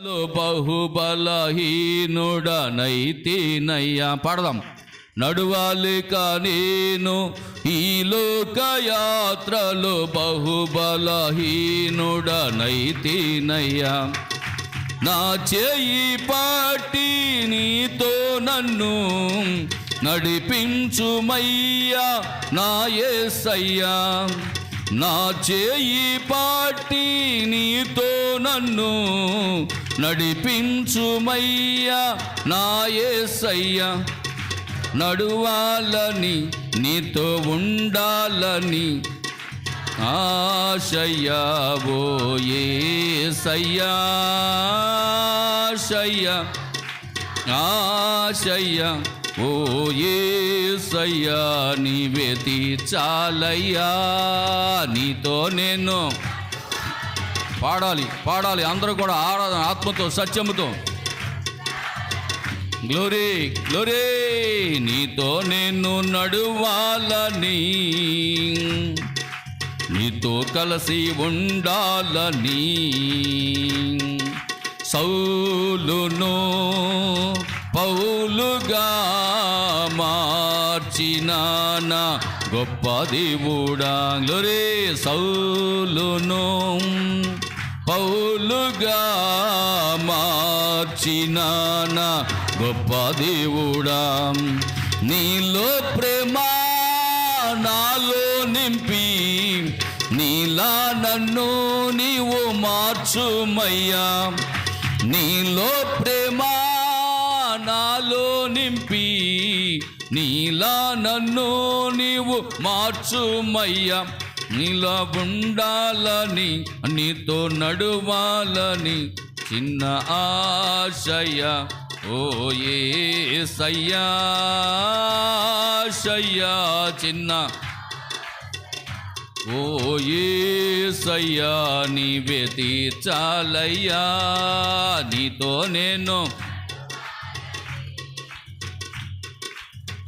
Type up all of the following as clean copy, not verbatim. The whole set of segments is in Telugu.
బహుబలహీనుడనైతినయ్యా పాడదాం. నడువాలిక నేను ఈ లోకయాత్రలో బహుబలహీనుడనైతినయ్యా. నా చేయి పట్టి నీతో నన్ను నడిపించుమయ్యా నా యేసయ్యా. నా చేయి పట్టి నీతో నన్ను నడిపించుమయ్యా నా యేసయ్యా. నడువాలని నీతో ఉండాలని ఆశయ్యా ఓ యేసయ్యా. ఆశయ్యా ఆశయ్యా ఓ యేసయ్యా. నీవే తీర్చాలయ్యా. నీతో నేను పాడాలి అందరూ కూడా ఆరాధన ఆత్మతో సత్యముతో. Glory glory. నీతో నేను నడువాలని నీతో కలిసి ఉండాలని సౌలును పౌలుగా మార్చిన నా గొప్ప దేవుడా. గ్లోరీ. సౌలును పౌలుగా మార్చిన నా గొప్ప దేవుడా. నీలో ప్రేమ నాలో నింపి నీలా నన్ను నీవు మార్చుమయ్యా. నీలో ప్రేమ నాలో నింపి నీలా నన్ను నీవు మార్చుమయ్యా. నీలా ఉండాలని నీతో నడువాలని చిన్న ఆశయ్యా ఓ యేసయ్యా. ఆశయ్యా చిన్న ఓ యేసయ్యా. నీవే తీర్చాలయ్యా. నీతో నేను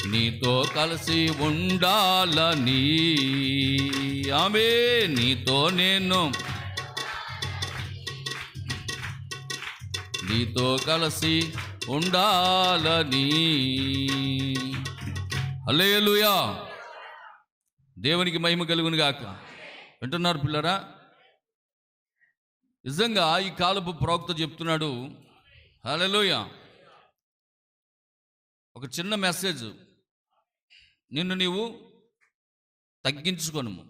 నీతో కలిసి ఉండాలని ఆమె. నీతో నేను నీతో కలిసి ఉండాలని. హల్లెలూయా. దేవునికి మహిమ కలుగును గాక. వింటున్నారు పిల్లరా? నిజంగా ఈ కాలపు ప్రవక్త చెప్తున్నాడు. హల్లెలూయా. ఒక చిన్న మెసేజ్. నిన్ను నీవు తగ్గించుకొనుము.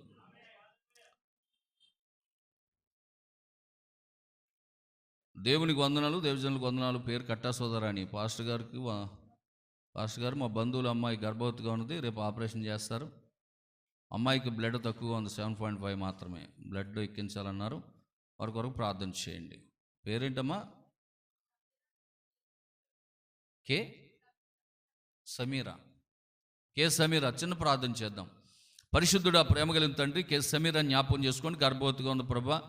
దేవునికి వందనాలు, దేవజనులకు వందనాలు. పేరు కట్టా సోదరాని పాస్టర్ గారు మా బంధువుల అమ్మాయి గర్భవతిగా ఉన్నది. రేపు ఆపరేషన్ చేస్తారు. అమ్మాయికి బ్లడ్ తక్కువగా ఉంది, 7.5 మాత్రమే. బ్లడ్ ఎక్కించాలన్నారు. వారి కొరకు ప్రార్థన చేయండి. పేరేంటమ్మా? కే సమీరా. చిన్న ప్రార్థన చేద్దాం. పరిశుద్ధుడా, ప్రేమ కలిగిన తండ్రి, కే సమీరా జ్ఞాపకం చేసుకోండి. గర్భవతిగా ఉంది ప్రభా.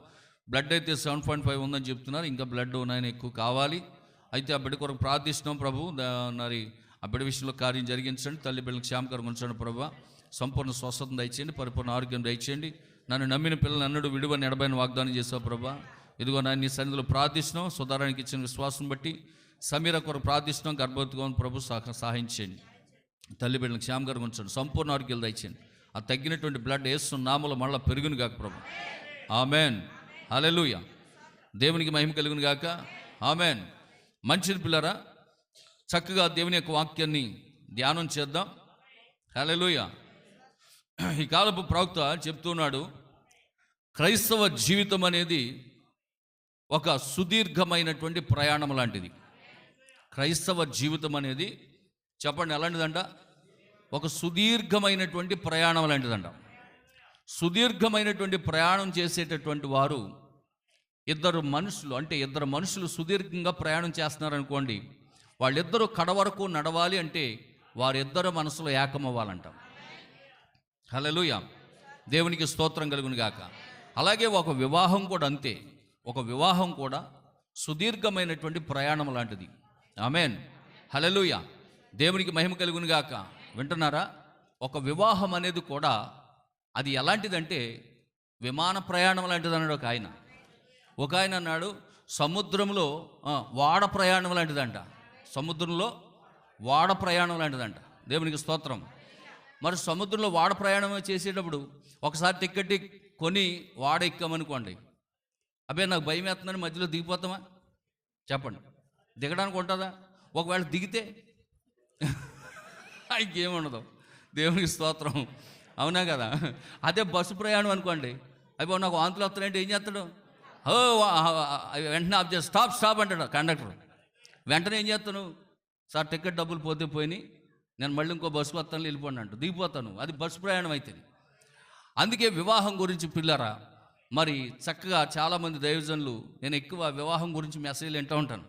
బ్లడ్ అయితే 7.5 ఉందని చెప్తున్నారు. ఇంకా బ్లడ్ ఉన్నాయని ఎక్కువ కావాలి. అయితే ఆ బిడ్డ కొరకు ప్రార్థిస్తున్నాం ప్రభు. మరి ఆ బిడ్డ విషయంలో కార్యం జరిగించండి. తల్లి బిడ్డలకు క్షేమకరంగా ఉంచండి ప్రభా. సంపూర్ణ స్వస్థత దయచేయండి, పరిపూర్ణ ఆరోగ్యం దయచేయండి. నన్ను నమ్మిన పిల్లలు అన్నడు విడువని ఎడబైన వాగ్దానం చేసావు ప్రభా. ఇదిగో నేను నీ సన్నిధిలో ప్రార్థిస్తున్నాం. సుధారానికి ఇచ్చిన విశ్వాసం బట్టి సమీర కొరకు ప్రార్థిస్తున్నాం. గర్భవతిగా ప్రభు సహాయం చేయండి. తల్లి బిడ్డలకు క్షేమకరంగా ఉంచండి, సంపూర్ణ ఆరోగ్యాలు దయచేయండి. ఆ తగ్గినటువంటి బ్లడ్ యేసు నామములో మళ్ళీ పెరుగును గాక ప్రభు. ఆమెన్. హల్లెలూయా. దేవునికి మహిమ కలుగును గాక. ఆమెన్. మంచిది పిల్లరా, చక్కగా దేవుని యొక్క వాక్యాన్ని ధ్యానం చేద్దాం. హల్లెలూయా. ఈ కాలపు ప్రవక్త చెప్తున్నాడు, క్రైస్తవ జీవితం అనేది ఒక సుదీర్ఘమైనటువంటి ప్రయాణం లాంటిది. క్రైస్తవ జీవితం అనేది చెప్పండి ఎలాంటిదంట? ఒక సుదీర్ఘమైనటువంటి ప్రయాణం లాంటిదంట. సుదీర్ఘమైనటువంటి ప్రయాణం చేసేటటువంటి వారు ఇద్దరు మనుషులు సుదీర్ఘంగా ప్రయాణం చేస్తున్నారనుకోండి, వాళ్ళిద్దరూ కడవరకు నడవాలి అంటే వారిద్దరు మనసులో ఏకమవ్వాలంట. హల్లెలూయా. దేవునికి స్తోత్రం కలుగును గాక. అలాగే ఒక వివాహం కూడా అంతే. ఒక వివాహం కూడా సుదీర్ఘమైనటువంటి ప్రయాణం లాంటిది. ఆమెన్. హల్లెలూయా. దేవునికి మహిమ కలుగును గాక. వింటున్నారా? ఒక వివాహం అనేది కూడా అది ఎలాంటిదంటే విమాన ప్రయాణం లాంటిది అన్నాడు ఒక ఆయన. అన్నాడు సముద్రంలో వాడ ప్రయాణం లాంటిదంట. సముద్రంలో వాడ ప్రయాణం లాంటిదంట. దేవునికి స్తోత్రం. మరి సముద్రంలో వాడ ప్రయాణం చేసేటప్పుడు ఒకసారి టికెట్ కొని వాడ ఎక్కామనుకోండి, అబ్బే నాకు భయం వేస్తుందని మధ్యలో దిగిపోతామా? చెప్పండి, దిగడానికి ఉంటుందా? ఒకవేళ దిగితే ఇంకేముండదు. దేవునికి స్తోత్రం. అవునా కదా? అదే బస్సు ప్రయాణం అనుకోండి, అయిపో నాకు వాంతులు వస్తాయంటే ఏం చేస్తాడు? వెంటనే ఆఫ్ చేసి స్టాప్ అంటాడు కండక్టర్. వెంటనే ఏం చేస్తాను? సార్ టికెట్ డబ్బులు పోతే పోయినాయి, నేను మళ్ళీ ఇంకో బస్సుకు వస్తాను, వెళ్ళిపోండి అంటూ దిగిపోతాను. అది బస్సు ప్రయాణం అవుతుంది. అందుకే వివాహం గురించి పిల్లరా, మరి చక్కగా చాలామంది దైవజనులు, నేను ఎక్కువ వివాహం గురించి మెసేజ్లు వింటూ ఉంటాను.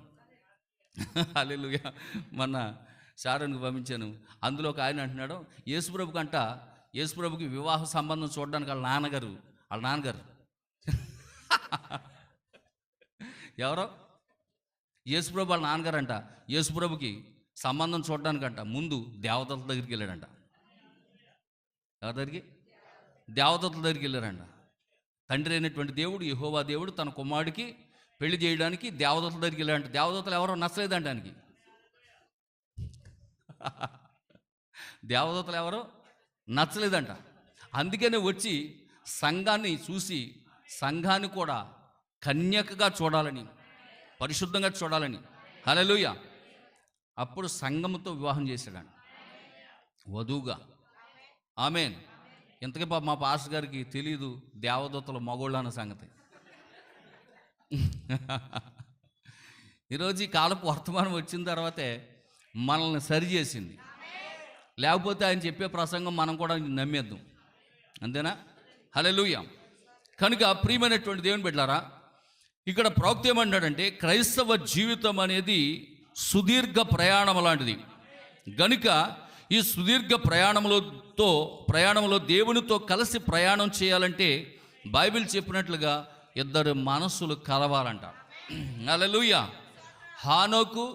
హల్లెలూయా. మొన్న శారోన్కి పంపించాను. అందులో ఒక ఆయన అంటున్నాడు, యేసుప్రభుకి వివాహ సంబంధం చూడడానికి వాళ్ళ నాన్నగారు ఎవరో యేసుప్రభు వాళ్ళ నాన్నగారు అంట యేసుప్రభుకి సంబంధం చూడడానికంట ముందు దేవతల దగ్గరికి వెళ్ళాడంట. ఎవరి దగ్గరికి? దేవతల దగ్గరికి వెళ్ళారంట. తండ్రి అయినటువంటి దేవుడు, యెహోవా దేవుడు తన కుమారుడికి పెళ్లి చేయడానికి దేవదూతల దగ్గరికి వెళ్ళాడంట. దేవదూతలు ఎవరో నచ్చలేదంట ఆయనకి. దేవదూతలు ఎవరో నచ్చలేదంట. అందుకనే వచ్చి సంఘాన్ని చూసి సంఘాన్ని కూడా కన్యకగా చూడాలని, పరిశుద్ధంగా చూడాలని, హల్లెలూయా, అప్పుడు సంఘముతో వివాహం చేశాడంట, వధువుగా. ఆమేన్. ఇంతకీ మా పాస్టర్ గారికి తెలీదు దేవదూతలు మగోళ్ళు అన్న సంగతి. ఈరోజు ఈ కాలపు వర్తమానం వచ్చిన తర్వాతే మనల్ని సరిచేసింది. లేకపోతే ఆయన చెప్పే ప్రసంగం మనం కూడా నమ్మేద్దాం. అంతేనా? హల్లెలూయా. కనుక ప్రియమైనటువంటి దేవుని బిడ్డలారా, ఇక్కడ ప్రవక్త ఏమన్నాడంటే, క్రైస్తవ జీవితం అనేది సుదీర్ఘ ప్రయాణం లాంటిది. గనుక ఈ సుదీర్ఘ ప్రయాణంలో దేవునితో కలిసి ప్రయాణం చేయాలంటే బైబిల్ చెప్పినట్లుగా ఇద్దరు మనస్సులు కలవాలంట. హల్లెలూయా. హానోకు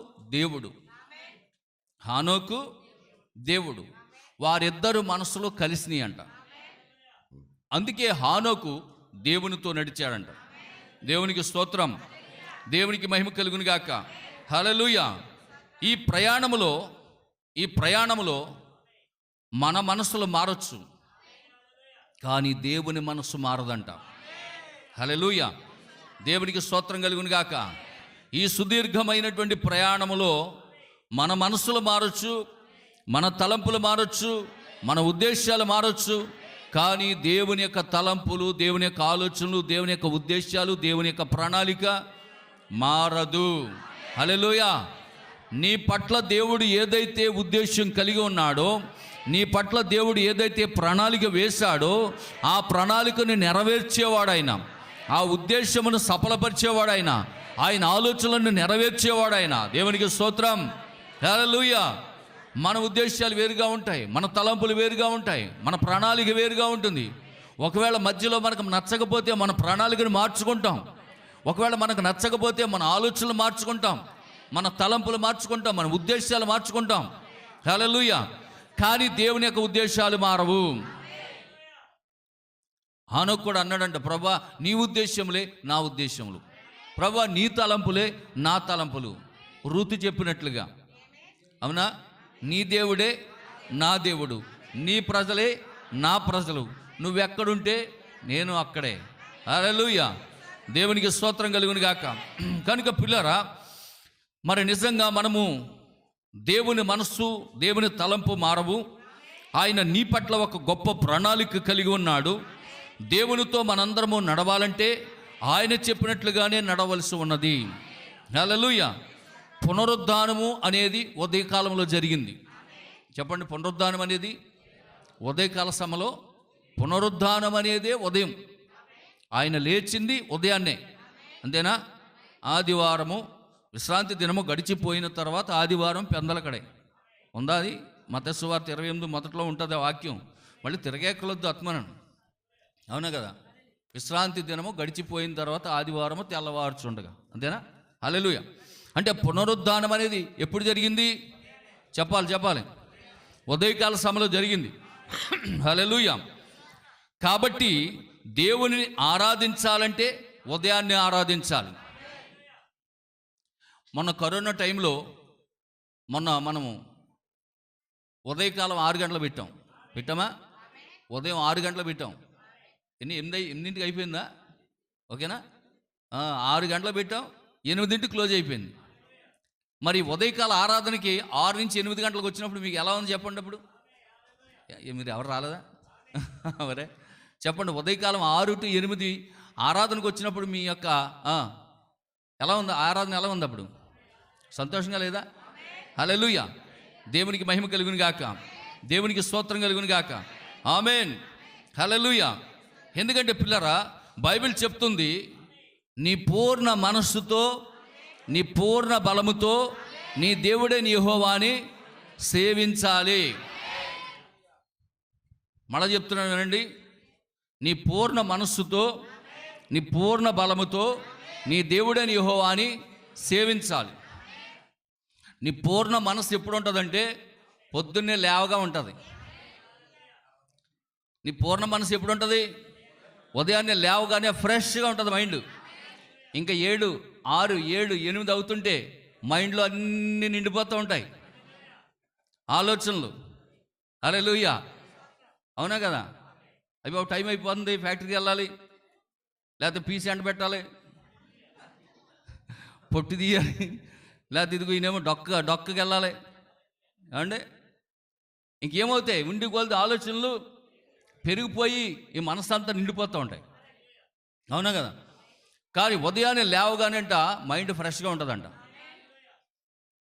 దేవుడు వారిద్దరు మనసులో కలిసినాయి అంట. అందుకే హానోకు దేవునితో నడిచాడంట. దేవునికి స్తోత్రం, దేవునికి మహిమ కలుగును గాక. హల్లెలూయా. ఈ ప్రయాణములో మన మనసులు మారొచ్చు, కానీ దేవుని మనస్సు మారదంట. హల్లెలూయా. దేవునికి స్తోత్రం కలుగును గాక. ఈ సుదీర్ఘమైనటువంటి ప్రయాణములో మన మనసులు మారొచ్చు, మన తలంపులు మారొచ్చు, మన ఉద్దేశాలు మారొచ్చు, కానీ దేవుని యొక్క తలంపులు, దేవుని యొక్క ఆలోచనలు, దేవుని యొక్క ఉద్దేశాలు, దేవుని యొక్క ప్రణాళిక మారదు. హల్లెలూయా. నీ పట్ల దేవుడు ఏదైతే ఉద్దేశం కలిగి ఉన్నాడో, నీ పట్ల దేవుడు ఏదైతే ప్రణాళిక వేశాడో, ఆ ప్రణాళికను నెరవేర్చేవాడైనా, ఆ ఉద్దేశమును సఫలపరిచేవాడైనా, ఆయన ఆలోచనలను నెరవేర్చేవాడైనా. దేవునికి స్తోత్రం. హల్లెలూయా. మన ఉద్దేశాలు వేరుగా ఉంటాయి, మన తలంపులు వేరుగా ఉంటాయి, మన ప్రణాళిక వేరుగా ఉంటుంది. ఒకవేళ మధ్యలో మనకు నచ్చకపోతే మన ప్రణాళికను మార్చుకుంటాం, ఒకవేళ మనకు నచ్చకపోతే మన ఆలోచనలు మార్చుకుంటాం, మన తలంపులు మార్చుకుంటాం, మన ఉద్దేశాలు మార్చుకుంటాం. హల్లెలూయా. కానీ దేవుని యొక్క ఉద్దేశాలు మారవు. హానోకు కూడా అన్నాడంట, ప్రభా నీ ఉద్దేశములే నా ఉద్దేశములు, ప్రభా నీ తలంపులే నా తలంపులు. రూతు చెప్పినట్లుగా, అవునా? నీ దేవుడే నా దేవుడు, నీ ప్రజలే నా ప్రజలు, నువ్వెక్కడుంటే నేను అక్కడే. హల్లెలూయా. దేవునికి స్తోత్రం కలుగును గాక. కనుక పిల్లరా, మరి నిజంగా మనము దేవుని మనస్సు, దేవుని తలంపు మారవు. ఆయన నీ పట్ల ఒక గొప్ప ప్రణాళిక కలిగి ఉన్నాడు. దేవునితో మనందరము నడవాలంటే ఆయన చెప్పినట్లుగానే నడవలసి ఉన్నది. హల్లెలూయా. పునరుద్ధానము అనేది ఉదయకాలంలో జరిగింది. చెప్పండి, పునరుద్ధానం అనేది ఉదయకాల సమయంలో, పునరుద్ధానం అనేదే ఉదయం. ఆయన లేచింది ఉదయాన్నే, అంతేనా? ఆదివారము విశ్రాంతి దినము గడిచిపోయిన తర్వాత ఆదివారం పెందలకడే ఉందా? అది మత్తయి సువార్త 28 మొదట్లో ఉంటుంది ఆ వాక్యం. మళ్ళీ తిరగేకలొద్దు ఆత్మనను, అవునా కదా? విశ్రాంతి దినము గడిచిపోయిన తర్వాత ఆదివారము తెల్లవారుచుండగా, అంతేనా? హల్లెలూయా. అంటే పునరుద్ధానం అనేది ఎప్పుడు జరిగింది? చెప్పాలి. ఉదయకాల సమయంలో జరిగింది. హల్లెలూయా. కాబట్టి దేవుని ఆరాధించాలంటే ఉదయాన్నే ఆరాధించాలి. మొన్న కరోనా టైంలో మనము ఉదయకాలం 6 గంటలు పెట్టామా? ఉదయం 6 గంటలు పెట్టాం. 8ంటికి అయిపోయిందా? ఓకేనా? 6 గంటలు పెట్టాం, 8ంటికి క్లోజ్ అయిపోయింది. మరి ఉదయకాల ఆరాధనకి 6 నుంచి 8 గంటలకు వచ్చినప్పుడు మీకు ఎలా ఉంది చెప్పండి. అప్పుడు మీరు ఎవరు రాలేదా? మరే చెప్పండి. ఉదయకాలం 6 to 8 ఆరాధనకు వచ్చినప్పుడు మీ యొక్క ఎలా ఉంది? ఆరాధన ఎలా ఉంది? అప్పుడు సంతోషంగా లేదా? హల్లెలూయా. దేవునికి మహిమ కలుగును గాక, దేవునికి స్తోత్రం కలుగును గాక. ఆమేన్. హల్లెలూయా. ఎందుకంటే పిల్లరా, బైబిల్ చెప్తుంది, నీ పూర్ణ మనస్సుతో, నీ పూర్ణ బలముతో నీ దేవుడే నీ యెహోవాని సేవించాలి. మళ్ళా చెప్తున్నాను వినండి. నీ పూర్ణ మనస్సుతో, నీ పూర్ణ బలముతో నీ దేవుడే నీ యెహోవాని సేవించాలి. నీ పూర్ణ మనస్సు ఎప్పుడు ఉంటుందంటే పొద్దున్నే లేవగా ఉంటుంది. నీ పూర్ణ మనసు ఎప్పుడు ఉంటుంది? ఉదయాన్నే లేవగానే ఫ్రెష్గా ఉంటుంది మైండ్. ఇంకా 7, 6, 7, 8 అవుతుంటే మైండ్లో అన్నీ నిండిపోతూ ఉంటాయి ఆలోచనలు. హల్లెలూయా. అవునా కదా? అవి ఒక టైం అయిపోతుంది, ఫ్యాక్టరీకి వెళ్ళాలి, లేకపోతే పీసీ ఎండ పెట్టాలి, పొట్టి తీయాలి, లేకపోతే ఇదిగో ఈయనేమో డొక్కకి వెళ్ళాలి. ఏమండి? ఇంకేమవుతాయి? ఉండి కొలితే ఆలోచనలు పెరిగిపోయి ఈ మనసంతా నిండిపోతూ ఉంటాయి. అవునా కదా? కానీ ఉదయాన్నే లేవగానంట మైండ్ ఫ్రెష్గా ఉంటుందంట.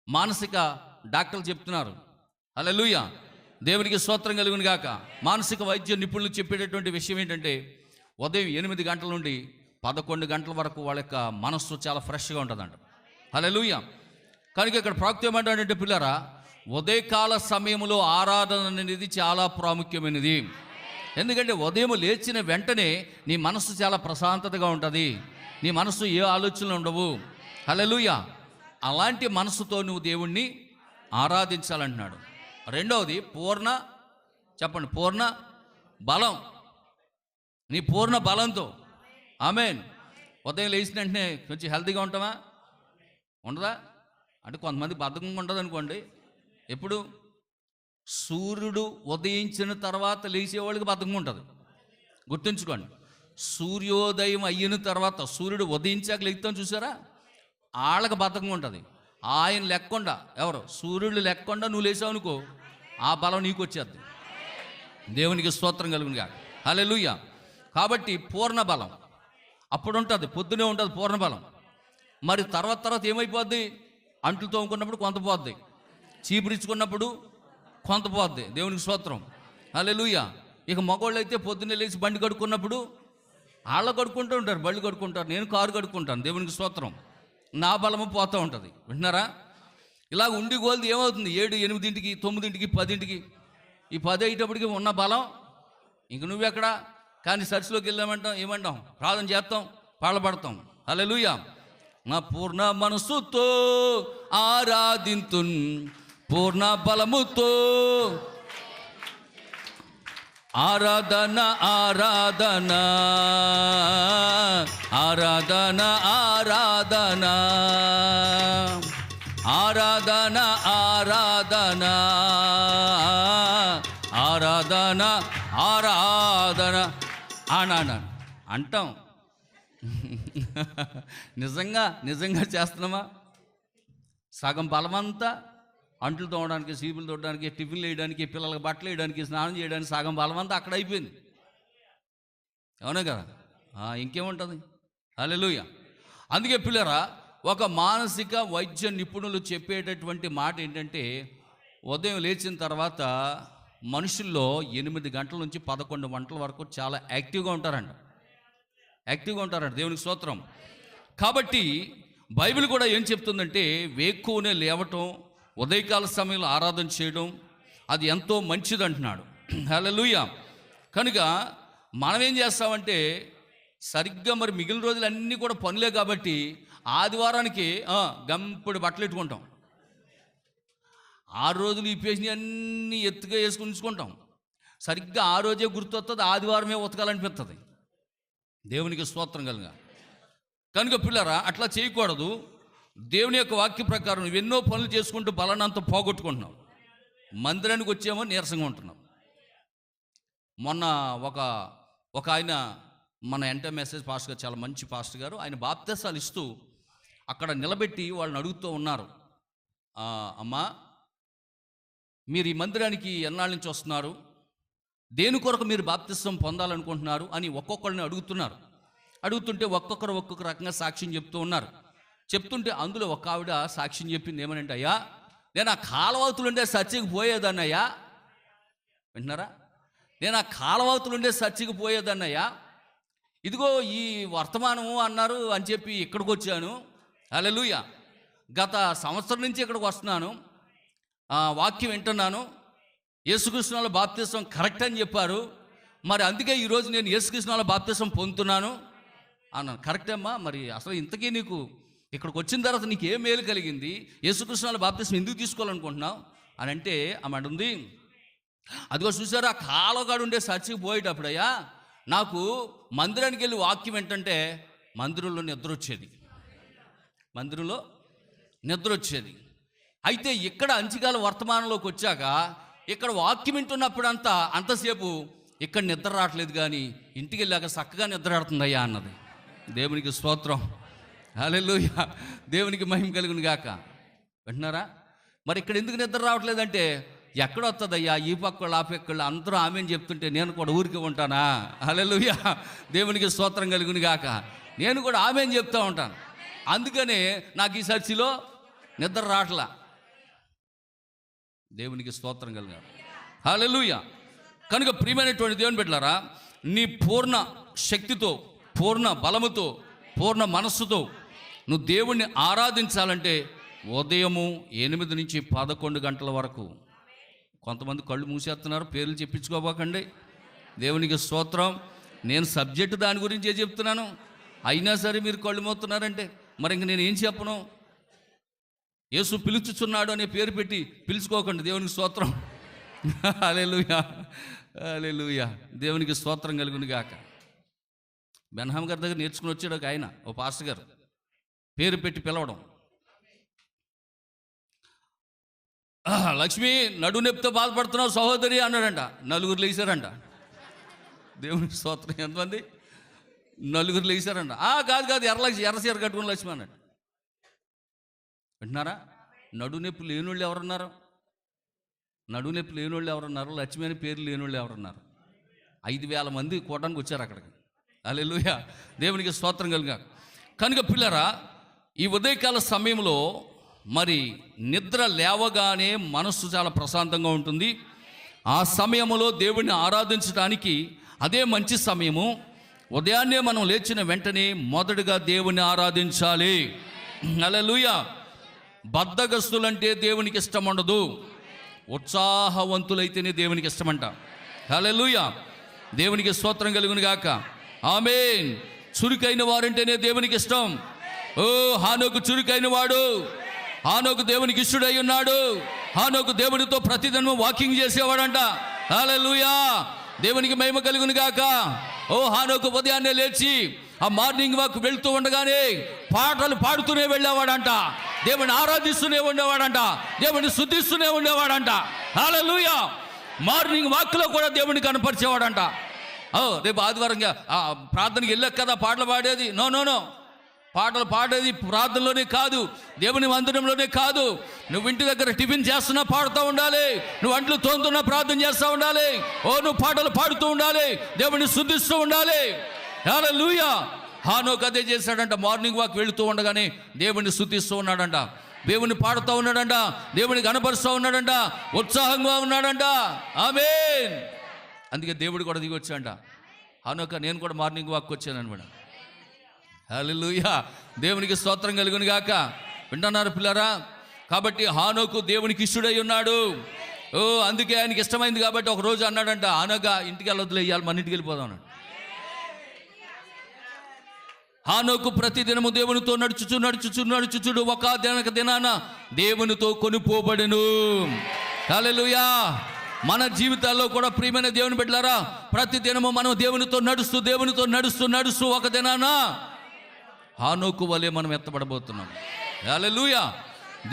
మానసిక డాక్టర్లు చెప్తున్నారు. హల్లెలూయా. దేవునికి స్తోత్రం కలుగును గాక. మానసిక వైద్య నిపుణులు చెప్పేటటువంటి విషయం ఏంటంటే ఉదయం 8 గంటల నుండి 11 గంటల వరకు వాళ్ళ యొక్క మనస్సు చాలా ఫ్రెష్గా ఉంటుందంట. హల్లెలూయా. కనుక ఇక్కడ ప్రాముఖ్యం ఏంటంటే పిల్లరా, ఉదయకాల సమయంలో ఆరాధన అనేది చాలా ప్రాముఖ్యమైనది. ఎందుకంటే ఉదయం లేచిన వెంటనే నీ మనస్సు చాలా ప్రశాంతతగా ఉంటుంది, నీ మనస్సు ఏ ఆలోచనలు ఉండవు. హల్లెలూయా. అలాంటి మనస్సుతో నువ్వు దేవుణ్ణి ఆరాధించాలంటున్నాడు. రెండవది చెప్పండి, పూర్ణ బలం. నీ పూర్ణ బలంతో. ఆమేన్. ఉదయం లేచిన వెంటనే కొంచెం హెల్తీగా ఉంటామా? ఉండదా? అంటే కొంతమంది బద్ధకంగా ఉంటుంది అనుకోండి. ఎప్పుడు సూర్యుడు ఉదయించిన తర్వాత లేచేవాళ్ళకి బద్ధకంగా ఉంటుంది. గుర్తుంచుకోండి, సూర్యోదయం అయిన తర్వాత, సూర్యుడు ఉదయించాక లెక్కుతాం చూసారా, వాళ్ళకి బద్ధకంగా ఉంటుంది. ఆయన లెక్కుండా, ఎవరు సూర్యుడు లెక్కుండా నువ్వు లేచావు అనుకో, ఆ బలం నీకు వచ్చేద్ది. దేవునికి స్తోత్రం కలుగునుగా. హల్లెలూయా. కాబట్టి పూర్ణ బలం అప్పుడు ఉంటుంది, పొద్దునే ఉంటుంది పూర్ణ బలం. మరి తర్వాత ఏమైపోద్ది? అంట్లు తోముకున్నప్పుడు కొంత పోద్ది, చీపురిచ్చుకున్నప్పుడు కొంత పోద్ది. దేవునికి స్తోత్రం. హల్లెలూయా. ఇక మగవాళ్ళు అయితే పొద్దున్నే లేచి బండి కడుక్కున్నప్పుడు వాళ్ళు కడుక్కుంటూ ఉంటారు, బళ్ళు కడుక్కుంటారు, నేను కారు కడుక్కుంటాను. దేవునికి స్తోత్రం. నా బలము పోతూ ఉంటుంది. వింటున్నారా? ఇలా ఉండి గోల్ది ఏమవుతుంది? 7, 8, 9, 10. ఈ 10 అయ్యేటప్పటికి ఉన్న బలం ఇంక నువ్వెక్కడా? కానీ చర్చిలోకి వెళ్ళామంటాం, ఏమంటాం? ప్రార్థన చేస్తాం, పాళ్ళపడతాం. హల్లెలూయా. నా పూర్ణ మనస్సుతో ఆరాధింతున్, పూర్ణ బలముతో ఆరాధన ఆరాధన ఆరాధన ఆరాధన ఆరాధన ఆరాధన ఆరాధన ఆరాధన అనా అంటాం. నిజంగా చేస్తున్నామా? సగం బలమంతా అంట్లు తోమడానికి, సీపులు తోడడానికి, టిఫిన్లు వేయడానికి, పిల్లలకు బట్టలు వేయడానికి, స్నానం చేయడానికి సగం బలమంతా అక్కడ అయిపోయింది. అవునా కదా? ఇంకేముంటుంది? హల్లెలూయా. అందుకే పిల్లరా, ఒక మానసిక వైద్య నిపుణులు చెప్పేటటువంటి మాట ఏంటంటే, ఉదయం లేచిన తర్వాత మనుషుల్లో 8 గంటల నుంచి 11 గంటల వరకు చాలా యాక్టివ్గా ఉంటారంట. దేవునికి స్తోత్రం. కాబట్టి బైబిల్ కూడా ఏం చెప్తుందంటే, వేకువనే లేవటం, ఉదయకాల సమయంలో ఆరాధన చేయడం అది ఎంతో మంచిది అంటున్నాడు. హల్లెలూయా. కనుక మనం ఏం చేస్తామంటే, సరిగ్గా మరి మిగిలిన రోజులన్నీ కూడా పనులే కాబట్టి ఆదివారానికి గంపుడు బట్టలు పెట్టుకుంటాం. 6 రోజులు ఇప్పేసి అన్నీ ఎత్తుగా వేసుకుని ఉంచుకుంటాం. సరిగ్గా ఆ రోజే గుర్తొస్తుంది, ఆదివారమే ఉతకాలనిపిస్తుంది. దేవునికి స్తోత్రం కలుగా. కనుక పిల్లరా, అట్లా చేయకూడదు. దేవుని యొక్క వాక్య ప్రకారం నువ్వు ఎన్నో పనులు చేసుకుంటూ బలానంతా పోగొట్టుకుంటున్నావు. మందిరానికి వచ్చేమో నీరసంగా ఉంటున్నావు. మొన్న ఒక ఆయన మన మెసేజ్ పాస్టర్ గారు, చాలా మంచి పాస్టర్ గారు, ఆయన బాప్తిసాలు ఇస్తూ అక్కడ నిలబెట్టి వాళ్ళని అడుగుతూ ఉన్నారు, అమ్మా మీరు ఈ మందిరానికి ఎన్నాళ్ళ నుంచి వస్తున్నారు, దేని కొరకు మీరు బాప్తిసం పొందాలనుకుంటున్నారు అని ఒక్కొక్కరిని అడుగుతుంటే ఒక్కొక్క రకంగా సాక్ష్యం చెప్తూ ఉన్నారు. చెప్తుంటే అందులో ఒక ఆవిడ సాక్ష్యం చెప్పింది ఏమనంటే, అయ్యా నేను ఆ కాలవతులుండే చర్చికి పోయేదాన్నయ్యా. వింటున్నారా? నేను ఆ కాలవతులుండే చర్చికి పోయేదాన్నయ్యా, ఇదిగో ఈ వర్తమానము అన్నారు అని చెప్పి ఇక్కడికి వచ్చాను. హల్లెలూయా. గత సంవత్సరం నుంచి ఇక్కడికి వస్తున్నాను, వాక్యం వింటున్నాను, యేసుకృష్ణుల బాప్తిసం కరెక్ట్ అని చెప్పారు, మరి అందుకే ఈరోజు నేను యేసుకృష్ణుల బాప్తిసం పొందుతున్నాను అన్నాను. కరెక్టే అమ్మా, మరి అసలు ఇంతకీ నీకు ఇక్కడికి వచ్చిన తర్వాత నీకు ఏ మేలు కలిగింది, యేసుకృష్ణుల బాప్తిసం ఎందుకు తీసుకోవాలనుకుంటున్నావు అని అంటే ఆమె అంటుంది, అదిగో చూసారా కాలగాడు ఉండే చర్చికి పోయేటప్పుడయ్యా నాకు మందిరానికి వెళ్ళి వాక్యం ఏంటంటే మందిరంలో నిద్ర వచ్చేది. అయితే ఇక్కడ అంచికాల వర్తమానంలోకి వచ్చాక ఇక్కడ వాక్యం వింటున్నప్పుడు అంతసేపు ఇక్కడ నిద్ర రావట్లేదు, కానీ ఇంటికి వెళ్ళాక చక్కగా నిద్ర ఆడుతుందయ్యా అన్నది. దేవునికి స్తోత్రం, హల్లెలూయా, దేవునికి మహిమ కలుగును గాక. వింటున్నారా? మరి ఇక్కడ ఎందుకు నిద్ర రావట్లేదంటే ఎక్కడ వస్తుందయ్యా, ఈ పక్కళ్ళు ఆ పక్కళ్ళు అందరూ ఆమెను చెప్తుంటే నేను కూడా ఊరికి ఉంటానా? హల్లెలూయా, దేవునికి స్తోత్రం కలుగును గాక. నేను కూడా ఆమెను చెప్తూ ఉంటాను, అందుకనే నాకు ఈ చర్చిలో నిద్ర రావట్లా. దేవునికి స్తోత్రం కలుగును. హల్లెలూయా. కనుక ప్రియమైనటువంటి దేవుని బిడ్డలారా, నీ పూర్ణ శక్తితో, పూర్ణ బలముతో, పూర్ణ మనస్సుతో నువ్వు దేవుణ్ణి ఆరాధించాలంటే ఉదయము 8 నుంచి 11 గంటల వరకు. కొంతమంది కళ్ళు మూసేస్తున్నారు, పేర్లు చెప్పించుకోబోకండి. దేవునికి స్తోత్రం. నేను సబ్జెక్టు దాని గురించే చెప్తున్నాను, అయినా సరే మీరు కళ్ళు మోస్తున్నారంటే మరి ఇంక నేను ఏం చెప్పను? యేసు పిలుచుచున్నాడు అనే పేరు పెట్టి పిలుచుకోకండి. దేవునికి స్తోత్రం, హల్లెలూయా, హల్లెలూయా, దేవునికి స్తోత్రం కలుగును గాక. బెన్హామ్ గారి దగ్గర నేర్చుకుని వచ్చాడు ఒక ఆయన, ఓ పాస్టర్ గారు, పేరు పెట్టి పిలవడం. లక్ష్మి నడు నొప్పితో బాధపడుతున్నావు సహోదరి అన్నాడంట. 4 లేచారంట. దేవునికి స్తోత్రం. ఎంతమంది? 4 లేచారంట. కాదు ఎర్ర చీర కట్టుకుని లక్ష్మి అన్నాడు. వింటున్నారా? నడు నొప్పి లేనోళ్ళు ఎవరున్నారు? లక్ష్మి అని పేరు లేనోళ్ళు ఎవరున్నారు? 5,000 మంది కూటానికి వచ్చారు అక్కడికి. హల్లెలూయా, దేవునికి స్తోత్రం కలుగా. కనుక పిల్లరా, ఈ ఉదయకాల సమయంలో మరి నిద్ర లేవగానే మనస్సు చాలా ప్రశాంతంగా ఉంటుంది. ఆ సమయంలో దేవుడిని ఆరాధించడానికి అదే మంచి సమయము. ఉదయాన్నే మనం లేచిన వెంటనే మొదటగా దేవుని ఆరాధించాలి. హల్లెలూయా. బద్ధగస్తులంటే దేవునికి ఇష్టం ఉండదు, ఉత్సాహవంతులైతేనే దేవునికి ఇష్టమంట. హల్లెలూయా, దేవునికి స్తోత్రం కలుగును గాక. ఆమేన్. చురుకైన వారంటేనే దేవునికి ఇష్టం. హానోకు చురుకైన వాడు, హానోకు దేవునికి ఇష్టడై ఉన్నాడు. హానోకు దేవునితో ప్రతిదినం వాకింగ్ చేసేవాడంట. హల్లెలూయా, దేవునికి మహిమ కలుగును గాక. హానోకు ఉదయాన్నే లేచి ఆ మార్నింగ్ వాక్ వెళ్తూ ఉండగానే పాటలు పాడుతూనే వెళ్ళేవాడంట, దేవుని ఆరాధిస్తూనే ఉండేవాడంట, దేవుని స్తుతిస్తూనే ఉండేవాడంట. హల్లెలూయా. మార్నింగ్ వాక్లో కూడా దేవుని కనపరిచేవాడంట. రేపు ఆదివారంగా ప్రార్థనకి వెళ్ళాక కదా పాటలు పాడేది? నో, పాటలు పాడేది ప్రార్థనలోనే కాదు, దేవుని మందిరంలోనే కాదు. నువ్వు ఇంటి దగ్గర టిఫిన్ చేస్తున్నా పాడుతూ ఉండాలి, నువ్వు అంట్లు తోముతున్నా ప్రార్థన చేస్తూ ఉండాలి, నువ్వు పాటలు పాడుతూ ఉండాలి, దేవుని స్తుతిస్తూ ఉండాలి. హల్లెలూయా. హానోకు అదే చేశాడంట. మార్నింగ్ వాక్ వెళుతూ ఉండగానే దేవుని స్తుతిస్తూ ఉన్నాడంట, దేవుని పాడుతూ ఉన్నాడంట, దేవుని కనపరుస్తూ ఉన్నాడంట, ఉత్సాహంగా ఉన్నాడంట. ఆమేన్. అందుకే దేవుడు కూడా దిగి వచ్చాడంట. హానోక నేను కూడా మార్నింగ్ వాక్ వచ్చాను అనమాట. హల్లెలూయా, దేవునికి స్తోత్రం కలుగును గాక. వింటున్నారు పిల్లరా? కాబట్టి హానోకు దేవునికి ఇష్టడై ఉన్నాడు. అందుకే ఆయనకి ఇష్టమైంది కాబట్టి ఒక రోజు అన్నాడంట, హానోక ఇంటికి వెళ్ళొద్దులే, ఇవాళ మన ఇంటికి వెళ్ళిపోదాం అన్నాడు. హానోకు ప్రతిదినము దేవునితో నడుచుచు ఒక దినాన దేవునితో కొనుపోబడెను. హల్లెలూయా. మన జీవితాల్లో కూడా ప్రియమైన దేవుని బిడ్డలారా, ప్రతిదినము మనం దేవునితో నడుస్తూ ఒక దినాన హానోకు వలె మనం ఎత్తబడబోతున్నాం. హల్లెలూయా,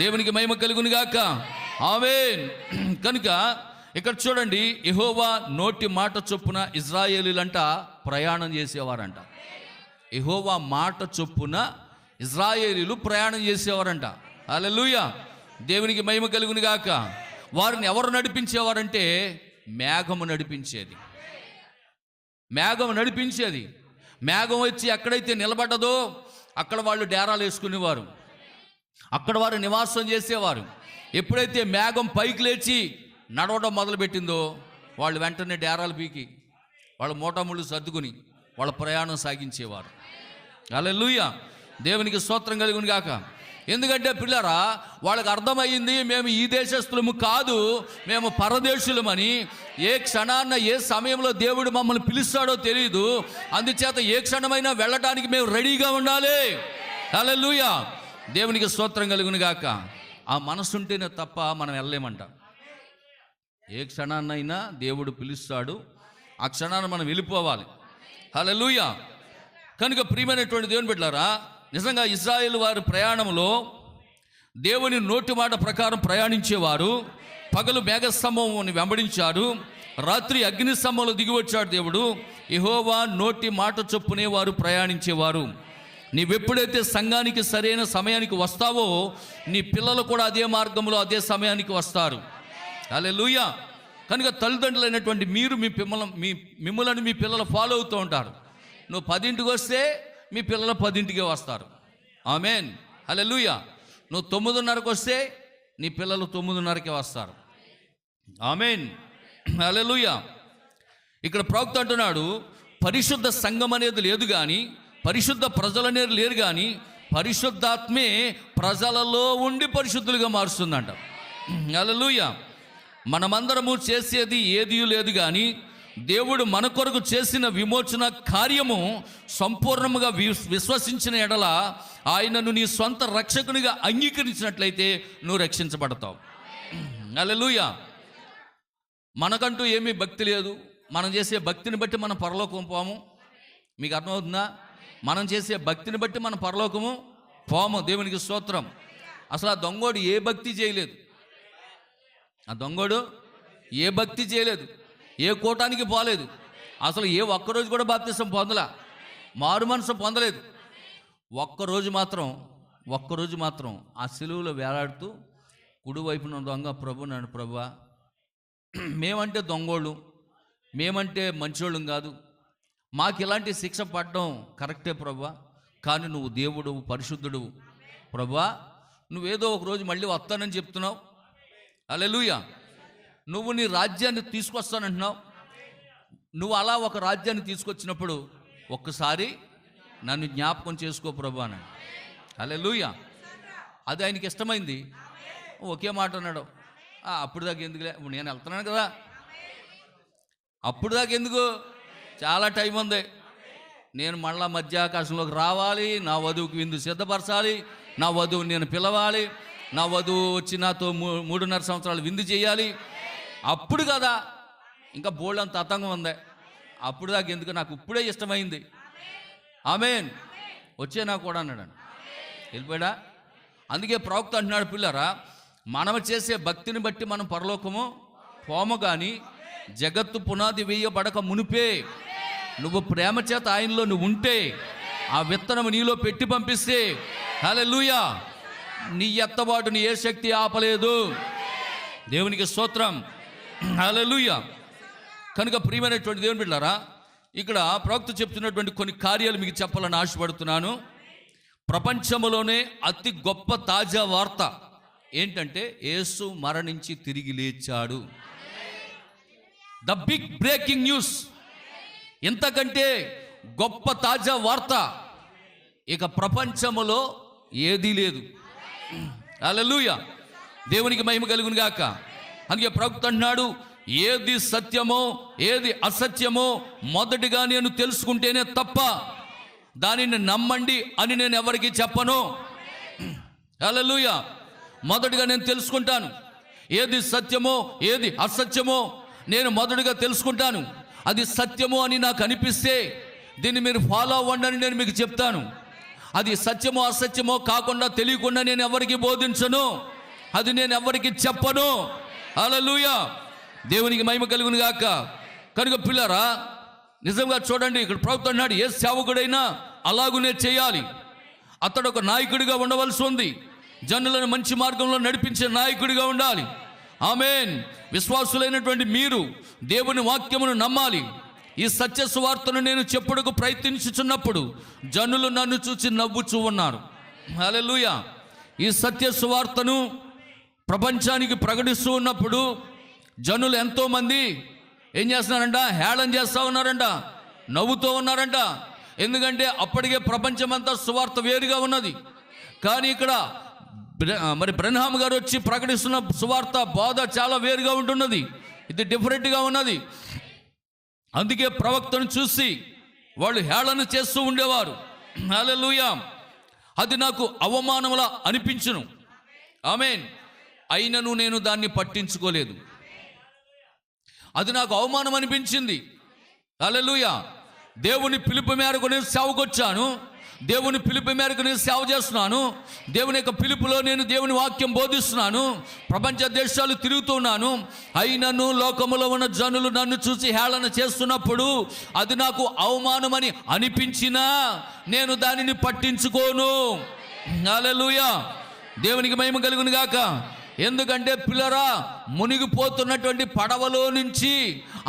దేవునికి మహిమ కలుగును గాక. ఆమేన్. కనుక ఇక్కడ చూడండి, యెహోవా నోటి మాట చొప్పున ఇశ్రాయేలీలంట ప్రయాణం చేసేవారంట. యెహోవా మాట చొప్పున ఇశ్రాయేలీలు ప్రయాణం చేసేవారంట. హల్లెలూయా, దేవునికి మహిమ కలుగును గాక. వారిని ఎవరు నడిపించేవారంటే మేఘము నడిపించేది. మేఘం నడిపించేది. మేఘం వచ్చి ఎక్కడైతే నిలబడ్డదో అక్కడ వాళ్ళు డేరాలు వేసుకునేవారు, అక్కడ వారు నివాసం చేసేవారు. ఎప్పుడైతే మేఘం పైకి లేచి నడవడం మొదలుపెట్టిందో వాళ్ళు వెంటనే డేరాలు పీకి వాళ్ళ మూటముళ్ళు సర్దుకుని వాళ్ళ ప్రయాణం సాగించేవారు. హల్లెలూయా, దేవునికి స్తోత్రం కలుగును గాక. ఎందుకంటే పిల్లరా, వాళ్ళకి అర్థమయ్యింది, మేము ఈ దేశస్తులము కాదు, మేము పరదేశులమని. ఏ క్షణాన్న ఏ సమయంలో దేవుడు మమ్మల్ని పిలుస్తాడో తెలియదు. అందుచేత ఏ క్షణమైనా వెళ్ళటానికి మేము రెడీగా ఉండాలి. హల్లెలూయా, దేవునికి స్తోత్రం కలుగును గాక. ఆ మనసుంటేనే తప్ప మనం వెళ్ళలేమంట. ఏ క్షణాన్నైనా దేవుడు పిలుస్తాడు, ఆ క్షణాన్ని మనం వెళ్ళిపోవాలి. హల్లెలూయా. కనుక ప్రియమైనటువంటి దేవుని బిడ్డలారా, నిజంగా ఇశ్రాయేలు వారి ప్రయాణంలో దేవుని నోటి మాట ప్రకారం ప్రయాణించేవారు. పగలు మేఘస్తంభం వెంబడించారు, రాత్రి అగ్నిస్తంభంలో దిగి వచ్చాడు దేవుడు. యెహోవా నోటి మాట చొప్పునే వారు ప్రయాణించేవారు. నీవెప్పుడైతే సంఘానికి సరైన సమయానికి వస్తావో నీ పిల్లలు కూడా అదే మార్గంలో అదే సమయానికి వస్తారు. హల్లెలూయా. కనుక తల్లిదండ్రులైనటువంటి మీరు మిమ్మల్ని మీ పిల్లలు ఫాలో అవుతూ ఉంటారు. నువ్వు 10ంటికి వస్తే మీ పిల్లలు 10ంటికే వస్తారు. ఆమేన్. హల్లెలూయా. నువ్వు 9:30కి వస్తే నీ పిల్లలు 9:30కే వస్తారు. ఆమేన్. హల్లెలూయా. ఇక్కడ ప్రవక్త అంటున్నాడు, పరిశుద్ధ సంఘం అనేది లేదు కానీ, పరిశుద్ధ ప్రజలు అనేది లేరు కానీ, పరిశుద్ధాత్మే ప్రజలలో ఉండి పరిశుద్ధులుగా మారుస్తుందంట. హల్లెలూయా. మనమందరము చేసేది ఏదీ లేదు కానీ దేవుడు మన కొరకు చేసిన విమోచన కార్యము సంపూర్ణముగా విశ్వసించిన ఎడల ఆయనను నీ సొంత రక్షకునిగా అంగీకరించినట్లయితే నువ్వు రక్షించబడతావు. హల్లెలూయా. మనకంటూ ఏమీ భక్తి లేదు. మనం చేసే భక్తిని బట్టి మనం పరలోకం పోము. మీకు అర్థమవుతుందా? మనం చేసే భక్తిని బట్టి మనం పరలోకము పోము. దేవునికి స్తోత్రం. అసలు ఆ దొంగోడు ఏ భక్తి చేయలేదు. ఆ దొంగోడు ఏ భక్తి చేయలేదు, ఏ కూటానికి పోలేదు, అసలు ఏ ఒక్కరోజు కూడా బాప్తిసం పొందలా, మారు మనసు పొందలేదు. ఒక్కరోజు మాత్రం ఆ సిలువలో వేలాడుతూ కుడివైపున దొంగ, ప్రభు నన్ను ప్రభువా, మేమంటే దొంగోళ్ళు, మేమంటే మంచోళ్ళం కాదు, మాకు ఇలాంటి శిక్ష పడడం కరెక్టే ప్రభువా, కానీ నువ్వు దేవుడు, పరిశుద్ధుడు ప్రభువా, నువ్వేదో ఒకరోజు మళ్ళీ వస్తానని చెప్తున్నావు. హల్లెలూయా. నువ్వు నీ రాజ్యాన్ని తీసుకొస్తానంటున్నావు. నువ్వు అలా ఒక రాజ్యాన్ని తీసుకొచ్చినప్పుడు ఒక్కసారి నన్ను జ్ఞాపకం చేసుకో ప్రభు అని. హల్లెలూయా. అది ఆయనకి ఇష్టమైంది. ఒకే మాట అన్నాడు, అప్పుడు దాకా ఎందుకులే, నేను వెళ్తున్నాను కదా, అప్పుడు దాకా ఎందుకు, చాలా టైం ఉంది, నేను మళ్ళా మధ్యాకాశంలోకి రావాలి, నా వధువుకి విందు సిద్ధపరచాలి, నా వధువుని నేను పిలవాలి, నా వధువు వచ్చి నాతో 3.5 సంవత్సరాలు విందు చేయాలి, అప్పుడు కదా, ఇంకా బోల్డంత తతంగం ఉంది, అప్పుడు దాకా ఎందుకు, నాకు ఇప్పుడే ఇష్టమైంది. ఆమేన్. వచ్చే నాకు కూడా అన్నాడు. వెళ్ళిపోయాడా? అందుకే ప్రవక్త అంటున్నాడు, పిల్లరా, మనం చేసే భక్తిని బట్టి మనం పరలోకము పోము కానీ జగత్తు పునాది వేయబడక మునిపే నువ్వు ప్రేమ చేత ఆయనలో నువ్వు ఉంటే, ఆ విత్తనం నీలో పెట్టి పంపిస్తే, హల్లెలూయా, నీ ఎత్తబాటుని ఏ శక్తి ఆపలేదు. దేవునికి స్తోత్రం. హల్లెలూయా. కనుక ప్రియమైనటువంటి దేవుని బిడ్డలారా, ఇక్కడ ప్రవక్త చెప్తున్నటువంటి కొన్ని కార్యాలు మీకు చెప్పాలని ఆశపడుతున్నాను. ప్రపంచంలోనే అతి గొప్ప తాజా వార్త ఏంటంటే యేసు మరణించి తిరిగి లేచాడు. The big breaking news. ఇంతకంటే గొప్ప తాజా వార్త ఇక ప్రపంచంలో ఏదీ లేదు. హల్లెలూయా. దేవునికి మహిమ కలుగును గాక. అందుకే ప్రవక్త అంటున్నాడు, ఏది సత్యమో ఏది అసత్యమో మొదటిగా నేను తెలుసుకుంటేనే తప్ప దానిని నమ్మండి అని నేను ఎవరికి చెప్పను. హల్లెలూయా. మొదటిగా నేను తెలుసుకుంటాను ఏది సత్యమో ఏది అసత్యమో, నేను మొదటిగా తెలుసుకుంటాను. అది సత్యము అని నాకు అనిపిస్తే దీన్ని మీరు ఫాలో అవ్వండి అని నేను మీకు చెప్తాను. అది సత్యమో అసత్యమో కాకుండా తెలియకుండా నేను ఎవరికి బోధించను, అది నేను ఎవరికి చెప్పను. హల్లెలూయా, దేవునికి మహిమ కలుగును గాక. కనుక పిల్లరా, నిజంగా చూడండి, ఇక్కడ ప్రభుత్వం అన్నాడు ఏ సేవకుడైనా అలాగునే చేయాలి. అతడు ఒక నాయకుడిగా ఉండవలసి ఉంది. జనులను మంచి మార్గంలో నడిపించే నాయకుడిగా ఉండాలి. ఆమేన్. విశ్వాసులైనటువంటి మీరు దేవుని వాక్యమును నమ్మాలి. ఈ సత్య సువార్తను నేను చెప్పుటకు ప్రయత్నించుచున్నప్పుడు జనులు నన్ను చూసి నవ్వుచూ ఉన్నారు. హల్లెలూయా. ఈ సత్య సువార్తను ప్రపంచానికి ప్రకటిస్తూ ఉన్నప్పుడు జనులు ఎంతోమంది ఏం చేస్తున్నారంట, హేళన చేస్తూ ఉన్నారంట, నవ్వుతూ ఉన్నారంట. ఎందుకంటే అప్పటికే ప్రపంచమంతా సువార్త వేరుగా ఉన్నది. కానీ ఇక్కడ మరి బ్రన్హామ్ గారు వచ్చి ప్రకటిస్తున్న సువార్త బోధ చాలా వేరుగా ఉంటున్నది. ఇది డిఫరెంట్గా ఉన్నది. అందుకే ప్రవక్తను చూసి వాళ్ళు హేళన చేస్తూ ఉండేవారు. హల్లెలూయా. అది నాకు అవమానములా అనిపించును. ఆమేన్. అయినను నేను దాన్ని పట్టించుకోలేదు. అది నాకు అవమానం అనిపించింది. హల్లెలూయా. దేవుని పిలుపు మేరకు నేను సేవకొచ్చాను. దేవుని పిలుపు మేరకు నేను సేవ చేస్తున్నాను. దేవుని యొక్క పిలుపులో నేను దేవుని వాక్యం బోధిస్తున్నాను. ప్రపంచ దేశాలు తిరుగుతున్నాను. అయినను లోకములో ఉన్న జనులు నన్ను చూసి హేళన చేస్తున్నప్పుడు అది నాకు అవమానమని అనిపించినా నేను దానిని పట్టించుకోను. హల్లెలూయా, దేవునికి మహిమ కలుగును గాక. ఎందుకంటే పిల్లరా, మునిగిపోతున్నటువంటి పడవలో నుంచి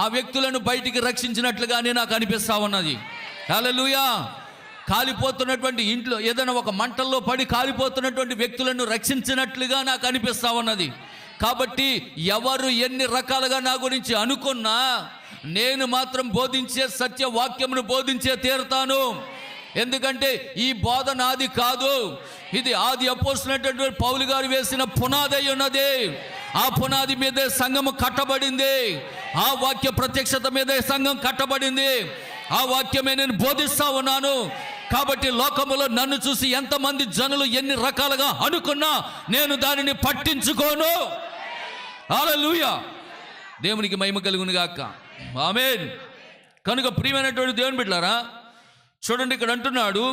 ఆ వ్యక్తులను బయటికి రక్షించినట్లుగానే నాకు అనిపిస్తా ఉన్నది. హల్లెలూయా. కాలిపోతున్నటువంటి ఇంట్లో ఏదైనా ఒక మంటల్లో పడి కాలిపోతున్నటువంటి వ్యక్తులను రక్షించినట్లుగా నాకు అనిపిస్తా ఉన్నది. కాబట్టి ఎవరు ఎన్ని రకాలుగా నా గురించి అనుకున్నా నేను మాత్రం బోధించే సత్య వాక్యమును బోధించే తీరుతాను. ఎందుకంటే ఈ బోధ నాది కాదు, ఇది ఆది అపోస్తలుడైనటువంటి పౌలు గారు వేసిన పునాది ఉన్నది. ఆ పునాది మీదే సంఘము కట్టబడింది. ఆ వాక్య ప్రత్యక్షత మీదే సంఘం కట్టబడింది. ఆ వాక్యమే నేను బోధిస్తా ఉన్నాను. కాబట్టి లోకములో నన్ను చూసి ఎంతమంది జనులు ఎన్ని రకాలుగా అనుకున్నా నేను దానిని పట్టించుకోను. హల్లెలూయా, దేవునికి మహిమ కలుగును గాక. ఆమేన్. కనుక ప్రియమైనటువంటి దేవుని బిడ్డలారా, చూడండి, ఇక్కడ అంటున్నాడు,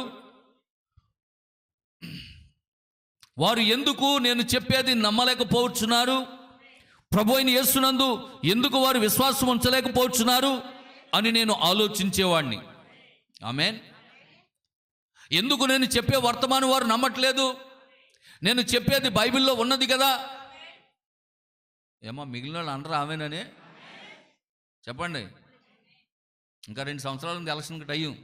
వారు ఎందుకు నేను చెప్పేది నమ్మలేకపోవచ్చున్నారు, ప్రభు అయిన యేసునందు ఎందుకు వారు విశ్వాసం ఉంచలేకపోవచ్చున్నారు అని నేను ఆలోచించేవాడిని. ఆమేన్. ఎందుకు నేను చెప్పే వర్తమానం వారు నమ్మట్లేదు? నేను చెప్పేది బైబిల్లో ఉన్నది కదా. ఏమో మిగిలిన వాళ్ళు అనరు ఆమెనని చెప్పండి. ఇంకా 2 సంవత్సరాల నుంచి ఎలక్షన్కి టైం.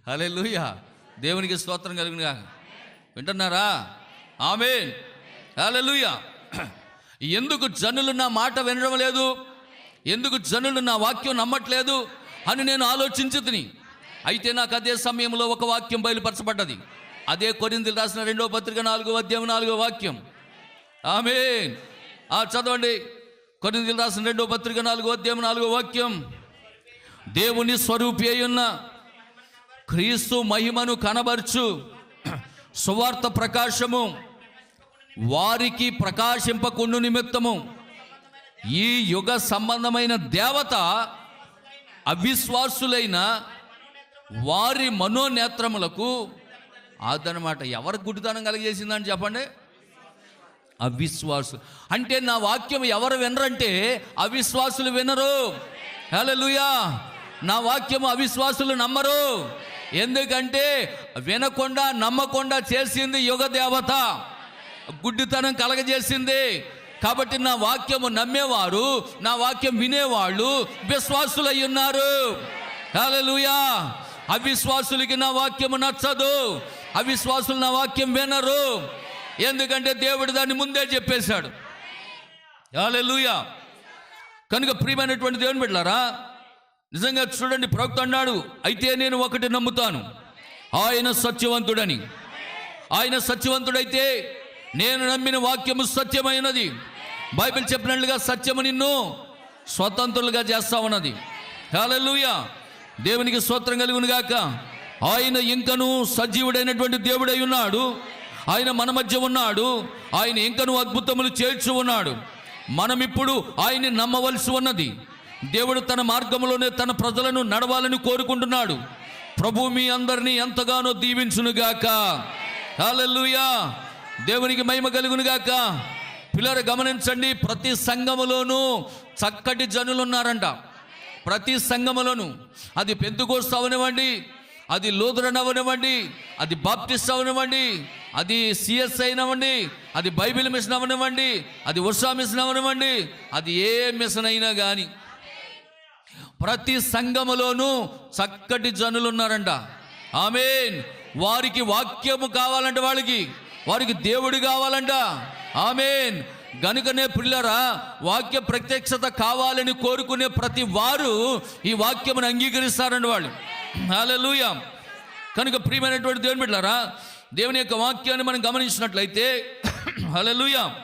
హల్లెలూయా, దేవునికి స్తోత్రం కలుగునుగా. వింటున్నారా? ఆమేన్. హల్లెలూయా. ఎందుకు జనులు నా మాట వినడం లేదు, ఎందుకు జనులు నా వాక్యం నమ్మట్లేదు అని నేను ఆలోచించుతుని. అయితే నాకు అదే సమయంలో ఒక వాక్యం బయలుపరచబడ్డది. అదే కొరింథీయులకు రాసిన 2వ పత్రిక 4వ అధ్యాయం 4వ వాక్యం. ఆమేన్. చదవండి. కొరింథీయులకు రాసిన 2వ పత్రిక 4వ అధ్యాయం 4వ వాక్యం. దేవుని స్వరూపి అయ్యున్న క్రీస్తు మహిమను కనబరచు సువార్త ప్రకాశము వారికి ప్రకాశింపకుండు నిమిత్తము ఈ యుగ సంబంధమైన దేవత అవిశ్వాసులైన వారి మనోనేత్రములకు అదనమాట. ఎవరికి గుడ్డితనం కలిగేసిందని చెప్పండి? అవిశ్వాసు. అంటే నా వాక్యం ఎవరు వినరంటే అవిశ్వాసులు వినరు. హల్లెలూయా. నా వాక్యము అవిశ్వాసులు నమ్మరు. ఎందుకంటే వినకుండా నమ్మకుండా చేసింది యుగ దేవత, గుడ్డితనం కలగజేసింది. కాబట్టి నా వాక్యము నమ్మేవారు, నా వాక్యం వినేవాళ్ళు విశ్వాసులై ఉన్నారు. హల్లెలూయా. అవిశ్వాసులకి నా వాక్యము నచ్చదు, అవిశ్వాసులు నా వాక్యం వినరు. ఎందుకంటే దేవుడు దాన్ని ముందే చెప్పేశాడు. హల్లెలూయా. కనుక ప్రియమైనటువంటి దేవుని బిడ్డలారా, నిజంగా చూడండి, ప్రవక్త అన్నాడు, అయితే నేను ఒకటి నమ్ముతాను, ఆయన సత్యవంతుడని. ఆయన సత్యవంతుడైతే నేను నమ్మిన వాక్యము సత్యమైనది. బైబిల్ చెప్పినట్లుగా సత్యము నిన్ను స్వతంత్రులుగా చేస్తా ఉన్నది. హల్లెలూయా, దేవునికి స్తోత్రం కలుగును గాక. ఆయన ఇంకను సజీవుడైనటువంటి దేవుడై ఉన్నాడు. ఆయన మన మధ్య ఉన్నాడు. ఆయన ఇంకను అద్భుతములు చేర్చి ఉన్నాడు. మనం ఇప్పుడు ఆయన్ని నమ్మవలసి ఉన్నది. దేవుడు తన మార్గంలోనే తన ప్రజలను నడవాలని కోరుకుంటున్నాడు. ప్రభు మీ అందరినీ ఎంతగానో దీవించునుగాక. హల్లెలూయా. దేవునికి మహిమ కలుగునుగాక. పిల్లలు గమనించండి, ప్రతి సంఘములోనూ చక్కటి జనులు ఉన్నారంట. ప్రతి సంఘములోను, అది పెంతెకోస్తు అవనివ్వండి, అది లూథరన్ అవనివ్వండి, అది బాప్టిస్ట్ అవనివ్వండి, అది సిఎస్ అయినవ్వండి, అది బైబిల్ మిషన్ అవనివ్వండి, అది ఉషా మిషన్ అవనివ్వండి, అది ఏ మిషన్ అయినా కానీ ప్రతి సంఘములోనూ చక్కటి జనులు ఉన్నారంట. ఆమేన్. వారికి వాక్యము కావాలంట, వారికి దేవుడు కావాలంట. ఆమేన్. గనుకనే పిల్లరా, వాక్య ప్రత్యక్షత కావాలని కోరుకునే ప్రతి వారు ఈ వాక్యమును అంగీకరిస్తారండి వాళ్ళు. హల్లెలూయా. కనుక ప్రియమైనటువంటి దేవుని బిడ్డలారా, దేవుని యొక్క వాక్యాన్ని మనం గమనించినట్లయితే హల్లెలూయా,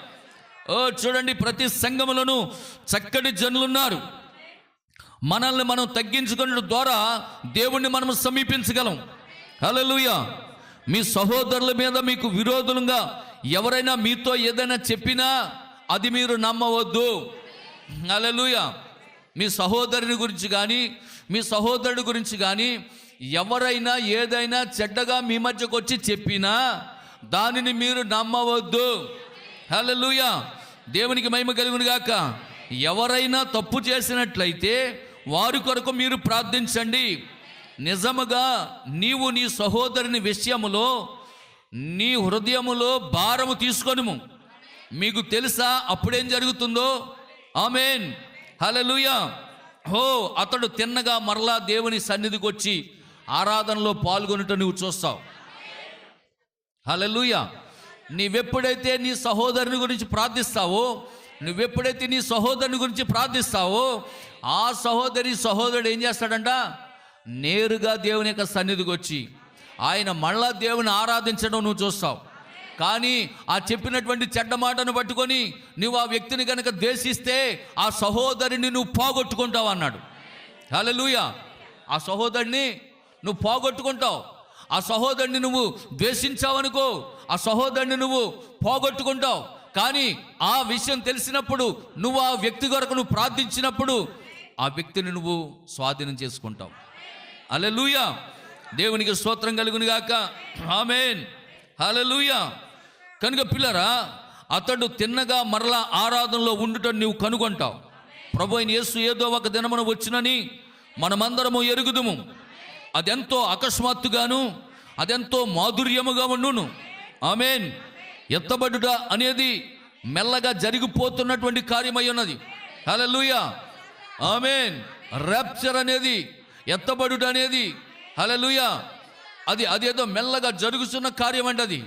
చూడండి, ప్రతి సంఘములోనూ చక్కటి జనులు ఉన్నారు. మనల్ని మనం తగ్గించుకునే ద్వారా దేవుణ్ణి మనం సమీపించగలం. హల్లెలూయా. మీ సహోదరుల మీద మీకు విరోధులుగా ఎవరైనా మీతో ఏదైనా చెప్పినా అది మీరు నమ్మవద్దు. హల్లెలూయా. మీ సహోదరుని గురించి కానీ మీ సహోదరుడి గురించి కానీ ఎవరైనా ఏదైనా చెడ్డగా మీ మధ్యకు వచ్చి చెప్పినా దానిని మీరు నమ్మవద్దు. హల్లెలూయా. దేవునికి మహిమ కలుగును గాక. ఎవరైనా తప్పు చేసినట్లయితే వారి కొరకు మీరు ప్రార్థించండి. నిజముగా నీవు నీ సహోదరుని విషయములో నీ హృదయములో భారము తీసుకొనుము. మీకు తెలుసా అప్పుడేం జరుగుతుందో? ఆమేన్. హల్లెలూయా. అతడు తిన్నగా మరలా దేవుని సన్నిధికి వచ్చి ఆరాధనలో పాల్గొనుట నువ్వు చూస్తావు. హల్లెలూయా. నీవెప్పుడైతే నీ సహోదరుని గురించి ప్రార్థిస్తావో, నువ్వెప్పుడైతే నీ సహోదరుని గురించి ప్రార్థిస్తావో, ఆ సహోదరుడు ఏం చేస్తాడంట? నేరుగా దేవుని యొక్క సన్నిధికి వచ్చి ఆయన మళ్ళా దేవుని ఆరాధించడం నువ్వు చూస్తావు. కానీ ఆ చెప్పినటువంటి చెడ్డ మాటను పట్టుకొని నువ్వు ఆ వ్యక్తిని కనుక ద్వేషిస్తే ఆ సహోదరుని నువ్వు పోగొట్టుకుంటావు అన్నాడు. హల్లెలూయా. ఆ సహోదరుని నువ్వు పోగొట్టుకుంటావు. ఆ సహోదరుని నువ్వు ద్వేషించావనుకో, ఆ సహోదరుని నువ్వు పోగొట్టుకుంటావు. కానీ ఆ విషయం తెలిసినప్పుడు నువ్వు ఆ వ్యక్తి కొరకు నువ్వు ప్రార్థించినప్పుడు ఆ వ్యక్తిని నువ్వు స్వాధీనం చేసుకుంటావు. హల్లెలూయా. దేవునికి స్తోత్రం కలుగును గాక. ఆమేన్. హల్లెలూయా. కనుక పిల్లరా, అతడు తిన్నగా మరలా ఆరాధనలో ఉండుటను నువ్వు కనుగొంటావు. ప్రభు అయిన యేసు ఏదో ఒక దినమున వచ్చినని మనమందరము ఎరుగుదుము. అదెంతో అకస్మాత్తుగాను అదెంతో మాధుర్యముగా ఉండును. ఆమేన్. ఎత్తబడుట అనేది మెల్లగా జరిగిపోతున్నటువంటి కార్యమై ఉన్నది. హల్లెలూయా. ఆమేన్. ర్యాప్చర్ అనేది, ఎత్తబడుట అనేది, హల్లెలూయా, అదేదో మెల్లగా జరుగుతున్న కార్యం అంటది.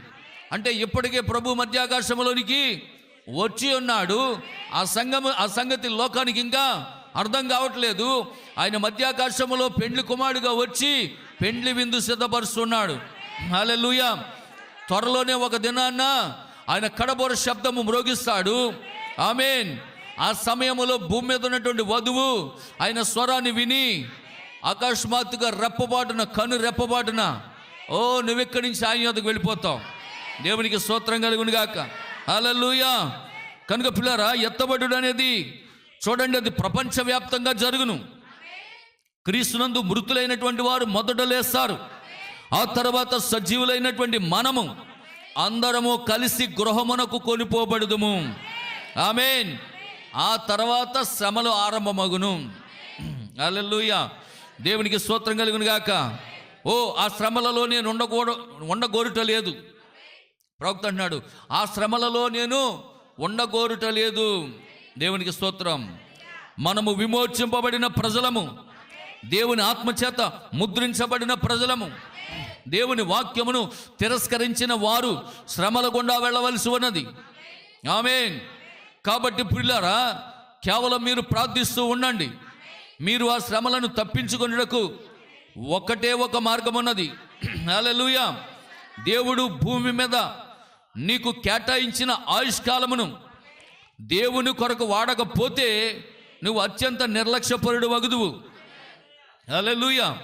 అంటే ఇప్పటికే ప్రభు మధ్యాకాశంలోనికి వచ్చి ఉన్నాడు. ఆ సంగతి లోకానికి ఇంకా అర్థం కావట్లేదు. ఆయన మధ్యాకాశంలో పెండ్లి కుమారుడుగా వచ్చి పెండ్లి విందు సిద్ధపరుస్తున్నాడు. హల్లెలూయా. త్వరలోనే ఒక దినాన్న ఆయన కడబోర శబ్దము మ్రోగిస్తాడు. ఆమేన్. ఆ సమయంలో భూమి మీద ఉన్నటువంటి వధువు ఆయన స్వరాన్ని విని అకస్మాత్తుగా రెప్పబాటున నువ్వెక్కడి నుంచి ఆయన యొద్దకు వెళ్ళిపోతావు. దేవునికి స్తోత్రం కలుగును గాక. హల్లెలూయా. కనుక పిల్లరా, ఎత్తబడుడు అనేది చూడండి, అది ప్రపంచవ్యాప్తంగా జరుగును. క్రీస్తునందు మృతులైనటువంటి వారు మొదట లేస్తారు. ఆ తర్వాత సజీవులైనటువంటి మనము అందరము కలిసి గృహమునకు కొనిపోబడుదుము. ఆమేన్. ఆ తర్వాత శ్రమలు ఆరంభమగును. హల్లెలూయా. దేవునికి స్తోత్రం కలుగును గాక. ఆ శ్రమలలో నేను ఉండగోరుట లేదు. ప్రవక్త అంటున్నాడు, ఆ శ్రమలలో నేను ఉండగోరుట లేదు. దేవునికి స్తోత్రం. మనము విమోచింపబడిన ప్రజలము, దేవుని ఆత్మచేత ముద్రించబడిన ప్రజలము, దేవుని వాక్యమును తిరస్కరించిన వారు శ్రమల గుండా వెళ్ళవలసి ఉన్నది. ఆమేన్. కాబట్టి పిల్లారా, కేవలం మీరు ప్రార్థిస్తూ ఉండండి. మీరు ఆ శ్రమలను తప్పించుకొనుటకు ఒకటే ఒక మార్గం ఉన్నది. హల్లెలూయా. దేవుడు భూమి మీద నీకు కేటాయించిన ఆయుష్కాలమును దేవుని కొరకు వాడకపోతే నువ్వు అత్యంత నిర్లక్ష్యపరుడు వగుదువు. హల్లెలూయా.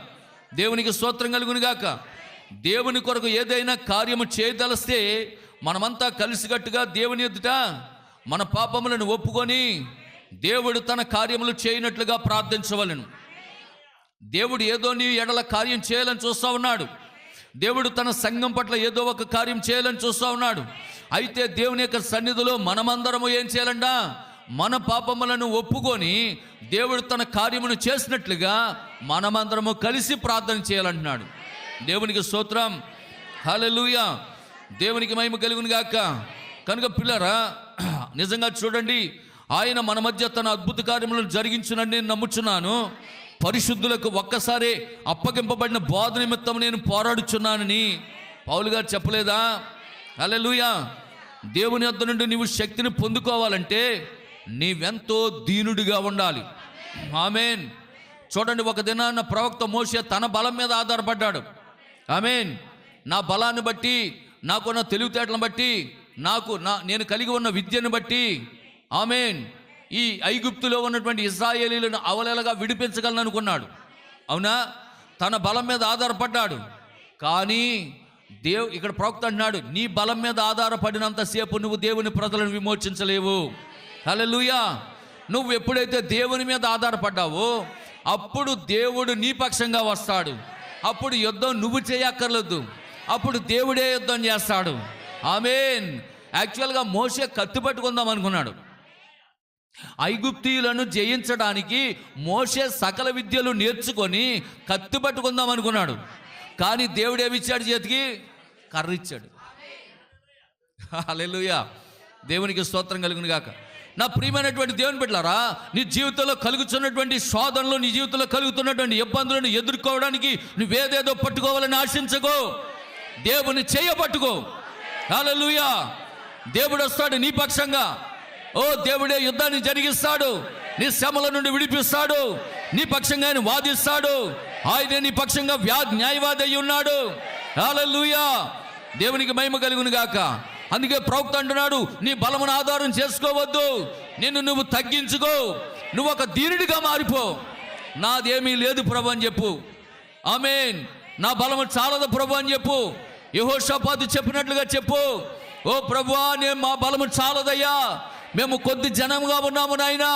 దేవునికి స్తోత్రం కలుగును గాక. దేవుని కొరకు ఏదైనా కార్యము చేయదలిస్తే మనమంతా కలిసికట్టుగా దేవుని ఎదుట మన పాపములను ఒప్పుకొని దేవుడు తన కార్యములు చేయనట్లుగా ప్రార్థించవలెను. దేవుడు ఏదో నీ ఎడల కార్యం చేయాలని చూస్తూ ఉన్నాడు. దేవుడు తన సంఘం పట్ల ఏదో ఒక కార్యం చేయాలని చూస్తూ ఉన్నాడు. అయితే దేవుని యొక్క సన్నిధిలో మనమందరము ఏం చేయాలంట? మన పాపములను ఒప్పుకొని దేవుడు తన కార్యమును చేసినట్లుగా మనమందరము కలిసి ప్రార్థన చేయాలంటున్నాడు. దేవునికి స్తోత్రం, హల్లెలూయా, దేవునికి మహిమ కలుగును గాక. కనుక పిల్లరా, నిజంగా చూడండి, ఆయన మన మధ్య తన అద్భుత కార్యములను జరిగించునని నేను నమ్ముచున్నాను. పరిశుద్ధులకు ఒక్కసారి అప్పగింపబడిన బోధ నిమిత్తం నేను పోరాడుచున్నానని పౌలు గారు చెప్పలేదా? హల్లెలూయా. దేవుని యొద్ద నుండి నీవు శక్తిని పొందుకోవాలంటే నీవెంతో దీనుడిగా ఉండాలి. ఆమేన్. చూడండి, ఒక దినాన్న ప్రవక్త మోషే తన బలం మీద ఆధారపడ్డాడు. ఆమేన్. నా బలాన్ని బట్టి, నాకున్న తెలివితేటలను బట్టి, నేను కలిగి ఉన్న విద్యను బట్టి, ఆమేన్, ఈ ఐగుప్తులో ఉన్నటువంటి ఇశ్రాయేలీలను అవలేలగా విడిపించగలను అనుకున్నాడు. అవునా? తన బలం మీద ఆధారపడ్డాడు. కానీ ఇక్కడ ప్రవక్త అంటున్నాడు, నీ బలం మీద ఆధారపడినంతసేపు నువ్వు దేవుని ప్రజలను విమోచించలేవు. హల్లెలూయా. నువ్వు ఎప్పుడైతే దేవుని మీద ఆధారపడ్డావో అప్పుడు దేవుడు నీ పక్షంగా వస్తాడు. అప్పుడు యుద్ధం నువ్వు చేయక్కర్లేదు, అప్పుడు దేవుడే యుద్ధం చేస్తాడు. ఆమేన్. యాక్చువల్గా మోషే కత్తి పట్టుకుందాం అనుకున్నాడు. ఐగుప్తీయులను జయించడానికి మోషే సకల విద్యలు నేర్చుకొని కత్తి పట్టుకుందాం అనుకున్నాడు. కానీ దేవుడు ఏమిచ్చాడు? చేతికి కర్ర ఇచ్చాడు. హల్లెలూయా, దేవునికి స్తోత్రం కలుగును గాక. నా ప్రియమైనటువంటి దేవుని బిడ్డలారా, నీ జీవితంలో కలుగుతున్నటువంటి శోధనలు, నీ జీవితంలో కలుగుతున్నటువంటి ఇబ్బందులను ఎదుర్కోవడానికి నువ్వేదేదో పట్టుకోవాలని ఆశించకో, దేవుని చేయబట్టుకో. హల్లెలూయా. దేవుడు వస్తాడు నీ పక్షంగా. ఓ, దేవుడే యుద్ధాన్ని జరిగిస్తాడు, నీ శ్రమల నుండి విడిపిస్తాడు, నీ పక్షంగా ఆయన వాదిస్తాడు. ఆయన నీ పక్షంగా న్యాయవాది అయి ఉన్నాడు. హల్లెలూయా, దేవునికి మహిమ కలుగును గాక. అందుకే ప్రవక్త అంటున్నాడు, నీ బలమును ఆధారం చేసుకోవద్దు, నిన్ను నువ్వు తగ్గించుకో, నువ్వు ఒక దీనుడిగా మారిపో. నాదేమీ లేదు ప్రభు అని చెప్పు. ఆమేన్. నా బలము చాలదు ప్రభు అని చెప్పు. యెహోషాపాతు చెప్పినట్లుగా చెప్పు. ఓ ప్రభువా, మా బలము చాలదయ్యా, మేము కొద్ది జనంగా ఉన్నాము నాయనా,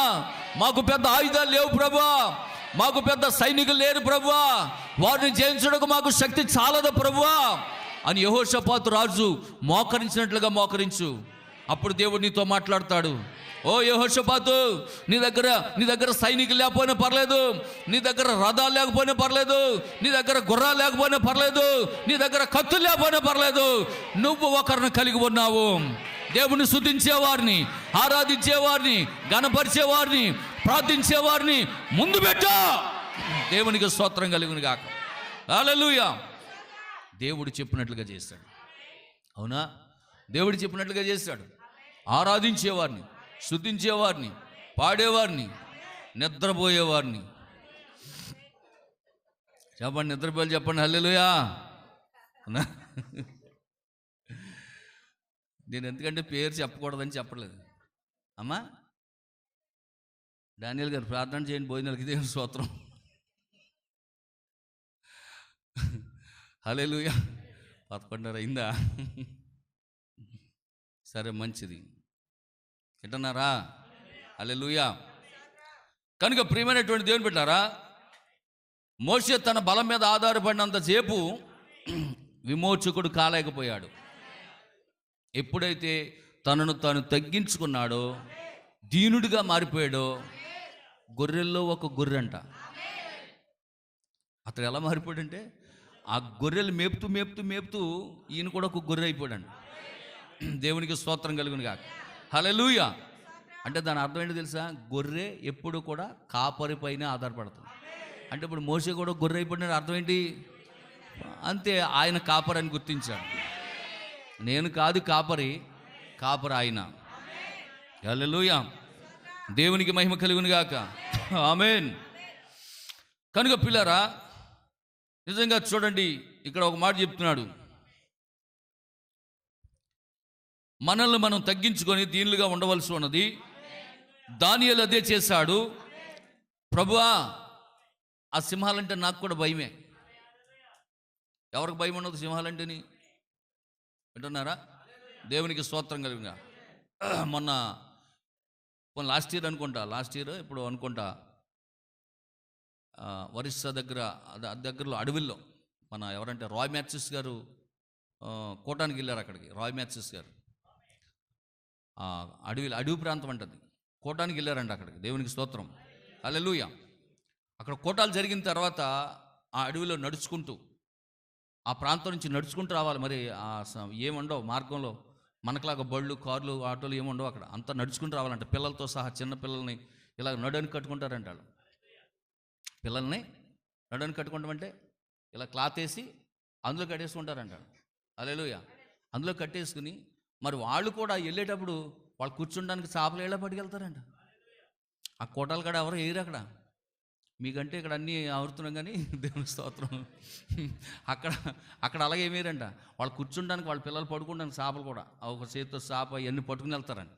మాకు పెద్ద ఆయుధాలు లేవు ప్రభువా, మాకు పెద్ద సైనికులు లేరు ప్రభువా, వారిని జయించడానికి మాకు శక్తి చాలదు ప్రభువా అని యెహోషాపాతు రాజు మోకరించినట్లుగా మోకరించు. అప్పుడు దేవుడు నీతో మాట్లాడతాడు. ఓ యెహోషాపాతు, నీ దగ్గర సైనికులు లేకపోయినా పర్లేదు, నీ దగ్గర రథాలు లేకపోయినా పర్లేదు, నీ దగ్గర గుర్రాలు లేకపోయినా పర్లేదు, నీ దగ్గర కత్తులు లేకపోయినా పర్లేదు, నువ్వు ఒకరిని కలిగి ఉన్నావు. దేవుని స్తుతించేవారిని, ఆరాధించేవారిని, గణపరిచేవారిని, ప్రార్థించేవారిని ముందు పెట్టు. దేవునికి స్తోత్రం కలుగును గాక. హల్లెలూయా. దేవుడు చెప్పినట్లుగా చేస్తాడు. అవునా? దేవుడు చెప్పినట్లుగా చేస్తాడు. ఆరాధించేవారిని, స్తుతించేవారిని, పాడేవారిని, నిద్రపోయేవారిని. చెప్పండి, నిద్రపోయి చెప్పండి. హల్లెలూయా. అవునా? నేను ఎందుకంటే పేరు చెప్పకూడదని చెప్పలేదు. అమ్మా డానియల్ గారు ప్రార్థన చేయండి, భోజనాలకి. దేవుని స్తోత్రం. హల్లెలూయా. 11:30 అయిందా? సరే, మంచిది. వింటున్నారా? హల్లెలూయా. కనుక ప్రియమైనటువంటి దేవుని బిడ్డలారా, మోషే తన బలం మీద ఆధారపడినంతసేపు విమోచకుడు కాలేకపోయాడు. ఎప్పుడైతే తనను తాను తగ్గించుకున్నాడో, దీనుడిగా మారిపోయాడో, గొర్రెల్లో ఒక గొర్రెంట. అతడు ఎలా మారిపోయాడంటే, ఆ గొర్రెలు మేపుతూ మేపుతూ మేపుతూ ఈయన కూడా ఒక గొర్రె అయిపోయాడు. దేవునికి స్తోత్రం కలుగును గాక. హల్లెలూయా. అంటే దాని అర్థం ఏంటో తెలుసా? గొర్రె ఎప్పుడు కూడా కాపరి పైన ఆధారపడుతుంది. అంటే ఇప్పుడు మోషే కూడా గొర్రె అయిపోయిన అర్థం ఏంటి? అంతే, ఆయన కాపరి అని గుర్తించాడు. నేను కాదు కాపరి, కాపరి ఆయన. హల్లెలూయా. దేవునికి మహిమ కలుగును గాక. ఆమేన్. కనుక పిల్లరా, నిజంగా చూడండి, ఇక్కడ ఒక మాట చెప్తున్నాడు, మనల్ని మనం తగ్గించుకొని దీనులుగా ఉండవలసి ఉన్నది. దానియేలు అదే చేశాడు. ప్రభువా, ఆ సింహాలంటే నాకు కూడా భయమే. ఎవరికి భయం ఉండదు సింహాలంటేని? వింటున్నారా? దేవునికి స్తోత్రం కలుగుగా. మొన్న పోనీ లాస్ట్ ఇయర్ ఇప్పుడు అనుకుంటా ఒరిస్సా దగ్గరలో అడవిల్లో మన ఎవరంటే రాయ్ మ్యాథ్యూస్ గారు కోటానికి వెళ్ళారు. అక్కడికి రాయ్ మ్యాథ్యూస్ గారు అడవి ప్రాంతం అంటది, కోటానికి వెళ్ళారంట. అక్కడికి దేవునికి స్తోత్రం, హల్లెలూయా. అక్కడ కోటాలు జరిగిన తర్వాత ఆ అడవిలో నడుచుకుంటూ ఆ ప్రాంతం నుంచి నడుచుకుంటూ రావాలి. మరి ఏముండవు మార్గంలో, మనకులాగా బళ్ళు, కార్లు, ఆటోలు ఏముండవు. అక్కడ అంతా నడుచుకుంటూ రావాలంట. పిల్లలతో సహా చిన్న పిల్లల్ని ఇలా నడని కట్టుకుంటారంట. వాళ్ళు పిల్లల్ని నడని కట్టుకుంటామంటే ఇలా క్లాత్ వేసి అందులో కట్టేసుకుంటారంట. హల్లెలూయా. అందులో కట్టేసుకుని మరి వాళ్ళు కూడా వెళ్ళేటప్పుడు వాళ్ళు కూర్చుండానికి చాపలు ఎలా పట్టుకెళ్తారంట. ఆ కోటాలు కూడా ఎవరు వేయరు అక్కడ. మీకంటే ఇక్కడ అన్నీ ఆవుతున్నాం కానీ దేవుని స్తోత్రం, అక్కడ అలాగే ఏమేరంట. వాళ్ళు కూర్చుండానికి, వాళ్ళ పిల్లలు పడుకోవడానికి చాపలు కూడా ఒక చేతితో చాప ఇవన్నీ పట్టుకుని వెళ్తారంట.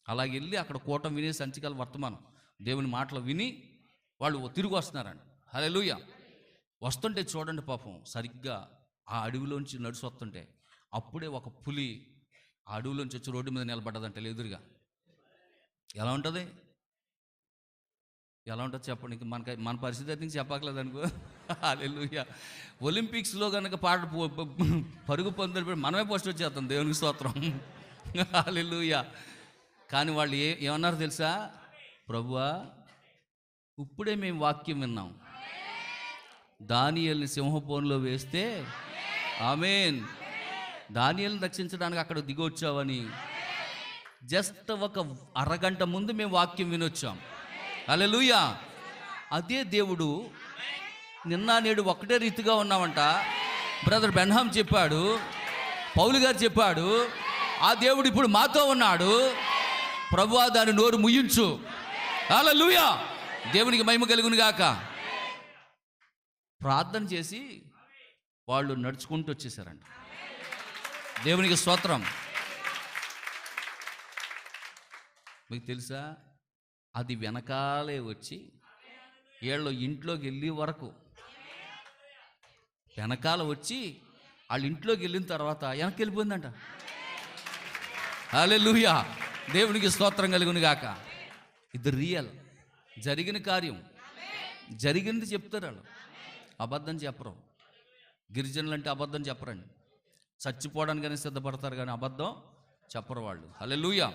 అలాగే వెళ్ళి అక్కడ కూటం విని సంచికల వర్తమానం దేవుని మాటలు విని వాళ్ళు తిరిగి వస్తున్నారంట. హల్లెలూయా. వస్తుంటే చూడండి పాపం, సరిగ్గా ఆ అడవిలోంచి నడిచి వస్తుంటే అప్పుడే ఒక పులి ఆ అడవిలోంచి వచ్చి రోడ్డు మీద నిలబడ్డదంట ఎదురుగా. ఎలా ఉంటుంది చెప్పండి. మన పరిస్థితి అయితే చెప్పక్కలేదు అనుకో. హల్లెలూయా. ఒలింపిక్స్లో కనుక పరుగు పొందలు మనమే ఫస్ట్ వచ్చేస్తాం, దేవునికి స్తోత్రం, హల్లెలూయా. కానీ వాళ్ళు ఏమన్నారు తెలుసా? ప్రభువా, ఇప్పుడే మేము వాక్యం విన్నాం, దానియేలుని సింహపోనులో వేస్తే, ఆమేన్, దానియేలుని రక్షించడానికి అక్కడ దిగొచ్చావని జస్ట్ ఒక అరగంట ముందు మేము వాక్యం వినొచ్చాం. హల్లెలూయా. అదే దేవుడు నిన్న నేడు ఒకటే రీతిగా ఉన్నామంట. బ్రదర్ బెన్హాం చెప్పాడు, పౌలు గారు చెప్పాడు, ఆ దేవుడు ఇప్పుడు మాతో ఉన్నాడు. ప్రభువా దాని నోరు ముయ్యించు. హల్లెలూయా. దేవునికి మహిమ కలుగును గాక. ప్రార్థన చేసి వాళ్ళు నడుచుకుంటూ వచ్చేసారంట. దేవునికి స్తోత్రం. మీకు తెలుసా, అది వెనకాలే వచ్చి వీళ్ళు ఇంట్లోకి వెళ్ళే వరకు, వెనకాల వచ్చి వాళ్ళ ఇంట్లోకి వెళ్ళిన తర్వాత వెనక్కి వెళ్ళిపోయిందంట. హల్లెలూయా. దేవునికి స్తోత్రం కలుగును గాక. ఇది రియల్, జరిగిన కార్యం, జరిగింది చెప్తారు వాళ్ళు, అబద్ధం చెప్పరు. గిరిజనులు అంటే అబద్ధం చెప్పరండి, చచ్చిపోవడానికైనా సిద్ధపడతారు కానీ అబద్ధం చెప్పరు వాళ్ళు. హల్లెలూయా.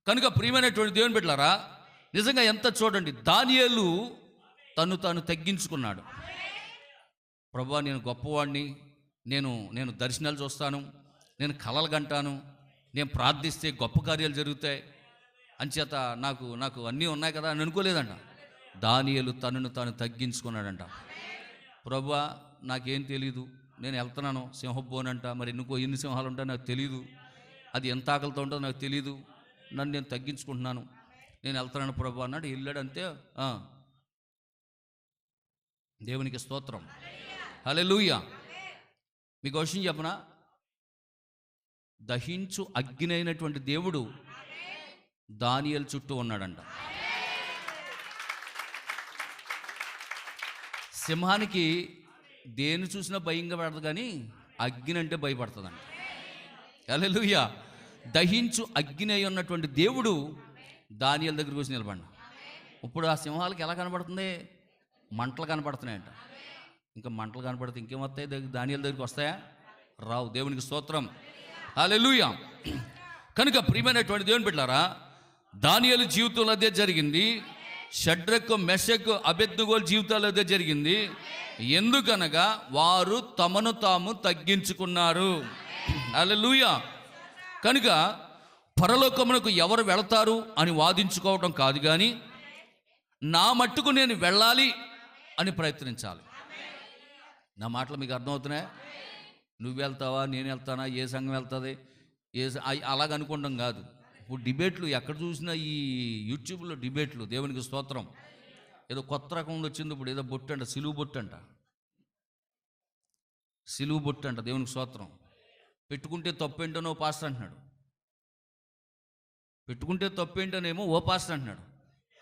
కనుక ప్రియమైనటువంటి దేవుని బిడ్డలారా, నిజంగా ఎంత చూడండి, దానియేలు తాను తగ్గించుకున్నాడు. ప్రభువా, నేను గొప్పవాడిని, నేను దర్శనాలు చూస్తాను, నేను కలలు కంటాను, నేను ప్రార్థిస్తే గొప్ప కార్యాలు జరుగుతాయి అంచేత నాకు అన్నీ ఉన్నాయి కదా అని అనుకోలేదంట. దానియేలు తాను తగ్గించుకున్నాడంట. ప్రభువా, నాకేం తెలీదు, నేను వెళ్తున్నాను సింహపోనంట, మరి ఎన్ని సింహాలు ఉంటాయో నాకు తెలీదు, అది ఎంత ఆకలితో ఉంటుందో నాకు తెలీదు, నన్ను నేను తగ్గించుకుంటున్నాను, నేను వెళ్తున్నాను ప్రభువా అన్నాడు. వెళ్ళాడు అంతే. దేవునికి స్తోత్రం, హల్లెలూయా. మీకు విషయం చెప్పనా, దహించు అగ్ని అయినటువంటి దేవుడు దానియేలు చుట్టూ ఉన్నాడంట. సింహానికి దేని చూసినా భయంగా పడదు కానీ అగ్ని అంటే భయపడుతుందంట. హల్లెలూయా. దహించు అగ్ని అయి ఉన్నటువంటి దేవుడు దానియేలు దగ్గరికి వచ్చి నిలబడి. ఇప్పుడు ఆ సింహాలకి ఎలా కనబడుతుంది? మంటలు కనపడుతున్నాయంట. ఇంకా మంటలు కనపడితే ఇంకేమొస్తాయి? దానియేలు దగ్గరికి వస్తాయా? రావు. దేవునికి స్తోత్రం, హల్లెలూయా. కనుక ప్రియమైనటువంటి దేవుని బిడ్డలారా, దానియేలు జీవితంలో అదే జరిగింది. షడ్రకు, మెషకు, అబేద్నెగోల జీవితాల్లో అదే జరిగింది. ఎందుకనగా వారు తమను తాము తగ్గించుకున్నారు. హల్లెలూయా. కనుక పరలోకమునకు ఎవరు వెళతారు అని వాదించుకోవడం కాదు, కానీ నా మట్టుకు నేను వెళ్ళాలి అని ప్రయత్నించాలి. నా మాటలు మీకు అర్థమవుతున్నాయా? నువ్వు వెళ్తావా, నేను వెళ్తానా, ఏ సంఘం వెళ్తుంది, అలాగనుకోవడం కాదు. ఇప్పుడు డిబేట్లు ఎక్కడ చూసినా, ఈ యూట్యూబ్లో డిబేట్లు, దేవునికి స్తోత్రం. ఏదో కొత్త రకం వచ్చింది ఇప్పుడు, ఏదో బొట్టు అంట, సిలువు బొట్టు అంట, దేవునికి స్తోత్రం. పెట్టుకుంటే తప్పేంటనో పాస్టర్ అంటున్నాడు, పెట్టుకుంటే తప్పేంటనేమో ఓ పాస్టర్ అంటున్నాడు.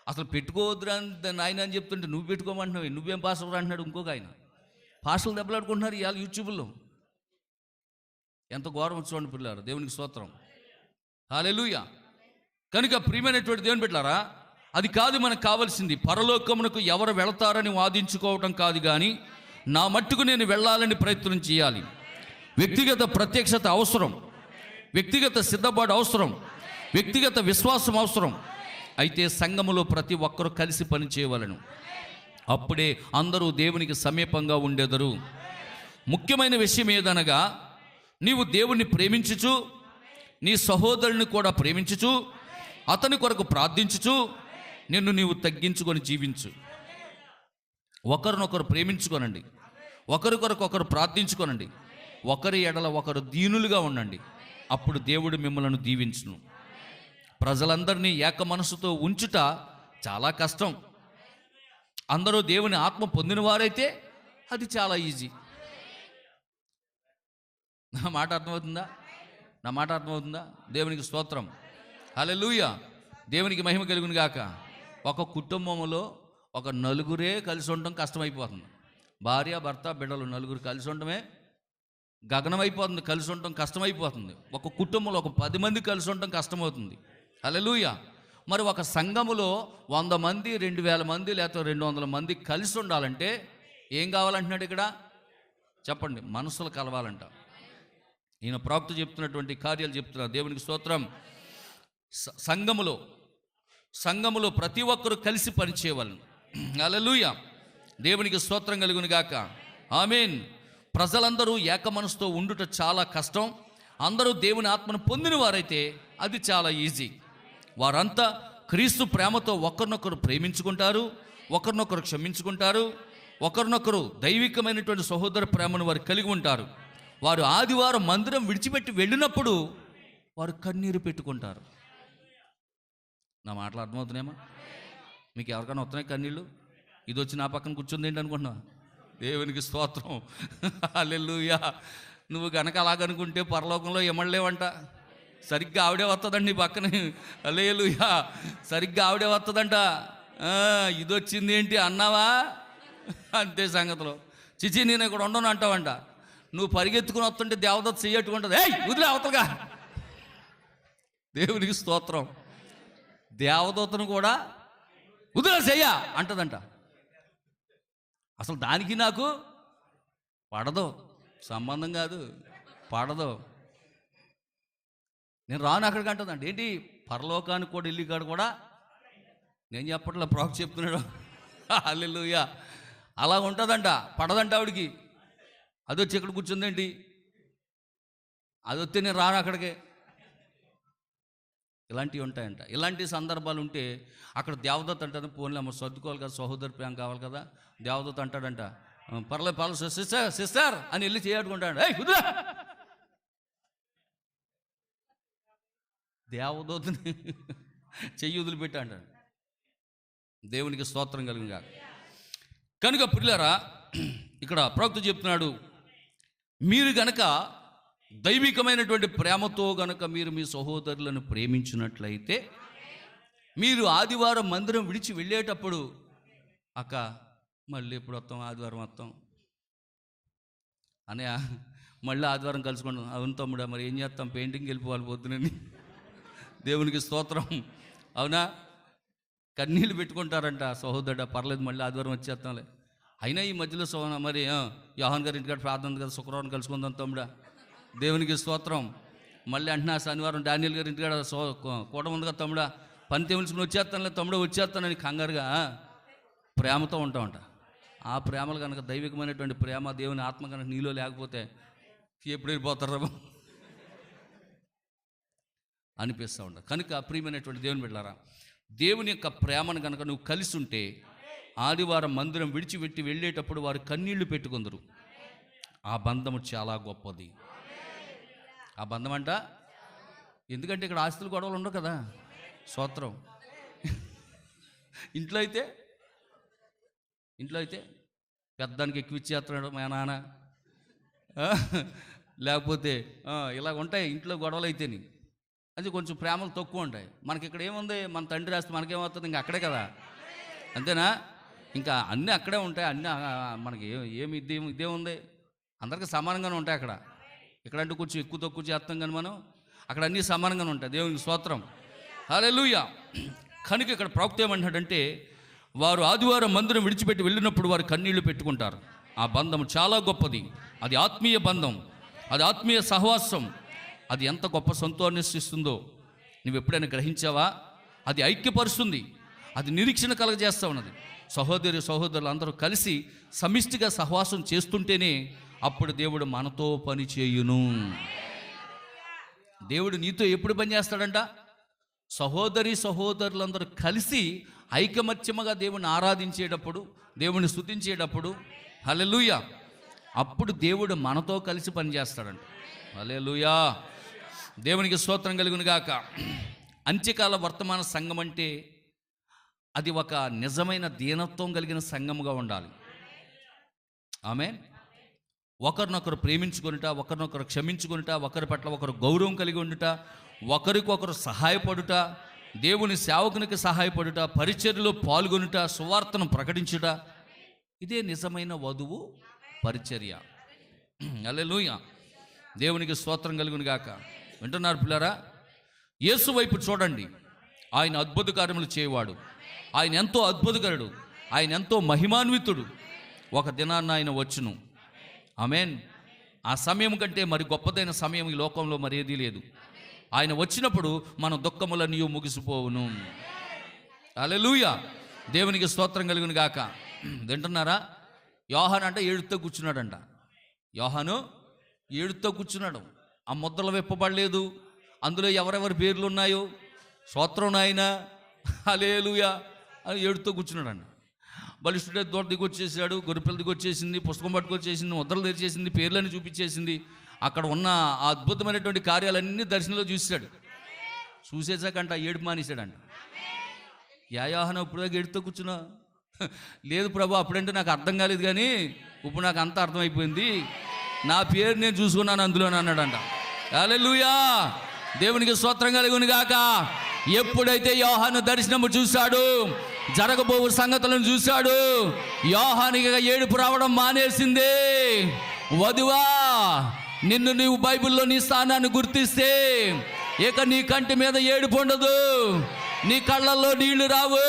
అసలు పెట్టుకోవద్దురా నాయన అని చెప్తుంటే నువ్వు పెట్టుకోమంటున్నావు, నువ్వేం పాస్టర్ అంటున్నాడు ఇంకొక ఆయన. పాస్టర్లు దెబ్బలాడుకుంటున్నారు ఇవాళ యూట్యూబ్లో. ఎంత ఘోరం చూడండి పిల్లలు, దేవునికి స్తోత్రం, హల్లెలూయా. కనుక ప్రియమైనటువంటి దేవుని బిడ్డలారా, అది కాదు మనకు కావాల్సింది. పరలోకమునకు ఎవరు వెళతారని వాదించుకోవటం కాదు, కానీ నా మట్టుకు నేను వెళ్ళాలని ప్రయత్నం చేయాలి. వ్యక్తిగత ప్రత్యక్షత అవసరం, వ్యక్తిగత సిద్ధపాటు అవసరం, వ్యక్తిగత విశ్వాసం అవసరం. అయితే సంఘములో ప్రతి ఒక్కరూ కలిసి పని చేయవలను. అప్పుడే అందరూ దేవునికి సమీపంగా ఉండేదరు. ముఖ్యమైన విషయం ఏదనగా, నీవు దేవుణ్ణి ప్రేమించుచు, నీ సహోదరుని కూడా ప్రేమించుచు, అతని కొరకు ప్రార్థించుచు, నిన్ను నీవు తగ్గించుకొని జీవించు. ఒకరినొకరు ప్రేమించుకోనండి, ఒకరి కొరకు ఒకరు ప్రార్థించుకోనండి, ఒకరి ఎడల ఒకరు దీనులుగా ఉండండి. అప్పుడు దేవుడు మిమ్మల్ని దీవించును. ప్రజలందరినీ ఏక మనసుతో ఉంచుట చాలా కష్టం. అందరూ దేవుని ఆత్మ పొందిన వారైతే అది చాలా ఈజీ. నా మాట అర్థమవుతుందా? దేవునికి స్తోత్రం, హల్లెలూయా. దేవునికి మహిమ కలుగును గాక. ఒక కుటుంబంలో ఒక నలుగురే కలిసి ఉండటం కష్టమైపోతుంది. భార్య, భర్త, బిడ్డలు నలుగురు కలిసి ఉండటమే గగనమైపోతుంది. కలిసి ఉండటం కష్టమైపోతుంది. ఒక కుటుంబంలో ఒక 10 మంది కలిసి ఉండటం కష్టమవుతుంది. హల్లెలూయా. మరి ఒక సంఘములో 100 మంది, 2000 మంది, లేకపోతే 200 మంది కలిసి ఉండాలంటే ఏం కావాలంటున్నాడు ఇక్కడ? చెప్పండి. మనసులు కలవాలంట. ఈయన ప్రవక్త చెప్తున్నటువంటి కార్యాలు చెప్తున్నారు. దేవునికి స్తోత్రం. సంఘములో ప్రతి ఒక్కరూ కలిసి పనిచేయవలను. హల్లెలూయా. దేవునికి స్తోత్రం కలుగును గాక. ఆమేన్. ప్రజలందరూ ఏక మనసుతో ఉండుట చాలా కష్టం. అందరూ దేవుని ఆత్మను పొందిన వారైతే అది చాలా ఈజీ. వారంతా క్రీస్తు ప్రేమతో ఒకరినొకరు ప్రేమించుకుంటారు, ఒకరినొకరు క్షమించుకుంటారు, ఒకరినొకరు దైవికమైనటువంటి సహోదర ప్రేమను వారు కలిగి ఉంటారు. వారు ఆదివారం మందిరం విడిచిపెట్టి వెళ్ళినప్పుడు వారు కన్నీరు పెట్టుకుంటారు. నా మాటలు అర్థమవుతున్నాయేమో? మీకు ఎవరికైనా వస్తున్నాయి కన్నీళ్ళు? ఇది వచ్చి నా పక్కన కూర్చుంది ఏంటి అనుకుంటున్నా? దేవునికి స్తోత్రం, హల్లెలూయా. నువ్వు కనుక అలాగనుకుంటే పరలోకంలో ఎమడలేవంట. సరిగ్గా ఆవిడే వస్తుందండి నీ పక్కన. హల్లెలూయా. సరిగ్గా ఆవిడే వస్తుందంట. ఇది వచ్చింది ఏంటి అన్నావా? అంతే సంగతిలో. చిచి నేను ఇక్కడ ఉండను అంటావంట. నువ్వు పరిగెత్తుకుని వస్తుంటే దేవదత్త చెయ్యట్టుకుంటుంది. ఏయ్ వదిలే అవతలగా. దేవునికి స్తోత్రం. దేవదూతను కూడా వదిలే చెయ్య అంటదంట. అసలు దానికి నాకు పడదు, సంబంధం కాదు, పడదు. నేను రాను అక్కడికి అంటుందంట. ఏంటి పరలోకానికి కూడా ఇల్లు కాడు కూడా నేను చెప్పట్లే, ప్రవక్త చెప్తున్నాడు. హల్లెలూయా. అలా ఉంటుందంట. పడదంట ఆవిడికి. అది వచ్చి ఇక్కడ కూర్చుందేంటి? అది వస్తే నేను రాను అక్కడికే. ఇలాంటివి ఉంటాయంట. ఇలాంటి సందర్భాలు ఉంటే అక్కడ దేవదత్త అంటారు, పోన్లే అమ్మ సర్దుకోవాలి కదా, సహోదరి ప్రేమ కావాలి కదా. దేవదత్త అంటాడంట, పర్లేదు సిస్టర్ అని వెళ్ళి చేయట్టుకుంటాడు. ఏయ్ కుదురా. దేవదూతని చెయ్యి వదిలిపెట్టా అంటాడు. దేవునికి స్తోత్రం కలిగిన కనుక ప్రియులారా, ఇక్కడ ప్రవక్త చెప్తున్నాడు, మీరు గనక దైవికమైనటువంటి ప్రేమతో గనక మీరు మీ సహోదరులను ప్రేమించినట్లయితే, మీరు ఆదివారం మందిరం విడిచి వెళ్ళేటప్పుడు, అక్క మళ్ళీ ఎప్పుడు వస్తాం, ఆదివారం వస్తాం అనే, మళ్ళీ ఆదివారం కలుసుకుంటాం. అవును తమ్ముడా, మరి ఏం చేస్తాం, పెయింటింగ్కి వెళ్ళిపోవాలి పొద్దునని. దేవునికి స్తోత్రం. అవునా? కన్నీళ్ళు పెట్టుకుంటారంట సహోదరుడా, పర్లేదు మళ్ళీ ఆదివారం వచ్చేస్తాంలే. అయినా ఈ మధ్యలో మరి యోహాన్ గారి ఇంటికాడ ప్రార్థన కదా, శుక్రవారం కలుసుకుందాం తమ్ముడా. దేవునికి స్తోత్రం. మళ్ళీ అంటున్నా శనివారం డానియల్ గారి ఇంటికాడ కూట ఉంది కదా తమ్ముడా, పని తెలుసుకుని వచ్చేస్తానులే తమ్ముడా, వచ్చేస్తానని కంగారుగా ప్రేమతో ఉంటామంట. ఆ ప్రేమలు కనుక దైవికమైనటువంటి ప్రేమ, దేవుని ఆత్మ కనుక నీలో లేకపోతే ఎప్పుడు వెళ్ళిపోతారా అనిపిస్తూ ఉంటారు. కనుక ప్రియమైనటువంటి దేవుని బిడ్డలారా, దేవుని యొక్క ప్రేమను కనుక నువ్వు కలిసి ఉంటే, ఆదివారం మందిరం విడిచిపెట్టి వెళ్ళేటప్పుడు వారు కన్నీళ్లు పెట్టుకుందరు. ఆ బంధము చాలా గొప్పది. ఆ బంధం అంట, ఎందుకంటే ఇక్కడ ఆస్తులు గొడవలు ఉండవు కదా. స్తోత్రం. ఇంట్లో అయితే పెద్దానికి ఎక్కువ ఇచ్చేస్తున్నాడు మా నాన్న, లేకపోతే ఇలా ఉంటాయి ఇంట్లో గొడవలు అయితేని. అది కొంచెం ప్రేమలు తక్కువ ఉంటాయి. మనకి ఇక్కడ ఏముంది, మన తండ్రి రాస్తే మనకేమవుతుంది, ఇంకా అక్కడే కదా, అంతేనా? ఇంకా అన్నీ అక్కడే ఉంటాయి. అన్నీ మనకి ఏమి ఇదే ఉంది, అందరికీ సమానంగానే ఉంటాయి అక్కడ. ఇక్కడంటే కొంచెం ఎక్కువ తక్కువ చేస్తాం కానీ మనం, అక్కడ అన్నీ సమానంగానే ఉంటాయి. దేవునికి స్తోత్రం. హల్లెలూయా. కనుక ఇక్కడ ప్రవక్త ఏమంటాడంటే, వారు ఆదివారం మందిరం విడిచిపెట్టి వెళ్ళినప్పుడు వారు కన్నీళ్లు పెట్టుకుంటారు. ఆ బంధం చాలా గొప్పది. అది ఆత్మీయ బంధం, అది ఆత్మీయ సహవాసం. అది ఎంత గొప్ప సంతోషాన్ని ఇస్తుందో నువ్వు ఎప్పుడైనా గ్రహించావా? అది ఐక్యపరుస్తుంది, అది నిరీక్షణ కలగజేస్తూ ఉన్నది. సహోదరులు అందరూ కలిసి సమిష్టిగా సహవాసం చేస్తుంటేనే అప్పుడు దేవుడు మనతో పని చేయును. దేవుడు నీతో ఎప్పుడు పని చేస్తాడంట? సహోదరులందరూ కలిసి ఐకమత్యముగా దేవుని ఆరాధించేటప్పుడు, దేవుని స్తుతించేటప్పుడు, హల్లెలూయా, అప్పుడు దేవుడు మనతో కలిసి పనిచేస్తాడంట. హల్లెలూయా, దేవునికి స్తోత్రం కలుగును గాక. అంత్యకాల వర్తమాన సంఘం అంటే అది ఒక నిజమైన దీనత్వం కలిగిన సంఘముగా ఉండాలి. ఆమేన్. ఒకరినొకరు ప్రేమించుకొనుట, ఒకరినొకరు క్షమించుకొనుట, ఒకరి పట్ల ఒకరు గౌరవం కలిగి ఉండుట, ఒకరికొకరు సహాయపడుట, దేవుని సేవకునికి సహాయపడుట, పరిచర్యలో పాల్గొనుట, సువార్తను ప్రకటించుట, ఇదే నిజమైన వధువు పరిచర్య. హల్లెలూయా, దేవునికి స్తోత్రం కలుగును గాక. వింటున్నారు పిల్లరా? యేసు వైపు చూడండి. ఆయన అద్భుత కార్యములు చేయవాడు, ఆయన ఎంతో అద్భుతకరుడు, ఆయన ఎంతో మహిమాన్వితుడు. ఒక దినాన్న ఆయన వచ్చును. ఆమేన్. ఆ సమయం కంటే మరి గొప్పదైన సమయం ఈ లోకంలో మరేదీ లేదు. ఆయన వచ్చినప్పుడు మన దుఃఖములన్నీ ముగిసిపోవును. హల్లెలూయా, దేవునికి స్తోత్రం కలుగును గాక. వింటున్నారా? యోహాను అంటే ఏడుతో కూర్చున్నాడంట. యోహాను ఏడుతో కూర్చున్నాడు. ఆ ముద్రలు విప్పబడలేదు, అందులో ఎవరెవరి పేర్లు ఉన్నాయో స్తోత్రం నాయన హల్లెలూయా అని ఏడుతో కూర్చున్నాడంట. బలిష్ఠుడే దూడ దిగొచ్చేసాడు, గొర్రెపిల్ల దిగొచ్చేసింది, పుస్తకం పట్టుకొచ్చేసింది, ముద్రలు తెరిచేసింది, పేర్లని చూపించేసింది. అక్కడ ఉన్న ఆ అద్భుతమైనటువంటి కార్యాలన్నీ దర్శనంలో చూశాడు. చూసేసాకంట ఏడుపు మానేశాడంట. యోహాను ఇప్పుడు దాకా ఏడుతో కూర్చున్నా? లేదు ప్రభు, అప్పుడంటే నాకు అర్థం కాలేదు, కానీ ఇప్పుడు నాకు అంతా అర్థమైపోయింది, నా పేరు నేను చూసుకున్నాను అందులో అన్నాడంట. హల్లెలూయా, దేవునికి స్తోత్రం కలుగును గాక. ఎప్పుడైతే యోహాను దర్శనము చూశాడు, జరగబోవు సంగతులను చూశాడు, యోహానికి ఏడుపు రావడం మానేసింది. వధువా, నిన్ను నీవు బైబిల్లో నీ స్థానాన్ని గుర్తిస్తే ఇక నీ కంటి మీద ఏడుపు ఉండదు, నీ కళ్ళల్లో నీళ్లు రావు.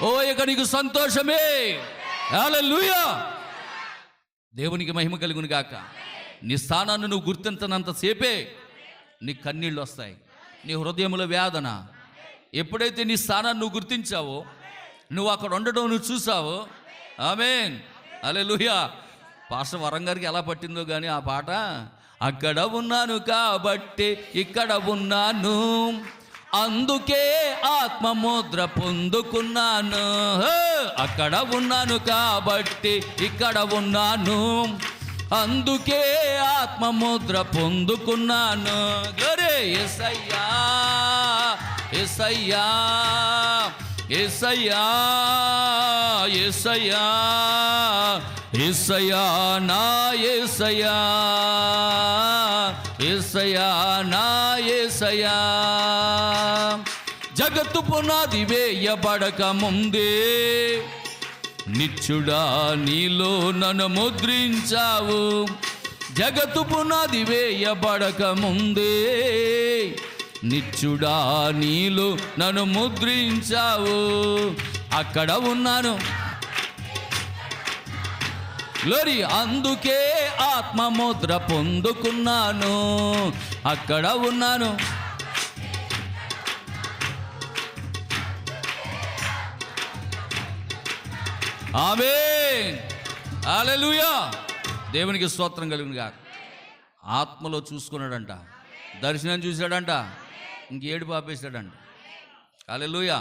ఓ, ఇక నీకు సంతోషమే. హల్లెలూయా, దేవునికి మహిమ కలుగును గాక. నీ స్థానాన్ని నువ్వు గుర్తించనంతసేపే నీ కన్నీళ్ళు వస్తాయి, నీ హృదయంలో వేదన. ఎప్పుడైతే నీ స్థానాన్ని నువ్వు గుర్తించావో, నువ్వు అక్కడ ఉండడం నువ్వు చూసావో, ఆమేన్, హల్లెలూయా. పాస్టర్ వరం గారికి ఎలా పట్టిందో కానీ ఆ పాట, అక్కడ ఉన్నాను కాబట్టి ఇక్కడ ఉన్నాను, అందుకే ఆత్మముద్ర పొందుకున్నాను. అక్కడ ఉన్నాను కాబట్టి ఇక్కడ ఉన్నాను, అందుకే ఆత్మముద్ర పొందుకున్నాను. గ్లోరీ యేసయ్యా, యేసయ్యా, యేసయ్యా, యేసయ్యా, యేసయ్యా, నా యేసయ్యా, యేసయ్యా, నా యేసయ్యా. జగత్తు పునాది వేయబడక ముందే నిత్యుడా నీలో నన్ను ముద్రించావు. జగత్తు పునాది వేయబడక ముందే నిత్యుడా నీలో నన్ను ముద్రించావు. అక్కడ ఉన్నాను, గ్లోరీ, అందుకే ఆత్మముద్ర పొందుకున్నాను. అక్కడ ఉన్నాను. ఆమేన్, హల్లెలూయా, దేవునికి స్తోత్రం కలుగును గాక. ఆత్మలో చూసుకున్నాడంట, దర్శనం చూశాడంట, ఇంకేడు పాపేశాడంట. హల్లెలూయా.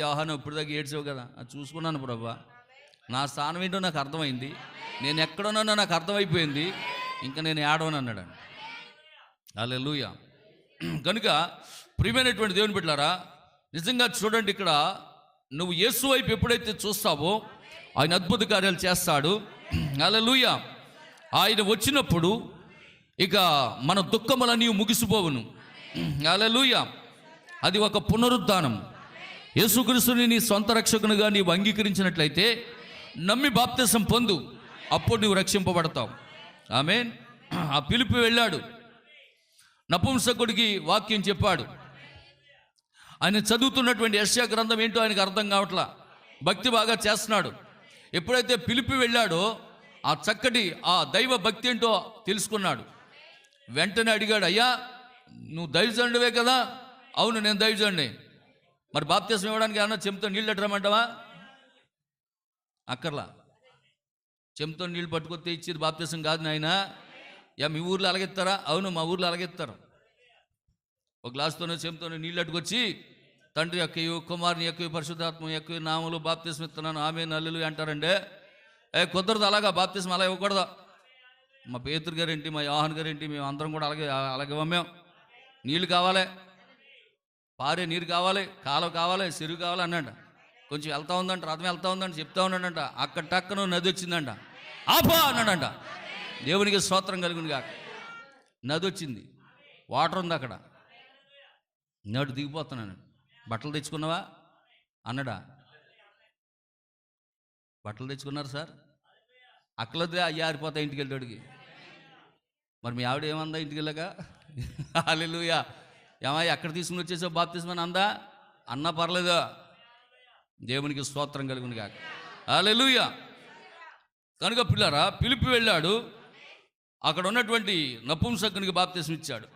యోహాను ఇప్పుడు దాకా ఏడ్చావు కదా, అది చూసుకున్నాను ప్రభా, నా స్థానం ఏంటో నాకు అర్థమైంది, నేను ఎక్కడున్నానో నాకు అర్థమైపోయింది, ఇంకా నేను ఏడవను అన్నాడండి. హల్లెలూయా. కనుక ప్రియమైనటువంటి దేవుని బిడ్డలారా, నిజంగా చూడండి, ఇక్కడ నువ్వు యేసు వైపు ఎప్పుడైతే చూస్తావో ఆయన అద్భుత కార్యాలు చేస్తాడు. హల్లెలూయా. ఆయన వచ్చినప్పుడు ఇక మన దుఃఖములన్నీ ముగిసిపోవును. హల్లెలూయా. అది ఒక పునరుద్ధానం. యేసుక్రీస్తుని నీ సొంత రక్షకునిగా నీవు అంగీకరించినట్లయితే, నమ్మి బాప్తిసం పొందు, అప్పుడు నువ్వు రక్షింపబడతావు. ఆమేన్. ఆ పిలుపు వెళ్ళాడు, నపుంసకుడికి వాక్యం చెప్పాడు. ఆయన చదువుతున్నటువంటి యెషయా గ్రంథం ఏంటో ఆయనకు అర్థం కావట్లా, భక్తి బాగా చేస్తున్నాడు. ఎప్పుడైతే పిలిపి వెళ్ళాడో ఆ చక్కటి ఆ దైవ భక్తి ఏంటో తెలుసుకున్నాడు. వెంటనే అడిగాడు, అయ్యా నువ్వు దైవజనుడివే కదా? అవును, నేను దైవజనుడిని. మరి బాప్తిసం ఇవ్వడానికి ఏమన్నా చెంతో నీళ్ళు ఎట్టరమంటావా? అక్కర్లా, చెంతో నీళ్ళు పట్టుకొస్తే ఇచ్చేది బాప్తిసం కాదు నాయనా. మీ ఊర్లో అలాగెత్తారా? అవును, మా ఊర్లో అలాగెత్తారు. ఒక గ్లాసుతోనే చెంతోనే నీళ్ళు అట్టుకొచ్చి తండ్రి యొక్కయు కుమారుని యొక్కయు పరిశుద్ధాత్మ యొక్కయు నామములో బాప్తిసం ఇస్తున్నాను ఆమేన్ హల్లెలూయా అంటారండి. కుదరదు, అలాగా బాప్తిసం అలా ఇవ్వకూడదు. మా పేతురు గారేంటి, మా యోహాన్ గారేంటి, మేము అందరం కూడా అలాగే ఇవ్వమేం. నీళ్ళు కావాలి, పారే నీరు కావాలి, కాలువ కావాలి, చెరువు కావాలి అన్నాడు. కొంచెం వెళ్తా ఉందంట, రథం వెళ్తా ఉందంట, చెప్తా ఉన్నాడంట. అక్కడ టక్కన నది వచ్చిందంట. ఆపా అన్నాడంట. దేవునికి స్తోత్రం కలుగును గాక. నది వచ్చింది, వాటర్ ఉంది అక్కడ. నేడు దిగిపోతున్నాను. బట్టలు తెచ్చుకున్నావా అన్నాడా? బట్టలు తెచ్చుకున్నారు సార్? అక్కలదే అయ్యా ఆరిపోతా ఇంటికి వెళ్ళాడికి. మరి మీ ఆవిడ ఏమందా ఇంటికి వెళ్ళాక? హల్లెలూయా. ఏమయ్య ఎక్కడ తీసుకుని వచ్చేసావు బాప్తిస్మని అందా? అన్నా పర్లేదు. దేవునికి స్తోత్రం కలుగును గాక. హల్లెలూయా. కనుక పిల్లరా, పిలిపి వెళ్ళాడు, అక్కడ ఉన్నటువంటి నపుంసకునికి బాప్తిసం ఇచ్చాడు.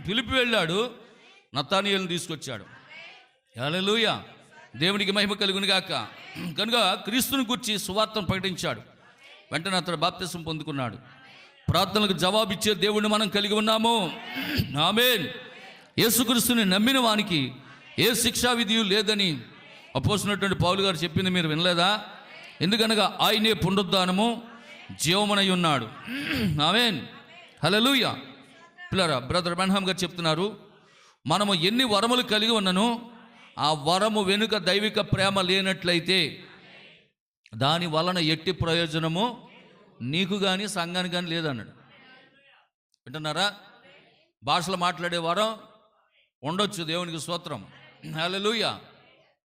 పిలిపి వెళ్ళాడు, నతానీయేలును తీసుకొచ్చాడు. హల్లెలూయా. దేవునికి మహిమ కలుగును గాక. కనుక క్రీస్తుని గురించి సువార్తను ప్రకటించాడు. వెంటనే అతడు బాప్తిసం పొందుకున్నాడు. ప్రార్థనలకు జవాబిచ్చే దేవుడిని మనం కలిగి ఉన్నాము. ఆమేన్. యేసుక్రీస్తుని నమ్మిన వానికి ఏ శిక్షా విధియు లేదని అపోస్తులైనటువంటి పౌలు గారు చెప్పింది మీరు వినలేదా? ఎందుకనగా ఆయనే పునరుద్ధానము జీవమునై ఉన్నాడు. ఆమేన్. హల్లెలూయా. పిల్లరా, బ్రదర్ బ్రన్హామ్ గారు చెప్తున్నారు, మనము ఎన్ని వరములు కలిగి ఉన్నను ఆ వరము వెనుక దైవిక ప్రేమ లేనట్లయితే దాని వలన ఎట్టి ప్రయోజనము నీకు కానీ సంఘానికి కానీ లేదన్నాడు. వింటున్నారా? భాషలు మాట్లాడే వరం ఉండొచ్చు, దేవునికి స్తోత్రం. హల్లెలూయా.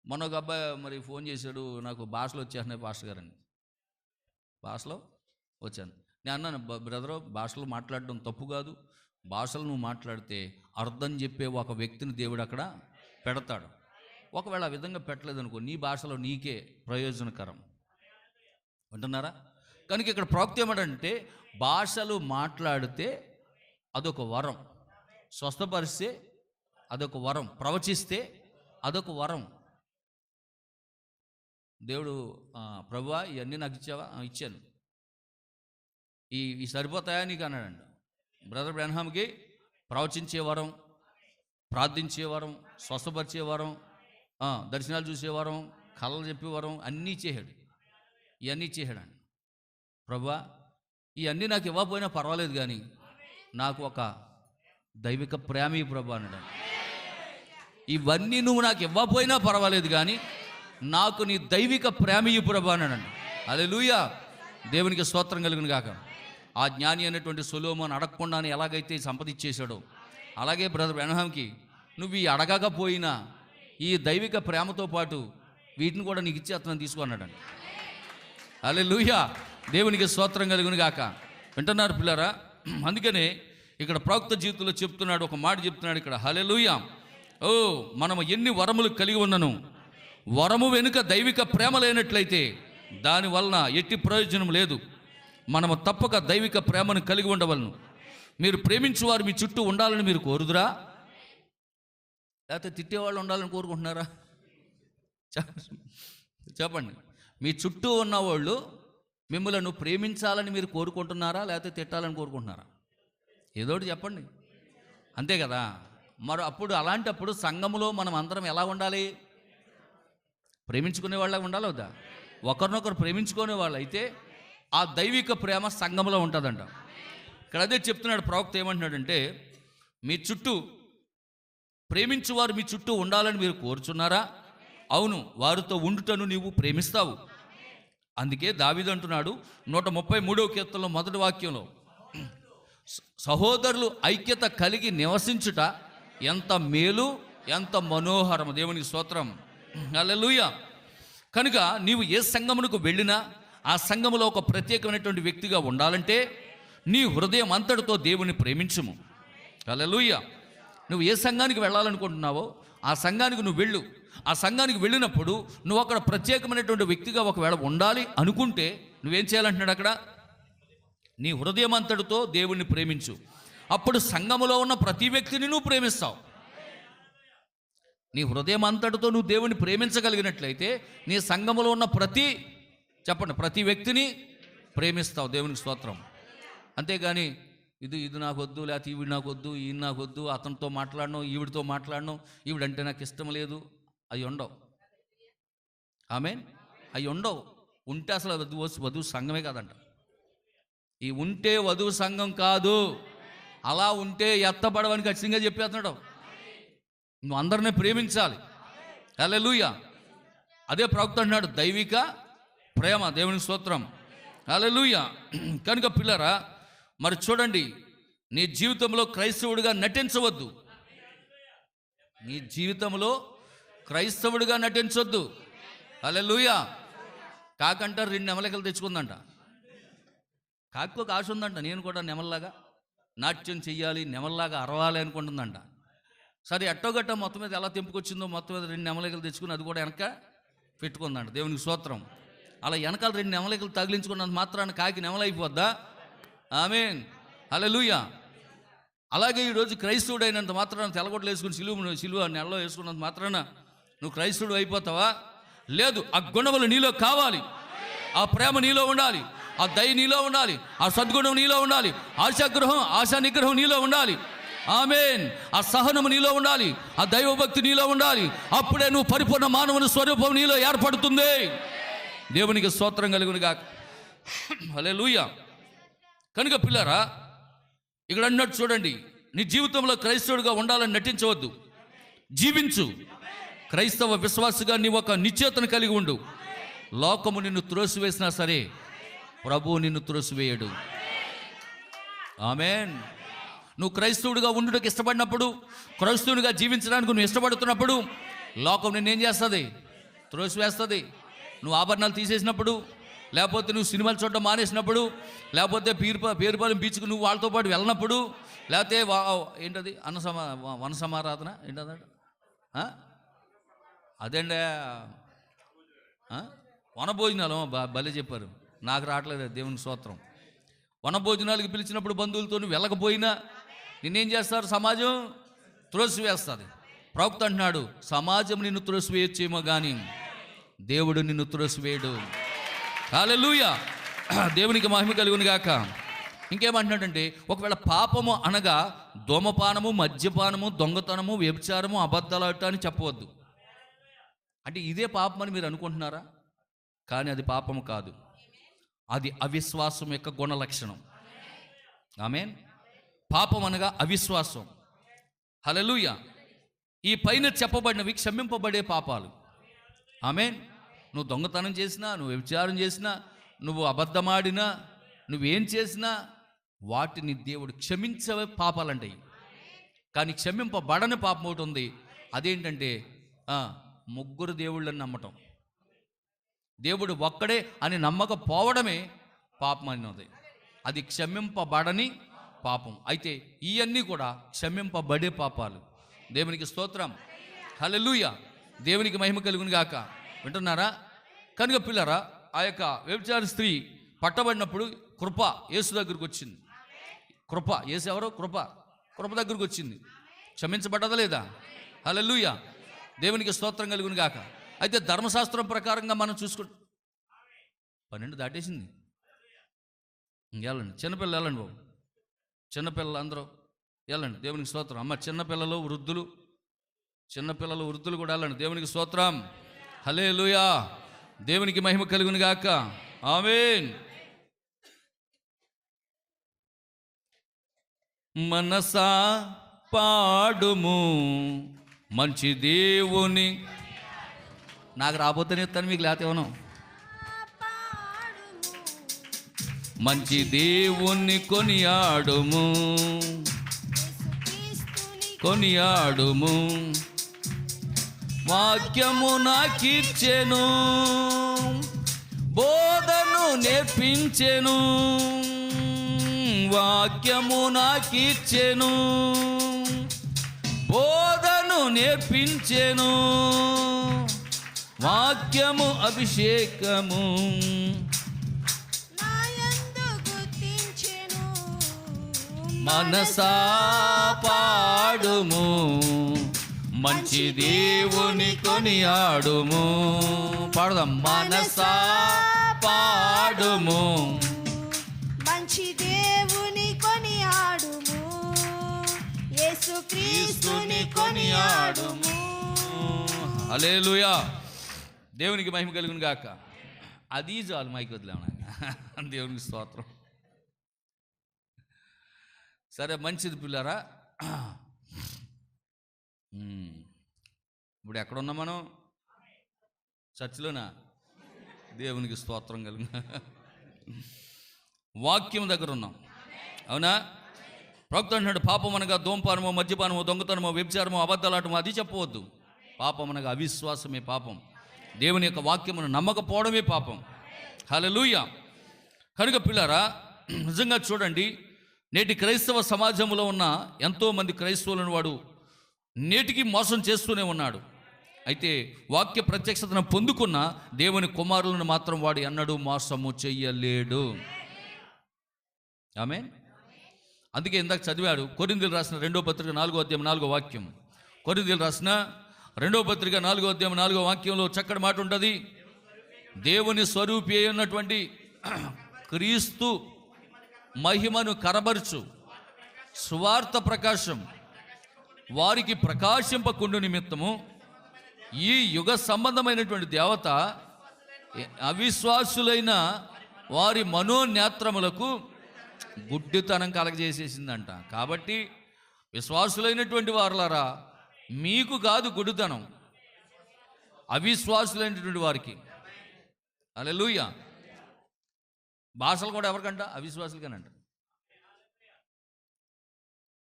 మొన్న ఒక అబ్బాయి మరి ఫోన్ చేశాడు, నాకు భాషలు వచ్చేస్తున్నాయి పాస్టర్ గారని. భాషలో వచ్చాను. నేను అన్నాను, బ్రదరు భాషలు మాట్లాడడం తప్పు కాదు. భాషలు నువ్వు మాట్లాడితే అర్థం చెప్పే ఒక వ్యక్తిని దేవుడు అక్కడ పెడతాడు. ఒకవేళ ఆ విధంగా పెట్టలేదనుకో, నీ భాషలో నీకే ప్రయోజనకరం. అంటున్నారా? కనుక ఇక్కడ ప్రవక్త ఏమంటే, భాషలు మాట్లాడితే అదొక వరం, స్వస్థపరిస్తే అదొక వరం, ప్రవచిస్తే అదొక వరం. దేవుడు ప్రభువా ఇవన్నీ నాకు ఇచ్చావా? ఇచ్చాను. ఈ సరిపోతాయా నీకు అన్నాడంట. బ్రదర్ బ్రన్హామ్కి ప్రవచించే వరం, ప్రార్థించే వరం, స్వస్థపరిచే వరం, దర్శనాలు చూసే వరం, కళలు చెప్పే వరం అన్నీ చేశాడు. ఇవన్నీ చేశాడండి. ప్రభువా ఇవన్నీ నాకు ఇవ్వకపోయినా పర్వాలేదు, కానీ నాకు ఒక దైవిక ప్రేమ ఈ ప్రభు అన్నాడు. ఇవన్నీ నువ్వు నాకు ఇవ్వకపోయినా పర్వాలేదు, కానీ నాకు నీ దైవిక ప్రేమ ఈ ప్రభు అన్నాడు. హల్లెలూయా. దేవునికి స్తోత్రం కలుగును గాక. ఆ జ్ఞాని అనేటువంటి సొలొమోను అడగకుండానే ఎలాగైతే సంపదించేశాడో, అలాగే బ్రదర్ బ్రన్హామ్కి నువ్వు ఈ అడగకపోయినా ఈ దైవిక ప్రేమతో పాటు వీటిని కూడా నీకు ఇచ్చేస్తున్నాను, తీసుకున్నాడండి. హల్లెలూయా. దేవునికి స్తోత్రం కలుగును గాక. వింటున్నారు పిల్లరా? అందుకనే ఇక్కడ ప్రవక్త జీవితంలో చెప్తున్నాడు, ఒక మాట చెప్తున్నాడు ఇక్కడ. హల్లెలూయా. మనము ఎన్ని వరములు కలిగి ఉన్నను, వరము వెనుక దైవిక ప్రేమ లేనట్లయితే దానివలన ఎట్టి ప్రయోజనం లేదు. మనము తప్పక దైవిక ప్రేమను కలిగి ఉండవలను. మీరు ప్రేమించువారు మీ చుట్టూ ఉండాలని మీరు కోరుదురా? లేకపోతే తిట్టేవాళ్ళు ఉండాలని కోరుకుంటున్నారా? చెప్పండి. మీ చుట్టూ ఉన్నవాళ్ళు మిమ్మల్ని ప్రేమించాలని మీరు కోరుకుంటున్నారా, లేకపోతే తిట్టాలని కోరుకుంటున్నారా? ఏదోటి చెప్పండి. అంతే కదా. మరి అప్పుడు అలాంటప్పుడు సంఘములో మనం అందరం ఎలా ఉండాలి? ప్రేమించుకునే వాళ్ళగా ఉండాలి వద్దా? ఒకరినొకరు ప్రేమించుకునే వాళ్ళు అయితే ఆ దైవిక ప్రేమ సంఘంలో ఉంటుందంట. ఇక్కడ అదే చెప్తున్నాడు ప్రవక్త. ఏమంటున్నాడంటే, మీ చుట్టూ ప్రేమించువారు మీ చుట్టూ ఉండాలని మీరు కోరుచున్నారా? అవును, వారితో ఉండుటను నీవు ప్రేమిస్తావు. అందుకే దావీదు అంటున్నాడు 133వ కీర్తనలో మొదటి వాక్యంలో, సహోదరులు ఐక్యత కలిగి నివసించుట ఎంత మేలు, ఎంత మనోహరం. దేవునికి స్తోత్రం. హల్లెలూయా. కనుక నీవు ఏ సంఘమునకు వెళ్ళినా ఆ సంఘములో ఒక ప్రత్యేకమైనటువంటి వ్యక్తిగా ఉండాలంటే నీ హృదయం అంతటితో దేవుని ప్రేమించుము. హల్లెలూయా. నువ్వు ఏ సంఘానికి వెళ్ళాలనుకుంటున్నావో ఆ సంఘానికి నువ్వు వెళ్ళు. ఆ సంఘానికి వెళ్ళినప్పుడు నువ్వు అక్కడ ప్రత్యేకమైనటువంటి వ్యక్తిగా ఒకవేళ ఉండాలి అనుకుంటే నువ్వేం చేయాలంటున్నాడు అక్కడ? నీ హృదయం అంతటితో దేవుణ్ణి ప్రేమించు. అప్పుడు సంఘములో ఉన్న ప్రతి వ్యక్తిని నువ్వు ప్రేమిస్తావు. నీ హృదయం అంతటితో నువ్వు దేవుణ్ణి ప్రేమించగలిగినట్లయితే నీ సంఘములో ఉన్న ప్రతి వ్యక్తిని ప్రేమిస్తావు. దేవునికి స్తోత్రం. అంతేగాని ఇది నాకు వద్దు, లేకపోతే ఈవిడ నాకు వద్దు, ఈయన నాకు వద్దు, అతనితో మాట్లాడను, ఈవిడితో మాట్లాడను, ఈవిడంటే నాకు ఇష్టం లేదు, అవి ఉండవు. ఆమేన్. అవి ఉండవు. ఉంటే అసలు వధువు సంఘమే కాదంట. ఈ ఉంటే వధువు సంఘం కాదు. అలా ఉంటే ఎత్తపడవని ఖచ్చితంగా చెప్పేస్తున్నాడు. నువ్వు అందరినీ ప్రేమించాలి. హల్లెలూయా. అదే ప్రవక్త అన్నాడు, దైవిక ప్రేమ. దేవునికి స్తోత్రం. హల్లెలూయా. కనుక పిల్లరా, మరి చూడండి, నీ జీవితంలో క్రైస్తవుడిగా నటించవద్దు. నీ జీవితంలో క్రైస్తవుడిగా నటించవద్దు. హల్లెలూయా. కాకంట 2 నెమలికలు తెచ్చుకుందంట. కాకి ఒక ఆశ ఉందంట, నేను కూడా నెమల్లాగా నాట్యం చెయ్యాలి, నెమల్లాగా అరవాలి అనుకుంటుందంట. సరే ఎట్టోగట్ట మొత్తం మీద ఎలా తెంపుకొచ్చిందో మొత్తం మీద 2 నెమలికలు తెచ్చుకుని అది కూడా వెనక పెట్టుకుందంట. దేవునికి స్తోత్రం. అలా వెనకాల 2 నెమలికలు తగిలించుకున్నంత మాత్రాన కాకి నెమలైపోద్దా? ఆమేన్. హల్లెలూయా. అలాగే ఈరోజు క్రైస్తవుడు అయినంత మాత్రాన తెల్లగొడ్డలు వేసుకుని సిలువ నెలలో వేసుకున్నంత మాత్రాన నువ్వు క్రైస్తవుడు అయిపోతావా? లేదు. ఆ గుణములు నీలో కావాలి. ఆ ప్రేమ నీలో ఉండాలి. ఆ దయ నీలో ఉండాలి. ఆ సద్గుణం నీలో ఉండాలి. ఆశా నిగ్రహం నీలో ఉండాలి. ఆమేన్. ఆ సహనము నీలో ఉండాలి. ఆ దైవభక్తి నీలో ఉండాలి. అప్పుడే నువ్వు పరిపూర్ణ మానవుని స్వరూపం నీలో ఏర్పడుతుంది. దేవునికి స్తోత్రం కలుగును గాక. హల్లెలూయా. కనుక పిల్లరా, ఇక్కడ అన్నట్టు చూడండి, నీ జీవితంలో క్రైస్తవుడిగా ఉండాలని నటించవద్దు. జీవించు. క్రైస్తవ విశ్వాసగా నీవు ఒక నిశ్చయతను కలిగి ఉండు. లోకము నిన్ను త్రోసివేసినా సరే ప్రభువు నిన్ను త్రోసివేయడు. ఆమేన్. నువ్వు క్రైస్తవుడిగా ఉండుటకు ఇష్టపడినప్పుడు, క్రైస్తవునిగా జీవించడానికి నువ్వు ఇష్టపడుతున్నప్పుడు లోకం నిన్నేం చేస్తుంది? త్రోసివేస్తుంది. నువ్వు ఆభరణాలు తీసేసినప్పుడు, లేకపోతే నువ్వు సినిమాలు చూడడం మానేసినప్పుడు, లేకపోతే పేరుపాలెం బీచ్కు నువ్వు వాళ్ళతో పాటు వెళ్ళినప్పుడు, లేకపోతే ఏంటది వన సమారాధన ఏంటంటే అదేండి వనభోజనాలు భలే చెప్పారు. నాకు రావట్లేదు. దేవుని స్తోత్రం. వనభోజనాలకి పిలిచినప్పుడు బంధువులతో నువ్వు వెళ్ళకపోయినా నిన్నేం చేస్తారు? సమాజం త్రోసివేస్తుంది. ప్రవక్త అంటున్నాడు, సమాజం నిన్ను త్రోసివేయచ్చేమో కానీ దేవుడు నిన్ను త్రోసివేయడు. హల్లెలూయా. దేవునికి మహిమ కలుగును గాక. ఇంకేమంటున్నాడంటే, ఒకవేళ పాపము అనగా ధూమపానము, మద్యపానము, దొంగతనము, వ్యభిచారము, అబద్ధాలాట అని చెప్పవద్దు. అంటే ఇదే పాపం అని మీరు అనుకుంటున్నారా? కానీ అది పాపము కాదు. అది అవిశ్వాసం యొక్క గుణ లక్షణం. ఆమేన్. పాపం అనగా అవిశ్వాసం. హల్లెలూయా. ఈ పైన చెప్పబడినవి క్షమింపబడే పాపాలు. ఆమేన్. నువ్వు దొంగతనం చేసినా, నువ్వు వ్యభిచారం చేసినా, నువ్వు అబద్ధమాడినా, నువ్వేం చేసినా వాటిని దేవుడు క్షమించే పాపాలంటాయి. కానీ క్షమింపబడని పాపం ఒకటి ఉంది. అదేంటంటే ముగ్గురు దేవుళ్ళని నమ్మటం. దేవుడు ఒక్కడే అని నమ్మకపోవడమే పాపం అన్నది. అది క్షమింపబడని పాపం. అయితే ఇవన్నీ కూడా క్షమింపబడే పాపాలు. దేవునికి స్తోత్రం. హల్లెలూయా. దేవునికి మహిమ కలుగును గాక. వింటున్నారా? కనుక పిల్లరా, ఆ యొక్క వ్యభిచార స్త్రీ పట్టబడినప్పుడు కృప యేసు దగ్గరికి వచ్చింది. కృప యేసు ఎవరో? కృప దగ్గరికి వచ్చింది. క్షమించబడ్డదా లేదా? హల్లెలూయా. దేవునికి స్తోత్రం కలుగును గాక. అయితే ధర్మశాస్త్రం ప్రకారంగా మనం చూసుకుంటాం. 12 దాటేసింది. వెళ్ళండి చిన్నపిల్లలు, వెళ్ళండి బాబు. చిన్నపిల్లలు అందరూ వెళ్ళండి. దేవునికి స్తోత్రం. అమ్మ చిన్నపిల్లలు, వృద్ధులు కూడా వెళ్ళండి. దేవునికి స్తోత్రం. హల్లెలూయా. దేవునికి మహిమ కలుగును గాక. ఆమేన్. మనసా పాడుము మంచి దేవుని. నాకు రాబోతేనే ఇస్తాను, మీకు లేకపోతే ఇవ్వను. మంచి దేవుణ్ణి కొనియాడుము. వాక్యము నాకిచ్చెను, బోధను నేర్పించెను. వాక్యము నాకిచ్చెను, బోధను నేర్పించెను, వాక్యము అభిషేకము నాయందు గుర్తించెను. మనసా పాడుము, మంచి దేవుని కొనియాడుము. పాడదాం. మనసా పాడుము, మంచి దేవుని కొనియాడుము, యేసుక్రీస్తుని కొనియాడుము. హల్లెలూయా. దేవునికి మహిమ కలుగును గాక. అది చాలు, మైకి వదిలేమన్నా. దేవునికి స్తోత్రం. సరే, మంచిది పిల్లరా. ఇప్పుడు ఎక్కడున్నాం మనం? చర్చిలోనా? దేవునికి స్తోత్రం కలుగు. వాక్యం దగ్గర ఉన్నాం, అవునా? ప్రవక్త అంటున్నాడు, పాపం అనగా ధూమపానమో, మద్యపానమో, దొంగతనమో, వ్యభిచారమో, అబద్ధాలాటమో అది చెప్పవద్దు. పాపం అనగా అవిశ్వాసమే పాపం. దేవుని యొక్క వాక్యమును నమ్మకపోవడమే పాపం. హల్లెలూయా. కనుక పిల్లరా, నిజంగా చూడండి, నేటి క్రైస్తవ సమాజంలో ఉన్న ఎంతోమంది క్రైస్తవులను వాడు నేటికి మోసం చేస్తూనే ఉన్నాడు. అయితే వాక్య ప్రత్యక్షతను పొందుకున్న దేవుని కుమారులను మాత్రం వాడు ఎన్నడూ మోసము చెయ్యలేడు. ఆమేన్. అందుకే ఇందాక చదివాడు, కొరింథీయులు రాసిన 2వ పత్రిక 4వ అధ్యాయం 4వ వాక్యం. కొరింథీయులు రాసిన 2వ పత్రిక 4వ అధ్యాయం 4వ వాక్యంలో చక్కటి మాట ఉంటుంది. దేవుని స్వరూపి అయి ఉన్నటువంటి క్రీస్తు మహిమను కనబరుచు సువార్త ప్రకాశం వారికి ప్రకాశింపకుండు నిమిత్తము ఈ యుగ సంబంధమైనటువంటి దేవత అవిశ్వాసులైన వారి మనోనేత్రములకు గుడ్డితనం కలగజేసేసిందంట. కాబట్టి విశ్వాసులైనటువంటి వారులారా, మీకు కాదు గుడ్డితనం, అవిశ్వాసులైనటువంటి వారికి. హల్లెలూయా. భాషలు కూడా ఎవరికంట? అవిశ్వాసులకేనంట.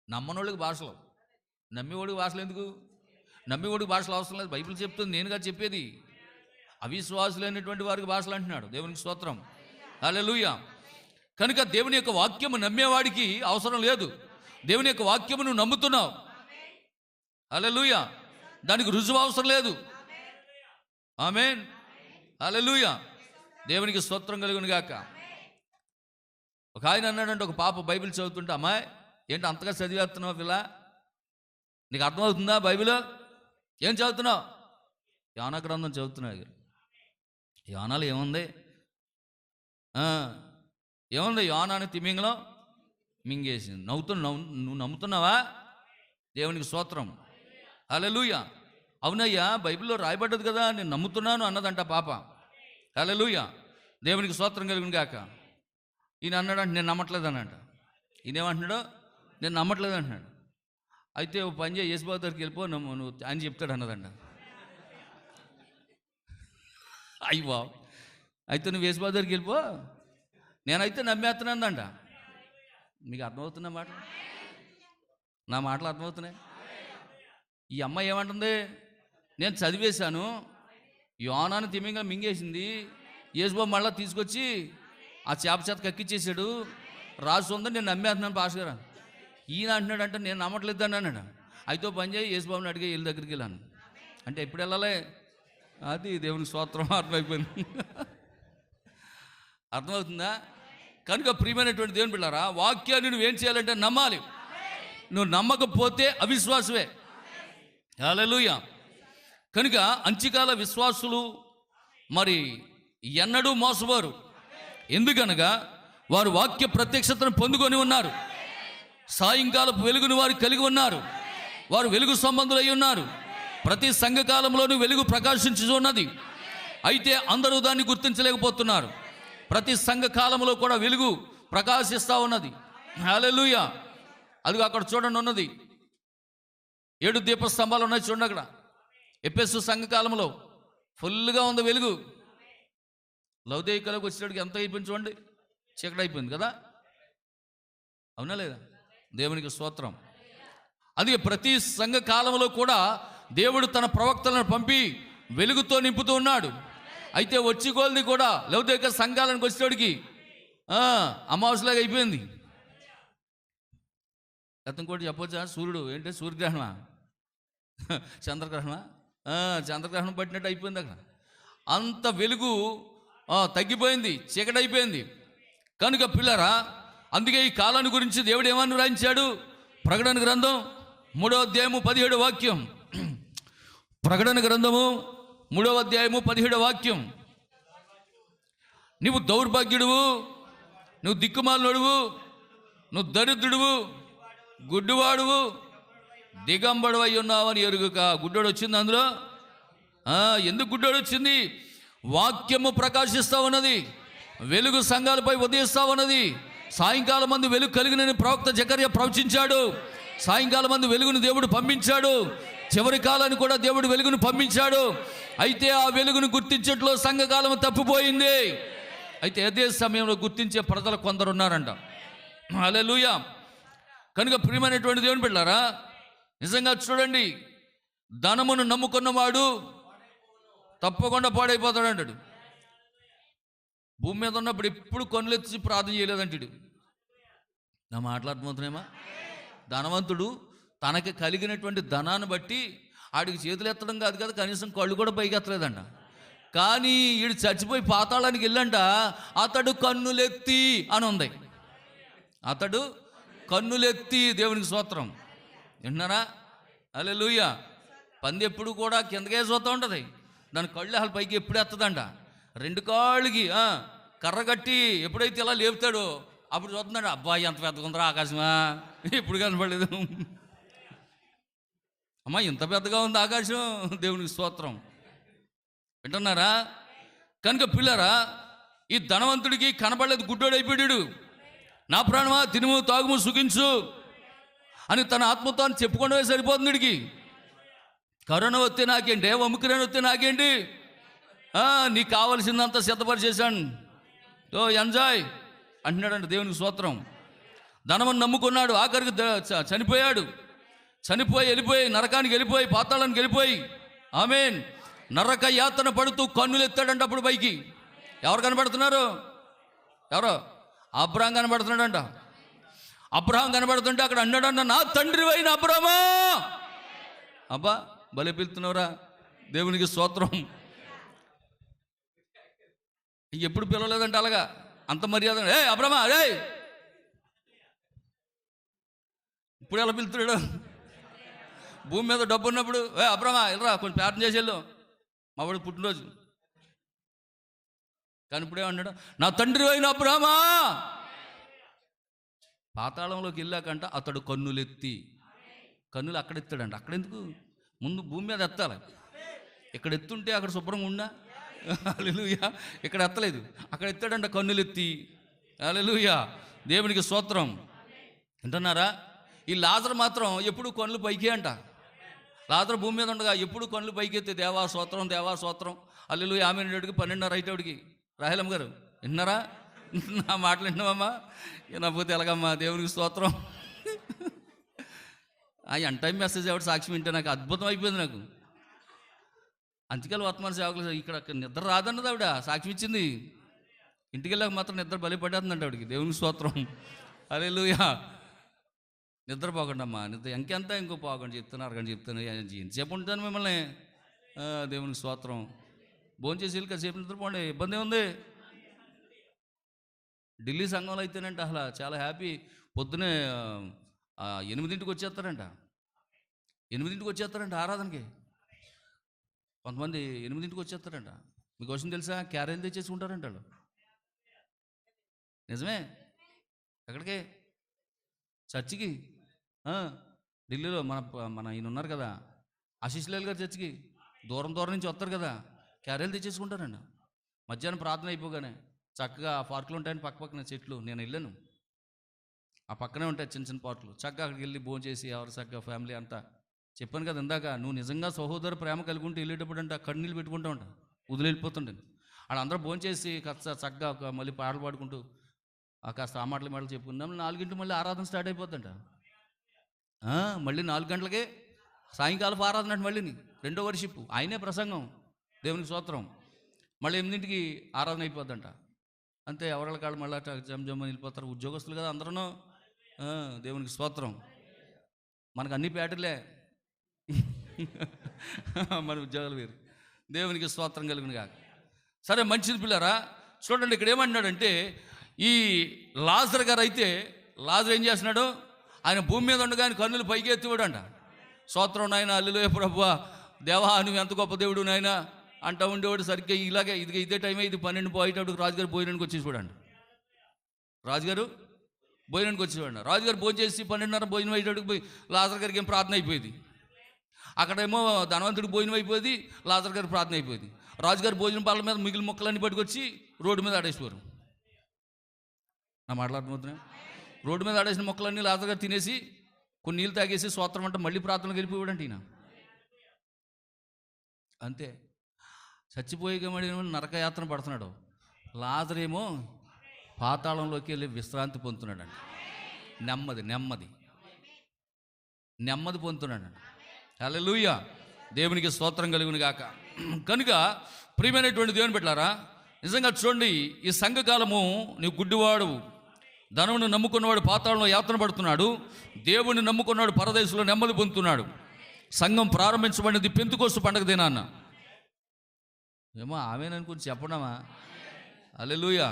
నమ్మనోళ్ళకి భాషలు, నమ్మేవాడికి భాషలు ఎందుకు? నమ్మేవాడికి భాషలు అవసరం లేదు. బైబిల్ చెప్తుంది, నేనుగా చెప్పేది. అవిశ్వాసులైనటువంటి వారికి భాషలు అంటున్నాడు. దేవునికి స్తోత్రం. హల్లెలూయా. కనుక దేవుని యొక్క వాక్యము నమ్మేవాడికి అవసరం లేదు. దేవుని యొక్క వాక్యము నువ్వు నమ్ముతున్నావు. హల్లెలూయా. దానికి రుజువు అవసరం లేదు. ఆమేన్. హల్లెలూయా. దేవునికి స్తోత్రం కలుగును గాక. ఒక ఆయన అన్నాడంటే, ఒక పాప బైబిల్ చదువుతుంటే, అమ్మాయి ఏంటి అంతగా చదివేస్తున్నావు పిల్ల, నీకు అర్థమవుతుందా బైబిల్? ఏం చదువుతున్నావు? యోనా గ్రంథం చదువుతున్నావు. యోనాలో ఏముంది? ఏముంది? యోనాని తిమింగలం మింగేసింది. నువ్వు నమ్ముతున్నావా? దేవునికి స్తోత్రం. హల్లెలూయా. అవునయ్యా, బైబిల్లో రాయబడ్డది కదా, నేను నమ్ముతున్నాను అన్నదంట పాప. హల్లెలూయా. దేవునికి స్తోత్రం కలుగును గాక. ఈయన అన్నాడంట, నేను నమ్మట్లేదు అన్నట. ఈయనేమంటున్నాడు? నేను నమ్మట్లేదు అంటున్నాడు. అయితే ఓ పని చేయి, యేసుబాబు దగ్గరికి వెళ్ళిపో, నువ్వు ఆయన చెప్తాడు అన్నదంట. అయ్యో, అయితే నువ్వు యేసుబాబు దగ్గరికి వెళ్ళిపో, నేనైతే నమ్మేస్తున్నానందంట. మీకు అర్థమవుతున్న మాట? నా మాటలు అర్థమవుతున్నాయి? ఈ అమ్మాయి ఏమంటుంది? నేను చదివేశాను, యోనాను తిమింగలం మింగేసింది, యేసుబాబు మళ్ళీ తీసుకొచ్చి ఆ చేప చేత కక్కిచ్చేసాడు, రాజు ఉందని నేను నమ్మేస్తున్నాను పాస్ గారు. ఈయన అంటున్నాడు అంటే, నేను నమ్మట్లేదు అని అన్నాడు. అయితే పని చేయి, యేసుబాబుని అడిగే వీళ్ళ దగ్గరికి వెళ్ళాను అంటే, ఎప్పుడు వెళ్ళాలి? అది దేవుని స్తోత్రం. అర్థమైపోయింది. అర్థమవుతుందా? కనుక ప్రియమైనటువంటి దేవుని బిడ్డలారా, వాక్యాన్ని నువ్వేం చేయాలంటే నమ్మాలి. నువ్వు నమ్మకపోతే అవిశ్వాసమే. హల్లెలూయా. కనుక అంచికాల విశ్వాసులు మరి ఎన్నడూ మోసవారు. ఎందుకనగా వారు వాక్య ప్రత్యక్షతను పొందుకొని ఉన్నారు. సాయంకాలపు వెలుగును వారు కలిగి ఉన్నారు. వారు వెలుగు సంబంధులై ఉన్నారు. ప్రతి సంఘకాలంలోనూ వెలుగు ప్రకాశించుచున్నది. అయితే అందరూ దాన్ని గుర్తించలేకపోతున్నారు. ప్రతి సంఘకాలంలో కూడా వెలుగు ప్రకాశిస్తూ ఉన్నది. హల్లెలూయా. అదిగో అక్కడ చూడండి ఉన్నది, 7 దీపస్తంభాలు ఉన్నాయి చూడండి. అక్కడ ఎఫెసు సంఘకాలంలో ఫుల్గా ఉంది వెలుగు. లౌదీకలోకి వచ్చేటికి ఎంత అయిపోయింది చూడండి, చీకటి అయిపోయింది కదా, అవునా లేదా? దేవునికి స్తోత్రం. అందుకే ప్రతి సంఘ కాలంలో కూడా దేవుడు తన ప్రవక్తలను పంపి వెలుగుతో నింపుతూ ఉన్నాడు. అయితే వచ్చి కొలది కూడా లౌదీక సంఘాలకు వచ్చేటికి అమావాస్యలాగా అయిపోయింది. గతం కూడా చెప్పొచ్చా? సూర్యుడు ఏంటంటే సూర్యగ్రహణమా? చంద్రగ్రహణ చంద్రగ్రహణం పట్టినట్టు అయిపోయింది అక్కడ. అంత వెలుగు తగ్గిపోయింది, చీకటి అయిపోయింది. కనుక పిల్లరా, అందుకే ఈ కాలాన్ని గురించి దేవుడు ఏమని రాయించాడు? ప్రకటన గ్రంథం 3వ అధ్యాయము 17వ వాక్యం. ప్రకటన గ్రంథము 3వ అధ్యాయము 17వ వాక్యం. నువ్వు దౌర్భాగ్యుడువు, నువ్వు దిక్కుమాలినోడువు, నువ్వు దరిద్రుడువు, గుడ్డివాడువు, దిగంబడు అయి ఉన్నావని ఎరుగుక. గుడ్డోడు వచ్చింది అందులో. ఎందుకు గుడ్డోడు వచ్చింది? వాక్యము ప్రకాశిస్తూ ఉన్నది, వెలుగు సంఘాలపై ఉదయిస్తూ ఉన్నది. సాయంకాలం మందు వెలుగు కలిగినని ప్రవక్త జకర్యా ప్రవచించాడు. సాయంకాలం మందు వెలుగును దేవుడు పంపించాడు. చివరి కాలాన్ని కూడా దేవుడు వెలుగును పంపించాడు. అయితే ఆ వెలుగును గుర్తించట్లో సంఘకాలం తప్పిపోయింది. అయితే అదే సమయంలో గుర్తించే ప్రజలు కొందరు ఉన్నారంట. హల్లెలూయా. కనుక ప్రియమైనటువంటి దేవుని బిడ్డలారా, నిజంగా చూడండి, ధనమును నమ్ముకున్నవాడు తప్పకుండా పాడైపోతాడు అంటాడు. భూమి మీద ఉన్నప్పుడు ఎప్పుడు కొనులెత్తి ప్రార్థన చేయలేదంటాడు. నా మాట్లాడుతున్నామా? ధనవంతుడు తనకి కలిగినటువంటి ధనాన్ని బట్టి ఆడికి చేతులు ఎత్తడం కాదు కదా, కనీసం కళ్ళు కూడా పైకి ఎత్తలేదంట. కానీ వీడు చచ్చిపోయి పాతాళానికి వెళ్ళంట, అతడు కన్నులెత్తి అని ఉంది. అతడు కన్నులెత్తి. దేవునికి స్తోత్రం. వింటున్నారా? హల్లెలూయా. పంది ఎప్పుడు కూడా కిందకే చూస్తూ ఉంటుంది, దాని కళ్ళు అసలు పైకి ఎప్పుడు ఎత్తదంట. 2 కాళ్ళకి కర్ర కట్టి ఎప్పుడైతే ఇలా లేపుతాడో అప్పుడు చూస్తున్నాడు, అబ్బాయి ఎంత పెద్దగా ఉందిరా ఆకాశమా, ఎప్పుడు కనపడలేదు. అమ్మా ఇంత పెద్దగా ఉంది ఆకాశం. దేవునికి స్తోత్రం. వింటున్నారా? కనుక పిల్లరా, ఈ ధనవంతుడికి కనపడలేదు, గుడ్డోడు అయిపోయాడు. నా ప్రాణమా తినుము తాగుము సుఖించు అని తన ఆత్మతో చెప్పుకోవడమే సరిపోతుంది. వీడికి కరోనా వస్తే నాకేంటి, ఒమిక్రాన్ వస్తే నాకేంటి, నీకు కావాల్సిందంతా సిద్ధపరిచేశాను, ఎంజాయ్ అంటున్నాడంట. దేవునికి స్తోత్రం. ధనమని నమ్ముకున్నాడు, ఆఖరికి చనిపోయాడు. వెళ్ళిపోయి నరకానికి వెళ్ళిపోయి పాతాళానికి వెళ్ళిపోయి ఆమేన్ నరక యాతన పడుతూ కన్నులు ఎత్తాడంట. అప్పుడు పైకి ఎవరు కనబడుతున్నారు? ఎవరో అబ్రహాం కనబడుతున్నాడంట. అబ్రహాం కనబడుతుంటే అక్కడ అన్నాడంట, నా తండ్రి అయిన అబ్రహామా. అబ్బా భలే పిలుతున్నావురా. దేవునికి స్తోత్రం. ఎప్పుడు పిలవలేదంట అలాగా, అంత మర్యాద. అబ్రహామా ఇప్పుడు ఎలా పిలుతున్నాడు? భూమి మీద డబ్బు ఉన్నప్పుడు అబ్రహామా వెళ్ళరా కొంచెం ప్రార్థన చేసి వెళ్ళు, మా వాడు పుట్టినరోజు. కానీ ఇప్పుడేమన్నాడు, నా తండ్రి అయిన అబ్రహామా. పాతాళంలోకి వెళ్ళాకంట అతడు కన్నులెత్తి. కన్నులు అక్కడ ఎత్తాడంట. అక్కడెందుకు? ముందు భూమి మీద ఎత్తాలి. ఇక్కడ ఎత్తుంటే అక్కడ శుభ్రంగా ఉన్నా. హల్లెలూయా. ఇక్కడ ఎత్తలేదు, అక్కడ ఎత్తాడంట కన్నులెత్తి. హల్లెలూయా. దేవునికి స్తోత్రం. వింటున్నారా? ఈ లాజరు మాత్రం ఎప్పుడు కన్నులు పైకి అంట. లాజరు భూమి మీద ఉండగా ఎప్పుడు కన్నులు పైకి ఎత్తే దేవా స్తోత్రం, దేవా స్తోత్రం. హల్లెలూయా. ఆమె 12:30 అయితేవాడికి రాహేలమ్మ గారు విన్నారా? నా మాటలు విన్నామమ్మా? వినకపోతే ఎలాగమ్మా? దేవునికి స్తోత్రం. ఎన్ టైం మెసేజ్ ఎవరు సాక్షి వింటే నాకు అద్భుతం అయిపోయింది. నాకు అంతికల్ వర్తమాన సేవకులు ఇక్కడ నిద్ర రాదన్నది ఆవిడ సాక్షి ఇచ్చింది. ఇంటికి వెళ్ళాక మాత్రం నిద్ర బలిపడేస్తుందంట ఆవిడకి. దేవునికి స్తోత్రం. హల్లెలూయా. నిద్రపోకండి అమ్మా, నిద్ర ఇంకెంత ఇంకో పోకండి చెప్తున్నారు కానీ చెప్తాను ఎంతసేపు ఉంటాను మిమ్మల్ని. దేవునికి స్తోత్రం. భోజనం చేసి వెళ్ళి కాసేపు నిద్రపోండి, ఇబ్బంది ఉంది. ఢిల్లీ సంఘంలో అయితేనంట అసలు చాలా హ్యాపీ. పొద్దునే 8ంటికి వచ్చేస్తారంట. 8ంటికి వచ్చేస్తారంట ఆరాధనకి. కొంతమంది 8ంటికి వచ్చేస్తారంట. మీకు విషయం తెలుసా? క్యారేజ్ తెచ్చేసుకుంటారంట వాళ్ళు. నిజమే. ఎక్కడికి? చర్చికి. ఢిల్లీలో మన ఈయన ఉన్నారు కదా, ఆశీష్ లాల్ గారు చర్చికి దూరం నుంచి వస్తారు కదా, క్యారేలు తెచ్చేసుకుంటారండి. మధ్యాహ్నం ప్రార్థన అయిపోగానే చక్కగా పార్కులు ఉంటాయని పక్కన చెట్లు. నేను వెళ్ళాను, ఆ పక్కనే ఉంటాయి చిన్న చిన్న పార్కులు. చక్కగా అక్కడికి వెళ్ళి భోజనం చేసి ఎవరు చక్కగా ఫ్యామిలీ అంతా. చెప్పాను కదా ఇందాక, నువ్వు నిజంగా సహోదరు ప్రేమ కలిగి ఉంటే వెళ్ళేటప్పుడు అంటే కన్నీళ్ళు పెట్టుకుంటూ ఉంటా, వదిలిపోతుంటాను. అక్కడ అందరూ భోజనం చేసి చక్కగా మళ్ళీ పాటలు పాడుకుంటూ కాస్త ఆ మాటలు చెప్పుకుందాం. 4 మళ్ళీ ఆరాధన స్టార్ట్ అయిపోతుందంట. మళ్ళీ 4 గంటలకే సాయంకాలం ఆరాధన అంటే మళ్ళీ 2వ వర్షిప్, ఆయనే ప్రసంగం. దేవునికి స్తోత్రం. మళ్ళీ 8ంటికి ఆరాధన అయిపోద్దంట. అంతే, ఎవరి కాళ్ళు మళ్ళీ జమ్మని వెళ్ళిపోతారు. ఉద్యోగస్తులు కదా అందరూ. దేవునికి స్తోత్రం. మనకు అన్ని ప్యాటర్లే. మన ఉద్యోగాలు వేరు. దేవునికి స్తోత్రం కలుగును గాక. సరే, మంచిది పిల్లరా. చూడండి ఇక్కడ ఏమంటున్నాడంటే, ఈ లాజర్ గారు అయితే, లాజర్ ఏం చేస్తున్నాడు? ఆయన భూమి మీద ఉండగా ఆయన కన్నులు పైకి ఎత్తివాడంట. స్తోత్రం నాయన, హల్లెలూయా ప్రభువా, దేవా నువ్వు ఎంత గొప్ప దేవుడు నాయన అంటూ ఉండేవాడు. సరిగ్గా ఇలాగే ఇదే టైం ఇది 12 పోయేటప్పుడు రాజుగారు భోజనానికి వచ్చేసిపోయాడు. రాజుగారు భోజనానికి వచ్చేవాడు. రాజుగారు భోజనం చేసి 12:30 భోజనం అయ్యేటప్పుడు పోయి లాజర్ గారికి ఏం ప్రార్థన అయిపోయింది. అక్కడేమో ధనవంతుడికి భోజనం అయిపోయింది, లాజర్ గారికి ప్రార్థన అయిపోయింది. రాజుగారు భోజనం పాల మీద మిగిలిన మొక్కలన్నీ పట్టుకొచ్చి రోడ్డు మీద ఆడేసిపోరు. నా మాట్లాడుతున్నా, రోడ్డు మీద ఆడేసిన మొక్కలన్నీ లాజర్ గారు తినేసి కొన్ని నీళ్ళు తాగేసి స్తోత్రం అంటే మళ్ళీ ప్రార్థనకు వెళ్ళిపోయాడంట ఈయన. అంతే, చచ్చిపోయి గమడి నరకయాత్ర పడుతున్నాడు. లాజర్ ఏమో పాతాళంలోకి వెళ్ళి విశ్రాంతి పొందుతున్నాడంట. నెమ్మది పొందుతున్నాడంట. హల్లెలూయా, దేవునికి స్తోత్రం కలుగును గాక. కనుక ప్రియమైనటువంటి దేవుని బిడ్డలారా, నిజంగా చూడండి, ఈ సంఘకాలము నీవు గుడ్డివాడు, ధనమును నమ్ముకున్నవాడు పాతాళంలో యాతన పడుతున్నాడు, దేవుని నమ్ముకున్నాడు పరదేశంలో నెమ్మది పొందుతున్నాడు. సంఘం ప్రారంభించబడినది పెంతెకోస్తు పండగ దినాన్న. ఏమో ఆమెననుకుని చెప్పడమా? హల్లెలూయా,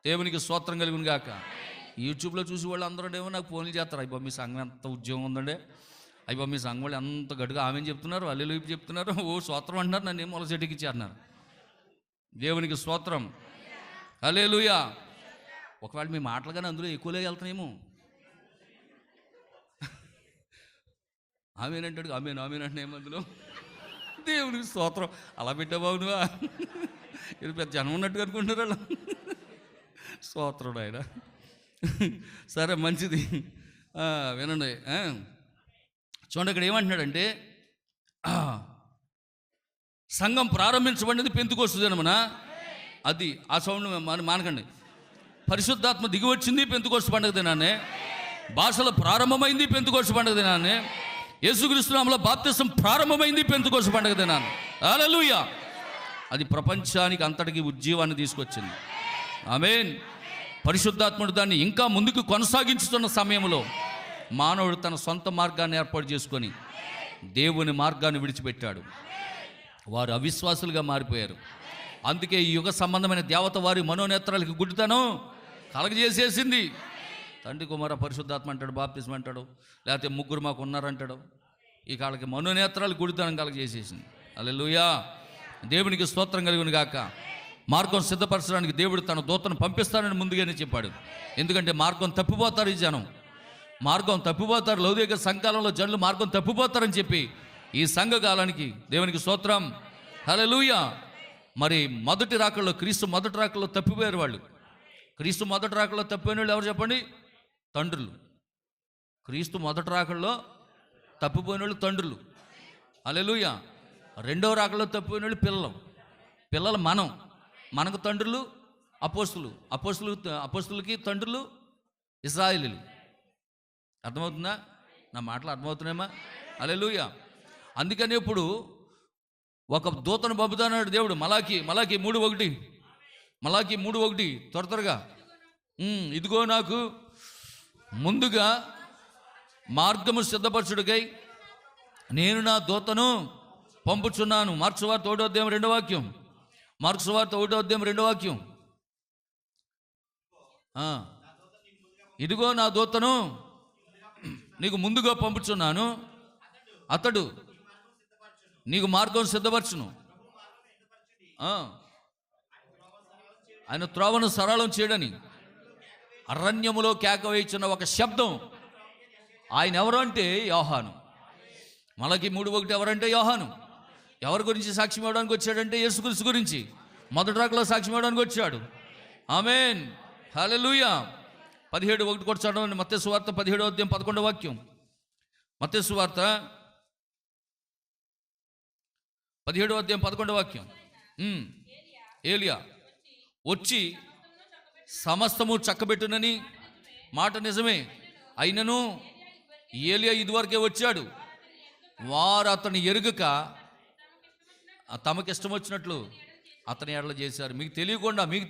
దేవునికి స్తోత్రం కలుగును గాక. యూట్యూబ్లో చూసి వాళ్ళు అందరూ ఏమో నాకు ఫోన్లు చేస్తారు. అయ్యో మీ సంఘం ఎంత ఉద్యోగం ఉందండి, అయ్యో మీ సంఘం వాళ్ళు ఎంత గట్టిగా ఆమెను చెప్తున్నారు, హల్లెలూయా చెప్తున్నారు, ఓ స్తోత్రం అంటున్నారు, నన్ను ఏం మొలచెట్టుకి ఇచ్చారన్నారు. దేవునికి స్తోత్రం, హల్లెలూయా. ఒకవేళ మీ మాటలు కానీ అందులో ఎక్కువలే వెళ్తున్నాయేమో. ఆమెనంటాడు, ఆమెనంటున్నాయేమో అందులో. దేవునికి స్తోత్రం. అలా పెట్టావు నువ్వా? ఇది పెద్ద జనం ఉన్నట్టుగా అనుకుంటున్నారు వాళ్ళు. స్తోత్రం ఆయన. సరే, మంచిది. వినండి, చూడండి ఇక్కడ ఏమంటున్నాడంటే, సంఘం ప్రారంభించబడినది పెంతెకోస్తు దినమున. అది ఆ సౌండ్ మానకండి. పరిశుద్ధాత్మ దిగి వచ్చింది పెంతెకోస్తు పండుగ దినాన్నే. భాషలో ప్రారంభమైంది పెంతెకోస్తు పండుగ దినాన్నే. యేసుక్రీస్తు నామములో బాప్తిసం ప్రారంభమైంది పెంతెకోస్తు పండుగ దినాన్ని. హల్లెలూయా. అది ప్రపంచానికి అంతటికి ఉజ్జీవాన్ని తీసుకొచ్చింది. ఆమేన్. పరిశుద్ధాత్ముడు దాన్ని ఇంకా ముందుకు కొనసాగించుతున్న సమయంలో మానవుడు తన సొంత మార్గాన్ని ఏర్పాటు చేసుకొని దేవుని మార్గాన్ని విడిచిపెట్టాడు. వారు అవిశ్వాసులుగా మారిపోయారు. అందుకే ఈ యుగ సంబంధమైన దేవత వారి మనోనేత్రాలకి గుడ్డితనం కలగజేసేసింది. తండ్రి కుమార పరిశుద్ధాత్మ అంటాడు, బాప్తిస్మ అంటాడు, లేకపోతే ముగ్గురు మాకు ఉన్నారంటాడు. ఈ కాళ్ళకి మనోనేత్రాలు గుడితనం కలగజేసేసింది. హల్లెలూయా, దేవునికి స్తోత్రం కలుగును గాక. మార్గం సిద్ధపరచడానికి దేవుడు తన దూతను పంపిస్తానని ముందుగానే చెప్పాడు. ఎందుకంటే మార్గం తప్పిపోతారు, ఈ జనం మార్గం తప్పిపోతారు. లౌకిక సంఘకాలంలో జనులు మార్గం తప్పిపోతారని చెప్పి ఈ సంఘకాలానికి దేవునికి స్తోత్రం, హల్లెలూయా. మరి మొదటి రాకల్లో, క్రీస్తు మొదటి రాకల్లో తప్పిపోయారు వాళ్ళు. క్రీస్తు మొదటి రాకల్లో తప్పిపోయిన వాళ్ళు ఎవరు చెప్పండి? తండ్రులు. క్రీస్తు మొదటి రాకల్లో తప్పిపోయిన వాళ్ళు తండ్రులు. హల్లెలూయా. రెండవ రాకల్లో తప్పిపోయిన వాళ్ళు పిల్లలు మనకు తండ్రులు అపోస్తులకి తండ్రులు ఇశ్రాయేలీయులు. అర్థమవుతుందా? నా మాటలు అర్థమవుతున్నాయమ్మా? హల్లెలూయా. అందుకని ఇప్పుడు ఒక దూతను పంపుతాన్నాడు దేవుడు. మలాకి 3:1 త్వరగా. ఇదిగో నాకు ముందుగా మార్గము సిద్ధపరచుడికై నేను నా దూతను పంపుచున్నాను. మార్కు సువార్త 1:2 వాక్యం. మార్కు సువార్త 1:2 వాక్యం. ఇదిగో నా దూతను నీకు ముందుగా పంపుచున్నాను, అతడు నీకు మార్గం సిద్ధపరచును. ఆయన త్రోవను సరళం చేయడని అరణ్యములో కేక వేయుచున్న ఒక శబ్దం. ఆయన ఎవరు అంటే యోహాను. మలాకి 3:1 ఎవరంటే యోహాను. ఎవరి గురించి సాక్ష్యం ఇవ్వడానికి వచ్చాడంటే యేసుక్రీస్తు గురించి. మొదటి రాకలో సాక్ష్యం ఇవ్వడానికి వచ్చాడు. ఆమేన్, హల్లెలూయా. 17:1 కూడా చదవండి. మత్తయి సువార్త 17:11 వాక్యం. మత్తయి సువార్త 17:11 వాక్యం. ఏలియా వచ్చి సమస్తము చక్కబెట్టునని మాట నిజమే. అయినను ఏలియా ఇదివరకే వచ్చాడు, వారు అతని ఎరుగక తమకిష్టం వచ్చినట్లు అతని ఎడల చేశారు. మీకు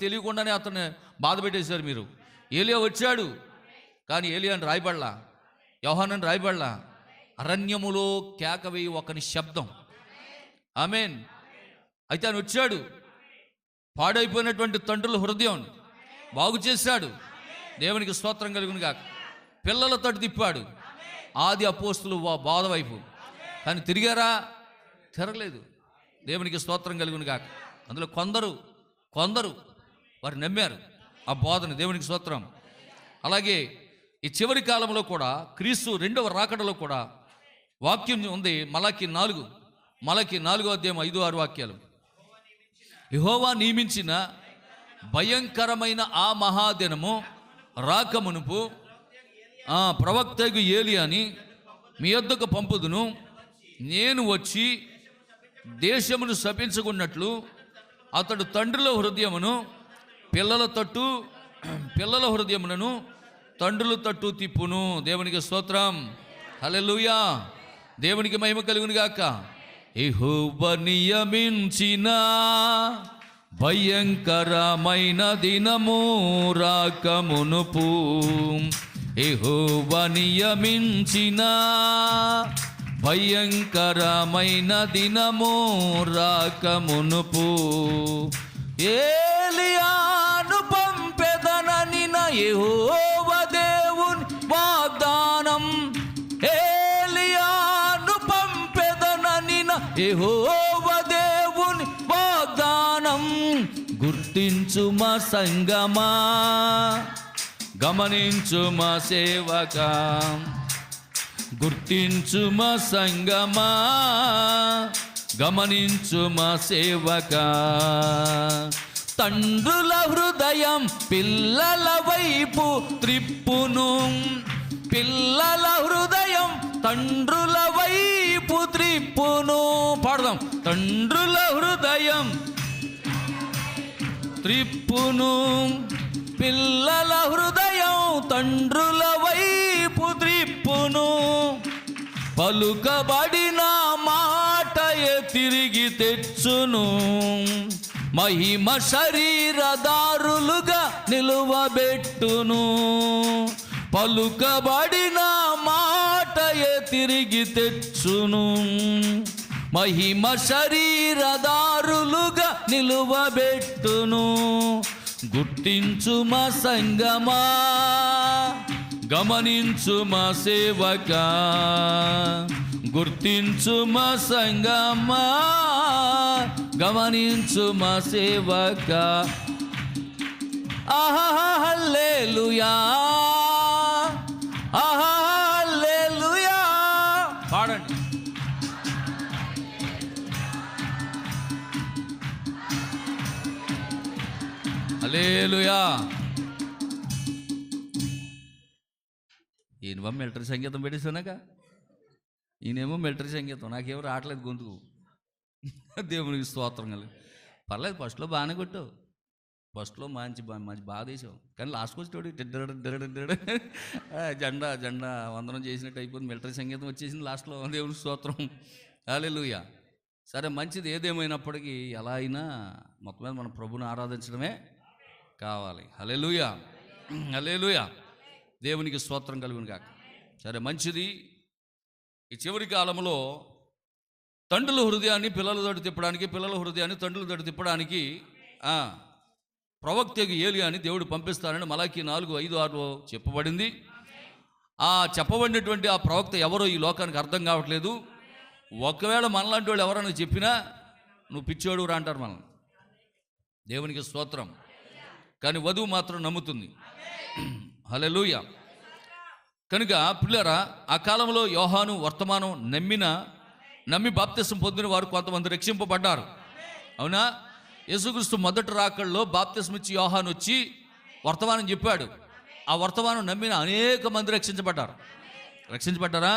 తెలియకుండానే అతన్ని బాధ పెట్టేశారు మీరు. ఏలియా వచ్చాడు, కానీ ఏలియా అని రాయబడలా, యోహానని రాయబడలా. అరణ్యములో కేకవేయి ఒకని శబ్దం. ఆమేన్. అయితే ఆయన వచ్చాడు, పాడైపోయినటువంటి తండ్రుల హృదయం బాగు చేశాడు. దేవునికి స్తోత్రం కలుగును గాక. పిల్లల తట్టు తిప్పాడు. ఆది అపోస్తులు బాధ వైపు, కానీ తిరిగారా? తిరగలేదు. దేవునికి స్తోత్రం కలుగును గాక. అందులో కొందరు వారు నమ్మారు ఆ బోధన. దేవునికి స్తోత్రం. అలాగే ఈ చివరి కాలంలో కూడా క్రీస్తు రెండవ రాకడలో కూడా వాక్యం ఉంది. మలాకి 4వ అధ్యాయం 5-6 వాక్యాలు. యెహోవా నియమించిన భయంకరమైన ఆ మహాదినము రాకమునుపు ప్రవక్తకు ఏలియాని మీ యొద్దకు పంపుదును. నేను వచ్చి దేశమును శపించుకున్నట్లు అతడు తండ్రుల హృదయమును పిల్లల హృదయములను తండ్రుల తట్టు తిప్పును. దేవునికి స్తోత్రం. హల్లెలూయా. దేవునికి మహిమ కలుగును గాక. యెహోవా నియమించిన భయంకరమైన దినము రాకమునుపు, యెహోవా నియమించిన భయంకరమైన దినము రాకమునుపు, ఏలియాను పంపెదననిన యెహోవా దేవుని వాగ్దానం, ఏలియాను పంపెదననిన యెహోవా దేవుని వాగ్దానం. గుర్తించు మా సంగమా, గమనించు మా సేవకా, గుర్తించు మా సంగమా, గమనించు మా సేవకా. తండ్రుల హృదయం పిల్లల వైపు త్రిప్పును, పిల్లల హృదయం తండ్రుల వైపు త్రిప్పును. పాడదాం. తండ్రుల హృదయం త్రిప్పును, పిల్లల హృదయం తండ్రుల వైపు త్రిప్పును. పలుకబడిన మాటయే తిరిగి తెచ్చును, మహిమ శరీరదారులుగా నిలువబెట్టును. పలుకబడిన మాటయే తిరిగి తెచ్చును, మహిమ శరీరదారులుగా నిలువబెట్టును. గుర్తించు మా సంగమా, గమనించు మా సేవకా, గుర్తించు మా సంగమా, గమనించు మా సేవకా. ఆహా హల్లెలూయా, ఆహా హల్లెలూయా. పాడండి. హల్లెలూయా. ఈయన మిలిటరీ సంగీతం పెట్టేసానాక, ఈయనేమో మిలిటరీ సంగీతం, నాకేమో రావట్లేదు గొంతుకు. దేవునికి స్తోత్రం కలిగి. పర్లేదు, ఫస్ట్లో బాగానే కొట్టావు, ఫస్ట్లో మంచి బాగా వేసావు, కానీ లాస్ట్కి వచ్చేటోడు జెండా వందనం చేసినట్టు అయిపోయింది. మిలిటరీ సంగీతం వచ్చేసింది లాస్ట్లో. దేవునికి స్తోత్రం. హల్లెలూయా. సరే, మంచిది. ఏదేమైనప్పటికీ ఎలా అయినా మొత్తం మీద మన ప్రభుని ఆరాధించడమే కావాలి. హల్లెలూయా, హల్లెలూయా. దేవునికి స్తోత్రం కలుగును గాక. సరే, మంచిది. ఈ చివరి కాలంలో తండ్రుల హృదయాన్ని పిల్లల తోటి తిప్పడానికి, పిల్లల హృదయాన్ని తండ్రుల తోటి తిప్పడానికి ప్రవక్తకు ఏలియాని దేవుడు పంపిస్తానని మలాకి 4:5-6 చెప్పబడింది. ఆ చెప్పబడినటువంటి ఆ ప్రవక్త ఎవరో ఈ లోకానికి అర్థం కావట్లేదు. ఒకవేళ మనలాంటి వాళ్ళు ఎవరైనా చెప్పినా నువ్వు పిచ్చోడు రా అంటారు మనం. దేవునికి స్తోత్రం. కానీ వధువు మాత్రం నమ్ముతుంది. హల్లెలూయా. కనుక పిల్లరా, ఆ కాలంలో యోహాను వర్తమానం నమ్మి బాప్తిసం పొందిన వారు కొంతమంది రక్షింపబడ్డారు. అవునా? యేసుక్రీస్తు మొదటి రాకడలో బాప్తిసం ఇచ్చి యోహాను వచ్చి వర్తమానం చెప్పాడు. ఆ వర్తమానం నమ్మిన అనేక మంది రక్షించబడ్డారా?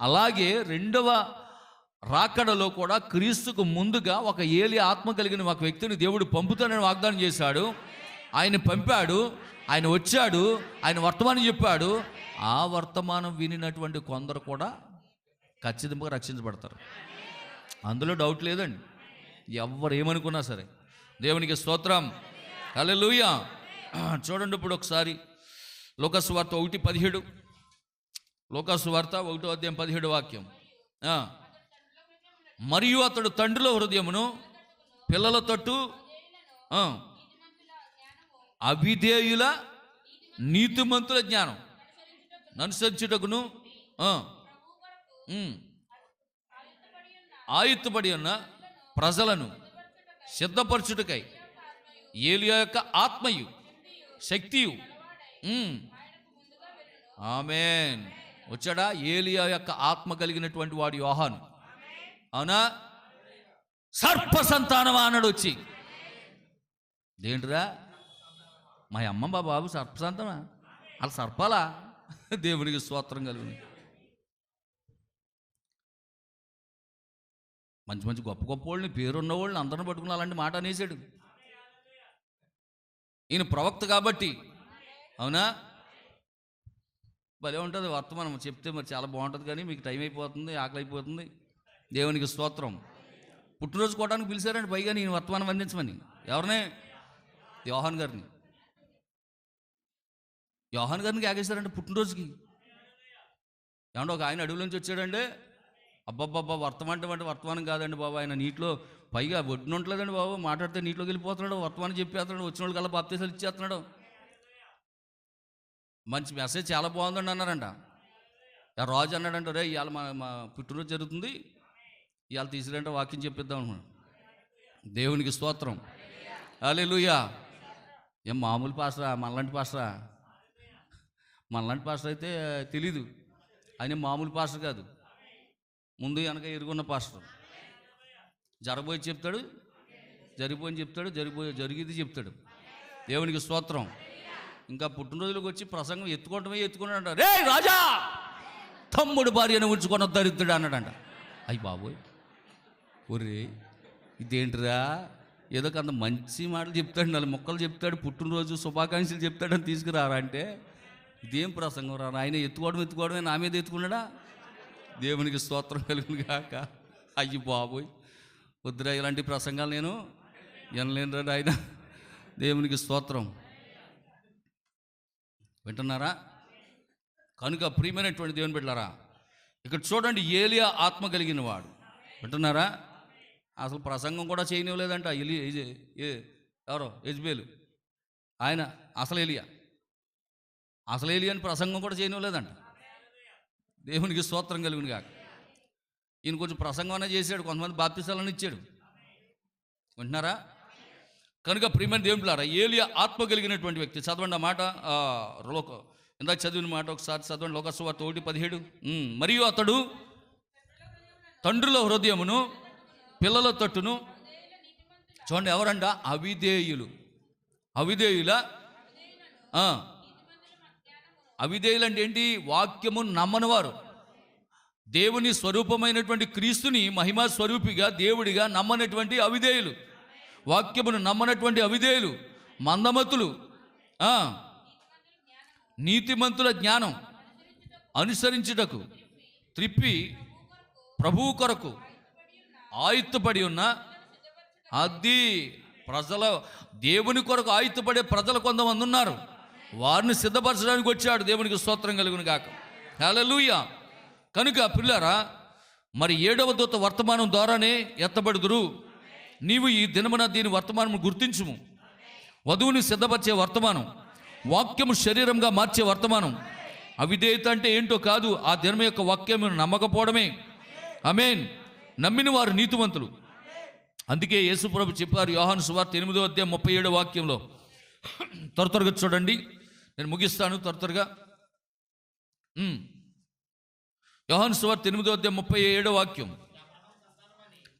అలాగే రెండవ రాకడలో కూడా క్రీస్తుకు ముందుగా ఒక ఏలియా ఆత్మ కలిగిన ఒక వ్యక్తిని దేవుడు పంపుతానని వాగ్దానం చేశాడు. ఆయన పంపాడు, ఆయన వచ్చాడు, ఆయన వర్తమానం చెప్పాడు. ఆ వర్తమానం వినినటువంటి కొందరు కూడా ఖచ్చితంగా రక్షించబడతారు. అందులో డౌట్ లేదండి. ఎవరు ఏమనుకున్నా సరే. దేవునికి స్తోత్రం. హల్లెలూయా. చూడండి, ఇప్పుడు ఒకసారి లూకాసు వార్త 1:17 లూకాసు వార్త 1:17 ఆ. మరియు అతడు తండ్రిలో హృదయమును పిల్లల తట్టు అవిధేయుల నీతిమంతుల జ్ఞానం అనుసరించుటకును ఆయుత్తపడి ఉన్న ప్రజలను సిద్ధపరచుటకై ఏలియా యొక్క ఆత్మయు శక్తియు ఆమేన్. వచ్చాడా? ఏలియా యొక్క ఆత్మ కలిగినటువంటి వాడు యోహాను. అవునా? సర్ప సంతానమా అన్నాడు వచ్చి. దేంటిరా మా అమ్మ బాబు సర్ప సంతానమా? అలా సర్పాలా? దేవునికి స్తోత్రం కలుగును. మంచి మంచి గొప్ప గొప్ప వాళ్ళని, పేరున్న వాళ్ళని అందరిని పట్టుకుని అలాంటి మాట అనేసాడు. ఈయన ప్రవక్త కాబట్టి. అవునా? భలే ఉంటుంది వర్తమానం చెప్తే మరి చాలా బాగుంటుంది, కానీ మీకు టైం అయిపోతుంది, ఆకలి అయిపోతుంది. దేవునికి స్తోత్రం. పుట్టినరోజు కోవడానికి పిలిచారండి పైగా నేను వర్తమానం అందించమని. ఎవరినే? యోహాన్ గారిని. యోహాన్ గారిని ఆగేశారంటే పుట్టినరోజుకి. ఏమంటే ఒక ఆయన అడవుల నుంచి వచ్చాడంటే, అబ్బబ్బబ్బా వర్తమానం అంటే వర్తమానం కాదండి బాబు, ఆయన నీటిలో పైగా ఒడ్డున ఉండలేదండి బాబు, మాట్లాడితే నీటిలోకి వెళ్ళిపోతున్నాడు, వర్తమానం చెప్పేస్తున్నాడు, వచ్చిన వాళ్ళు కల్లా బాప్తీసాలు ఇచ్చేస్తున్నాడు. మంచి మెసేజ్ చాలా బాగుందండి అన్నారంట. రాజు అన్నాడంట, రే ఇవాళ మా పుట్టినరోజు జరుగుతుంది, ఇవాళ తీసుకురంటే వాక్యం చెప్పిద్దాం అనుకున్నాడు. దేవునికి స్తోత్రం. హల్లెలూయా. ఏం మామూలు పాస్టరా? మనలాంటి పాస్టరా? మనలాంటి పాస్టర్ అయితే తెలీదు. ఆయన మామూలు పాస్టర్ కాదు, ముందు వెనక ఎరుగున్న పాస్టర్. జరగబోయి చెప్తాడు, జరిగిపోయి చెప్తాడు, జరిగేది చెప్తాడు. దేవునికి స్తోత్రం. ఇంకా పుట్టినరోజులకు వచ్చి ప్రసంగం ఎత్తుకున్నాడంట. రే రాజా, తమ్ముడు భార్యను ఉంచుకొని దరిద్రుడు అన్నాడంట. అయ్యి బాబోయ్, ఒరే ఇదేంటిరా, ఏదో కొంత మంచి మాటలు చెప్తాడు, 4 మొక్కలు చెప్తాడు, పుట్టినరోజు శుభాకాంక్షలు చెప్తాడని తీసుకురారా అంటే ఇదేం ప్రసంగం రా? ఆయన ఎత్తుకోవడమే నా మీద ఎత్తుకున్నాడా? దేవునికి స్తోత్రం కలుగును గాక. అయ్యి బాబోయ్, వద్దురా ఇలాంటి ప్రసంగాలు నేను వినలేను రా ఆయన. దేవునికి స్తోత్రం. వింటున్నారా? కనుక ప్రియమైనటువంటి దేవుని బిడ్డలారా, ఇక్కడ చూడండి, ఏలియా ఆత్మ కలిగిన వాడు. వింటున్నారా? అసలు ప్రసంగం కూడా చేయనివ్వలేదంట. ఎవరో యెజ్బేలు ఆయన అసలు ఏలియా అని ప్రసంగం కూడా చేయనివ్వలేదంట. దేవునికి స్తోత్రం కలుగును గాక. ఈయన కొంచెం ప్రసంగం అనే చేశాడు, కొంతమంది బాప్తిసాలను ఇచ్చాడు. వింటున్నారా? కనుక ప్రియమైన దేవుని బిడ్డలారా, ఏలియా ఆత్మ కలిగినటువంటి వ్యక్తి. చదవండి ఆ మాట, ఇందాక చదివిన మాట ఒకసారి చదవండి. లోకాసు వార్త 1:17. మరియు అతడు తండ్రుల హృదయమును పిల్లల తట్టును. చూడండి, ఎవరంట? అవిధేయుల అవిధేయులు అంటే ఏంటి? వాక్యము నమ్మనివారు, దేవుని స్వరూపమైనటువంటి క్రీస్తుని మహిమా స్వరూపిగా దేవుడిగా నమ్మనటువంటి అవిధేయులు, వాక్యమును నమ్మనటువంటి అవిధేయులు, మందమతులు, నీతిమంతుల జ్ఞానం అనుసరించుటకు త్రిప్పి ప్రభువు కొరకు ఆయుత్తపడి ఉన్న అది ప్రజల, దేవుని కొరకు ఆయుత్తపడే ప్రజలు కొంతమంది ఉన్నారు. వారిని సిద్ధపరచడానికి వచ్చాడు. దేవునికి స్తోత్రం కలుగును గాక. హల్లెలూయా. కనుక పిల్లారా, మరి 7వ దూత వర్తమానం ద్వారానే ఎత్తబడుదురు. నీవు ఈ దినమున దీని వర్తమానం గుర్తించుము. వధువుని సిద్ధపరిచే వర్తమానం, వాక్యము శరీరంగా మార్చే వర్తమానం. అవిధేయత అంటే ఏంటో కాదు, ఆ దినం యొక్క వాక్యము నమ్మకపోవడమే. ఆమేన్. నమ్మిన వారు నీతివంతులు. అందుకే యేసుప్రభు చెప్పారు యోహాను సువార్త 8:37 వాక్యంలో. త్వరగా చూడండి, నేను ముగిస్తాను త్వరగా. యోహాను సువార్త 8:37 వాక్యం.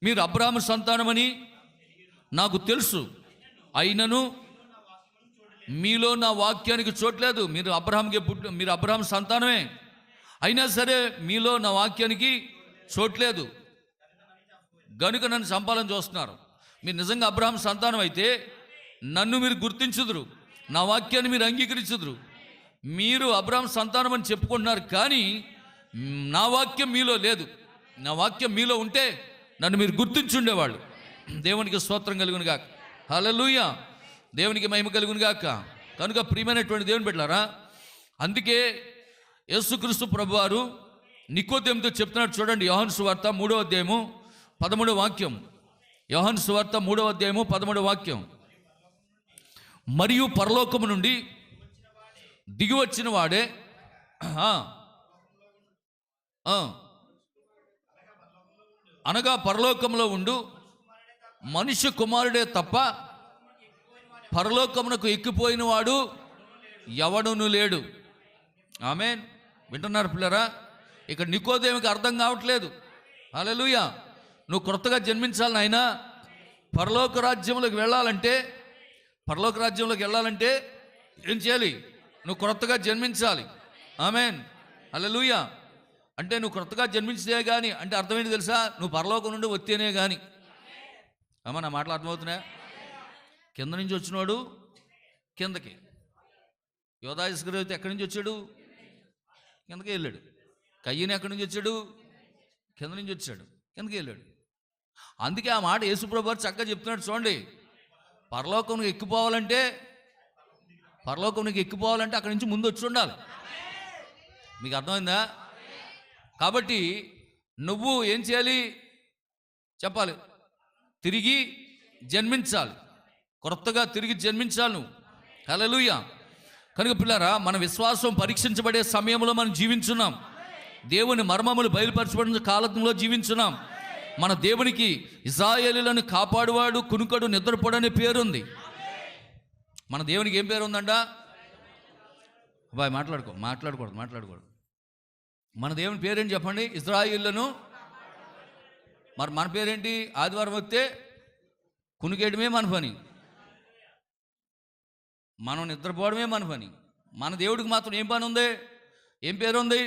మీరు అబ్రాహాము సంతానమని నాకు తెలుసు, అయినను మీలో నా వాక్యానికి చోట్లేదు. మీరు అబ్రహాం సంతానమే, అయినా సరే మీలో నా వాక్యానికి చోట్లేదు, గనుక నన్ను చంపాలని చూస్తున్నారు. మీరు నిజంగా అబ్రహాం సంతానం అయితే నన్ను మీరు గుర్తించుదురు, నా వాక్యాన్ని మీరు అంగీకరించుదురు. మీరు అబ్రహాం సంతానం అని చెప్పుకుంటున్నారు, కానీ నా వాక్యం మీలో లేదు. నా వాక్యం మీలో ఉంటే నన్ను మీరు గుర్తించుండేవాళ్ళు. దేవునికి స్తోత్రం కలుగును గాక. హల్లెలూయా. దేవునికి మహిమ కలుగును గాక. కనుక ప్రియమైనటువంటి దేవుని బిడ్డలారా, అందుకే యేసుక్రీస్తు ప్రభువారు నికోదేముతో చెప్తున్నాడు చూడండి. యోహాను సువార్త 3వ అధ్యాయము 13వ వాక్యం. యోహాను సువార్త 3వ అధ్యాయము 13వ వాక్యం. మరియు పరలోకము నుండి దిగి వచ్చిన వాడే అనగా పరలోకంలో ఉండు మనుష్య కుమారుడే తప్ప పరలోకమునకు ఎక్కిపోయిన వాడు ఎవడును లేడు. ఆమేన్. వింటున్నారు పిల్లరా? ఇక్కడ నికోదేముకి అర్థం కావట్లేదు. హల్లెలూయా. నువ్వు కొత్తగా జన్మించాలి నాయనా. పరలోక రాజ్యంలోకి వెళ్ళాలంటే ఏం చేయాలి? నువ్వు కొత్తగా జన్మించాలి. ఆమేన్. హల్లెలూయా. అంటే నువ్వు కొత్తగా జన్మించితే కానీ అంటే అర్థమేంటి తెలుసా? నువ్వు పరలోకం నుండి వస్తేనే కానీ. అమ్మ నా మాటలు అర్థమవుతున్నాయా? కింద నుంచి వచ్చినవాడు కిందకి. యోధా ఇస్కరియోతు ఎక్కడి నుంచి వచ్చాడు? కిందకి వెళ్ళాడు. కయ్యను ఎక్కడి నుంచి వచ్చాడు? కింద నుంచి వచ్చాడు, కిందకి వెళ్ళాడు. అందుకే ఆ మాట యేసుప్రభు వారు చక్కగా చెప్తున్నాడు చూడండి. పరలోకంకి ఎక్కిపోవాలంటే అక్కడి నుంచి ముందు వచ్చి ఉండాలి. మీకు అర్థమైందా? కాబట్టి నువ్వు ఏం చేయాలి చెప్పాలి? తిరిగి జన్మించాలి. కొత్తగా తిరిగి జన్మించాలి నువ్వు. హల్లెలూయా. కనుక పిల్లరా, మన విశ్వాసం పరీక్షించబడే సమయంలో మనం జీవించున్నాం. దేవుని మర్మములు బయలుపరచబడిన కాలంలో జీవించున్నాం. మన దేవునికి ఇశ్రాయేలీయులను కాపాడువాడు, కునుకడు, నిద్రపోడు అనే పేరుంది. మన దేవునికి ఏం పేరు ఉందంట? అబ్బాయి మాట్లాడకూడదు. మన దేవుని పేరేంటి చెప్పండి? ఇశ్రాయేలీయులను. మరి మన పేరేంటి? ఆదివారం వస్తే కునికేయడమే మన పని, మనం నిద్రపోవడమే మన పని. మన దేవుడికి మాత్రం ఏం పని ఉంది? ఏం పేరు ఉంది?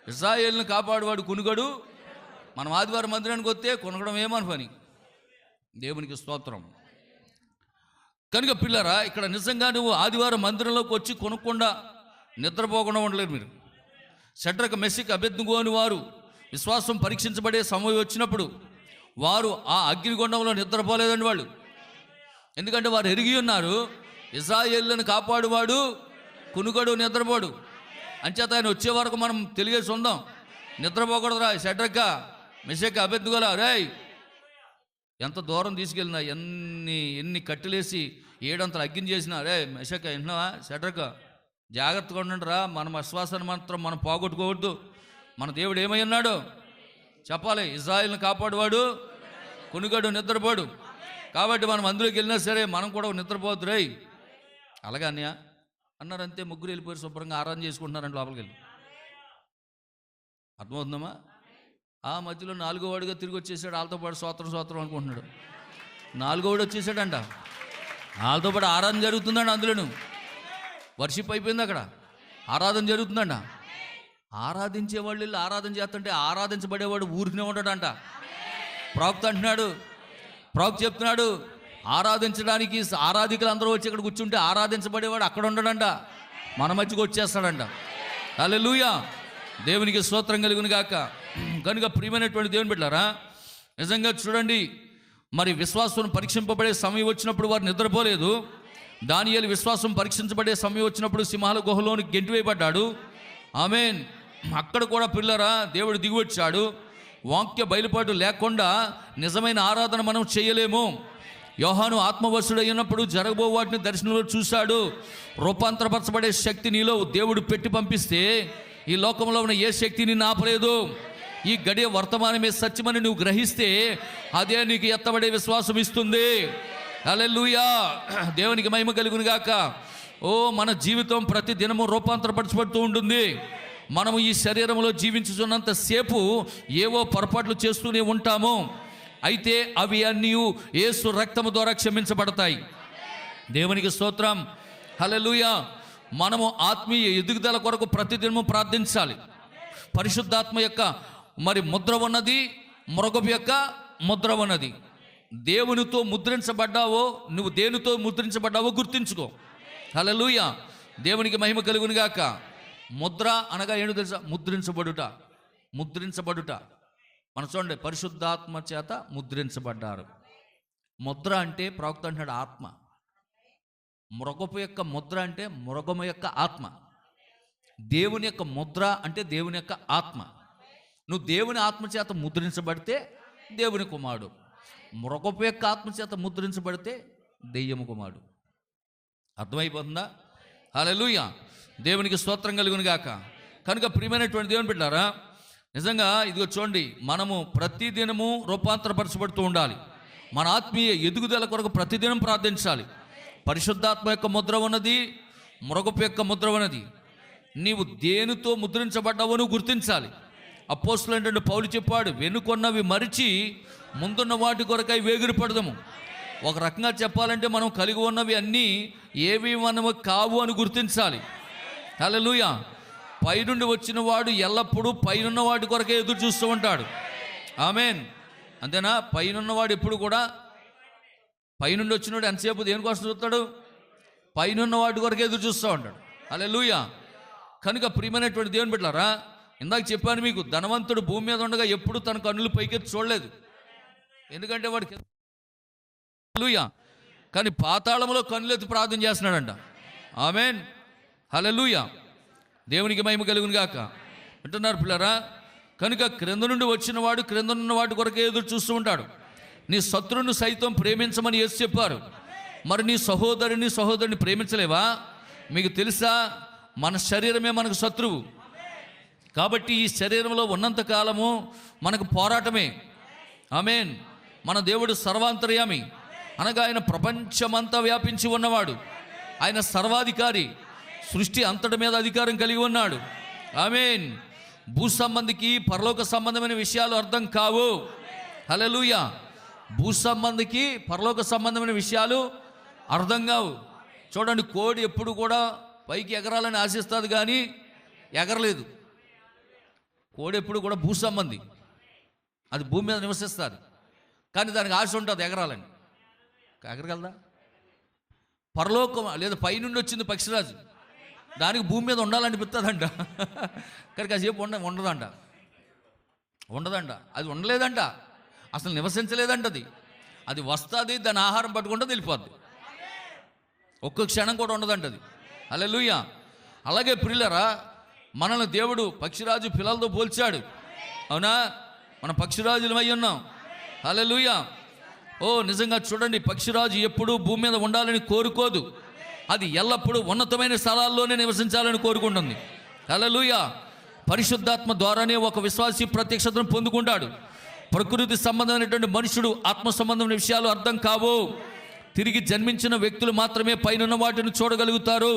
ఇశ్రాయేలును కాపాడువాడు, కునుగడు. మనం ఆదివారం మందిరానికి వస్తే కొనగడం ఏమని పని. దేవునికి స్తోత్రం. కనుక పిల్లరా, ఇక్కడ నిజంగా నువ్వు ఆదివారం మందిరంలోకి వచ్చి కొనుక్కుండా నిద్రపోకుండా ఉండలేరు మీరు. షడ్రక మెషక్ అబేద్నెగో అని వారు విశ్వాసం పరీక్షించబడే సమయం వచ్చినప్పుడు వారు ఆ అగ్నిగుండంలో నిద్రపోలేదండి వాళ్ళు. ఎందుకంటే వారు ఎరిగి ఉన్నారు, ఇశ్రాయేలును కాపాడువాడు, కునుగడు, నిద్రపోడు. అంచేత ఆయన వచ్చే వరకు మనం తెలియజేసి ఉందాం. నిద్రపోకూడదురా షడ్రక మెషక్ అబేద్నెగోలా. రేయ్, ఎంత దూరం తీసుకెళ్ళినా, ఎన్ని కట్టెలేసి 7 అగ్ని చేసినా, రే మెషక్ వింటున్నావా? షడ్రక జాగ్రత్తగా ఉండండి రా. మన విశ్వాసాన్ని మాత్రం మనం పోగొట్టుకోవద్దు. మన దేవుడు ఏమై ఉన్నాడు చెప్పాలి? ఇశ్రాయేలును కాపాడువాడు, కునుగడు, నిద్రపోడు. కాబట్టి మనం అందులోకి వెళ్ళినా సరే మనం కూడా నిద్రపోవద్దు. రేయ్ అలాగే అన్నయ్య అన్నారు. అంతే, ముగ్గురు వెళ్ళిపోయి శుభ్రంగా ఆరాధన చేసుకుంటున్నారంటే లోపలికి వెళ్ళి. అర్థమవుతుందమ్మా? ఆ మధ్యలో 4వ వాడుగా తిరిగి వచ్చేసాడు. వాళ్ళతో పాటు స్తోత్రం అనుకుంటున్నాడు. 4వ వాడు వచ్చేసాడంట. వాళ్ళతో పాటు ఆరాధన జరుగుతుందండి. అందులోను వర్షిప్ అయిపోయింది. అక్కడ ఆరాధన జరుగుతుందంట. ఆరాధించే వాళ్ళు వెళ్ళి ఆరాధన చేస్తుంటే ఆరాధించబడేవాడు ఊరికనే ఉంటాడంట. ప్రవక్త చెప్తున్నాడు, ఆరాధించడానికి ఆరాధికులు అందరూ వచ్చి ఇక్కడ కూర్చుంటే ఆరాధించబడేవాడు అక్కడ ఉండడంట, మన మధ్యకి వచ్చేస్తాడంట. హల్లెలూయా. దేవునికి స్తోత్రం కలుగును గాక. కనుక ప్రియమైనటువంటి దేవుని బిడ్డలారా, నిజంగా చూడండి, మరి విశ్వాసం పరీక్షింపబడే సమయం వచ్చినప్పుడు వారు నిద్రపోలేదు. దానియేలు విశ్వాసం పరీక్షించబడే సమయం వచ్చినప్పుడు సింహాల గుహలోని గెంటివేయబడ్డాడు. ఆమేన్. అక్కడ కూడా పిల్లరా దేవుడు దిగి వచ్చాడు. వాక్య బయలుపాటు లేకుండా నిజమైన ఆరాధన మనం చేయలేము. యోహాను ఆత్మవశుడైనప్పుడు జరగబో వాటిని దర్శనంలో చూశాడు. రూపాంతరపరచబడే శక్తి నీలో దేవుడు పెట్టి పంపిస్తే ఈ లోకంలో ఉన్న ఏ శక్తి నిన్ను ఆపలేదు. ఈ గడియ వర్తమానమే సత్యమని నువ్వు గ్రహిస్తే అదే నీకు ఎత్తబడే విశ్వాసం ఇస్తుంది. హల్లెలూయా. దేవునికి మహిమ కలుగును గాక. మన జీవితం ప్రతి దినము రూపాంతరపరచబడుతూ ఉంటుంది. మనము ఈ శరీరంలో జీవించుతున్నంత సేపు ఏవో పొరపాట్లు చేస్తూనే ఉంటాము. అయితే అవి అన్నీ యేసు రక్తము ద్వారా క్షమించబడతాయి. దేవునికి స్తోత్రం. హల్లెలూయా. మనము ఆత్మీయ ఎదుగుదల కొరకు ప్రతిదినము ప్రార్థించాలి. పరిశుద్ధాత్మ యొక్క మరి ముద్ర ఉన్నది, మృగపు యొక్క ముద్ర ఉన్నది. దేవునితో ముద్రించబడ్డావో, నువ్వు దేనితో ముద్రించబడ్డావో గుర్తించుకో. హల్లెలూయా. దేవునికి మహిమ కలుగును గాక. ముద్ర అనగా ఏంటో తెలుసా? ముద్రించబడుట. మనం చూడండి, పరిశుద్ధాత్మ చేత ముద్రించబడ్డారు. ముద్ర అంటే ప్రవక్త అంటున్నాడు ఆత్మ. మృగపు యొక్క ముద్ర అంటే మృగము యొక్క ఆత్మ. దేవుని యొక్క ముద్ర అంటే దేవుని యొక్క ఆత్మ. నువ్వు దేవుని ఆత్మ చేత ముద్రించబడితే దేవుని కుమారుడు, మృగపు యొక్క ఆత్మ చేత ముద్రించబడితే దెయ్యము కుమారుడు. అర్థమైపోతుందా? హల్లెలూయా, దేవునికి స్తోత్రం కలుగును గాక. కనుక ప్రియమైనటువంటి దేవుని బిడ్డలారా, నిజంగా ఇదిగో చూడండి, మనము ప్రతిదినము రూపాంతరపరచబడుతూ ఉండాలి. మన ఆత్మీయ ఎదుగుదల కొరకు ప్రతిదినం ప్రార్థించాలి. పరిశుద్ధాత్మ యొక్క ముద్ర ఉన్నది, మృగపు యొక్క ముద్ర ఉన్నది. నీవు దేనితో ముద్రించబడ్డావో నువ్వు గుర్తించాలి. అపోస్తలుడైన పౌలు చెప్పాడు, వెనుకొన్నవి మరిచి ముందున్న వాటి కొరకై వేగిరి పడదాము. ఒక రకంగా చెప్పాలంటే మనం కలిగి ఉన్నవి అన్నీ ఏవి మనము కావు అని గుర్తించాలి. హల్లెలూయా. పైనుండి వచ్చిన వాడు ఎల్లప్పుడూ పైనున్న వాటి కొరకే ఎదురు చూస్తూ ఉంటాడు. ఆమేన్. అంతేనా? పైనున్నవాడు ఎప్పుడు కూడా, పైనుండి వచ్చినవాడు ఎంతసేపు దేనికోసం చూస్తాడు? పైనున్న వాటి కొరకే ఎదురు చూస్తూ ఉంటాడు. హల్లెలూయా. కనుక ప్రియమైనటువంటి దేవుని బిడ్డలారా, ఇందాక చెప్పాను మీకు, ధనవంతుడు భూమి మీద ఉండగా ఎప్పుడు తన కన్నులు పైకెత్తి చూడలేదు. ఎందుకంటే వాడికి హల్లెలూయా. కానీ పాతాళంలో కన్నులెత్తి ప్రార్థన చేస్తున్నాడంట. ఆమేన్. హల్లెలూయా. దేవునికి మహిమ కలుగును గాక. అంటున్నారు పిల్లరా. కనుక క్రింద నుండి వచ్చిన వాడు క్రింద ఉన్న వాటి కొరకే ఎదురు చూస్తూ ఉంటాడు. నీ శత్రువును సైతం ప్రేమించమని యేసు చెప్పారు. మరి నీ సహోదరుని ప్రేమించలేవా? మీకు తెలుసా, మన శరీరమే మనకు శత్రువు. కాబట్టి ఈ శరీరంలో ఉన్నంత కాలము మనకు పోరాటమే. ఆమేన్. మన దేవుడు సర్వాంతర్యామి, అనగా ఆయన ప్రపంచమంతా వ్యాపించి ఉన్నవాడు. ఆయన సర్వాధికారి, సృష్టి అంతటి మీద అధికారం కలిగి ఉన్నాడు. ఆమేన్. భూ సంబంధికి పరలోక సంబంధమైన విషయాలు అర్థం కావు. హల్లెలూయా. భూ సంబంధికి పరలోక సంబంధమైన విషయాలు అర్థం కావు. చూడండి, కోడి ఎప్పుడు కూడా పైకి ఎగరాలని ఆశిస్తుంది కానీ ఎగరలేదు. కోడి ఎప్పుడు కూడా భూ సంబంధి, అది భూమి మీద నివసిస్తుంది, కానీ దానికి ఆశ ఉంటుంది ఎగరాలని. ఎగరగలదా? పరలోకం లేదా పైనుండి వచ్చింది పక్షిరాజు, దానికి భూమి మీద ఉండాలనిపిస్తుందంట, కానీ కాసేపు ఉండదంట. అది ఉండలేదంట, అసలు నివసించలేదంట. అది వస్తుంది, దాని ఆహారం పట్టుకుంటే వెళ్ళిపోద్ది, ఒక్క క్షణం కూడా ఉండదంట అది. హల్లెలూయా. అలాగే ప్రియులరా, మనల్ని దేవుడు పక్షిరాజు పిల్లలతో పోల్చాడు. అవునా? మన పక్షిరాజులమై ఉన్నాం. హల్లెలూయా. ఓ నిజంగా చూడండి, పక్షిరాజు ఎప్పుడూ భూమి మీద ఉండాలని కోరుకోదు. అది ఎల్లప్పుడూ ఉన్నతమైన స్థలాల్లోనే నివసించాలని కోరుకుంటుంది. హల్లెలూయా. పరిశుద్ధాత్మ ద్వారానే ఒక విశ్వాసి ప్రత్యక్షతను పొందుకుంటాడు. ప్రకృతి సంబంధమైనటువంటి మనుషుడు ఆత్మ సంబంధమైన విషయాలు అర్థం కావు. తిరిగి జన్మించిన వ్యక్తులు మాత్రమే పైనున్న వాటిని చూడగలుగుతారు.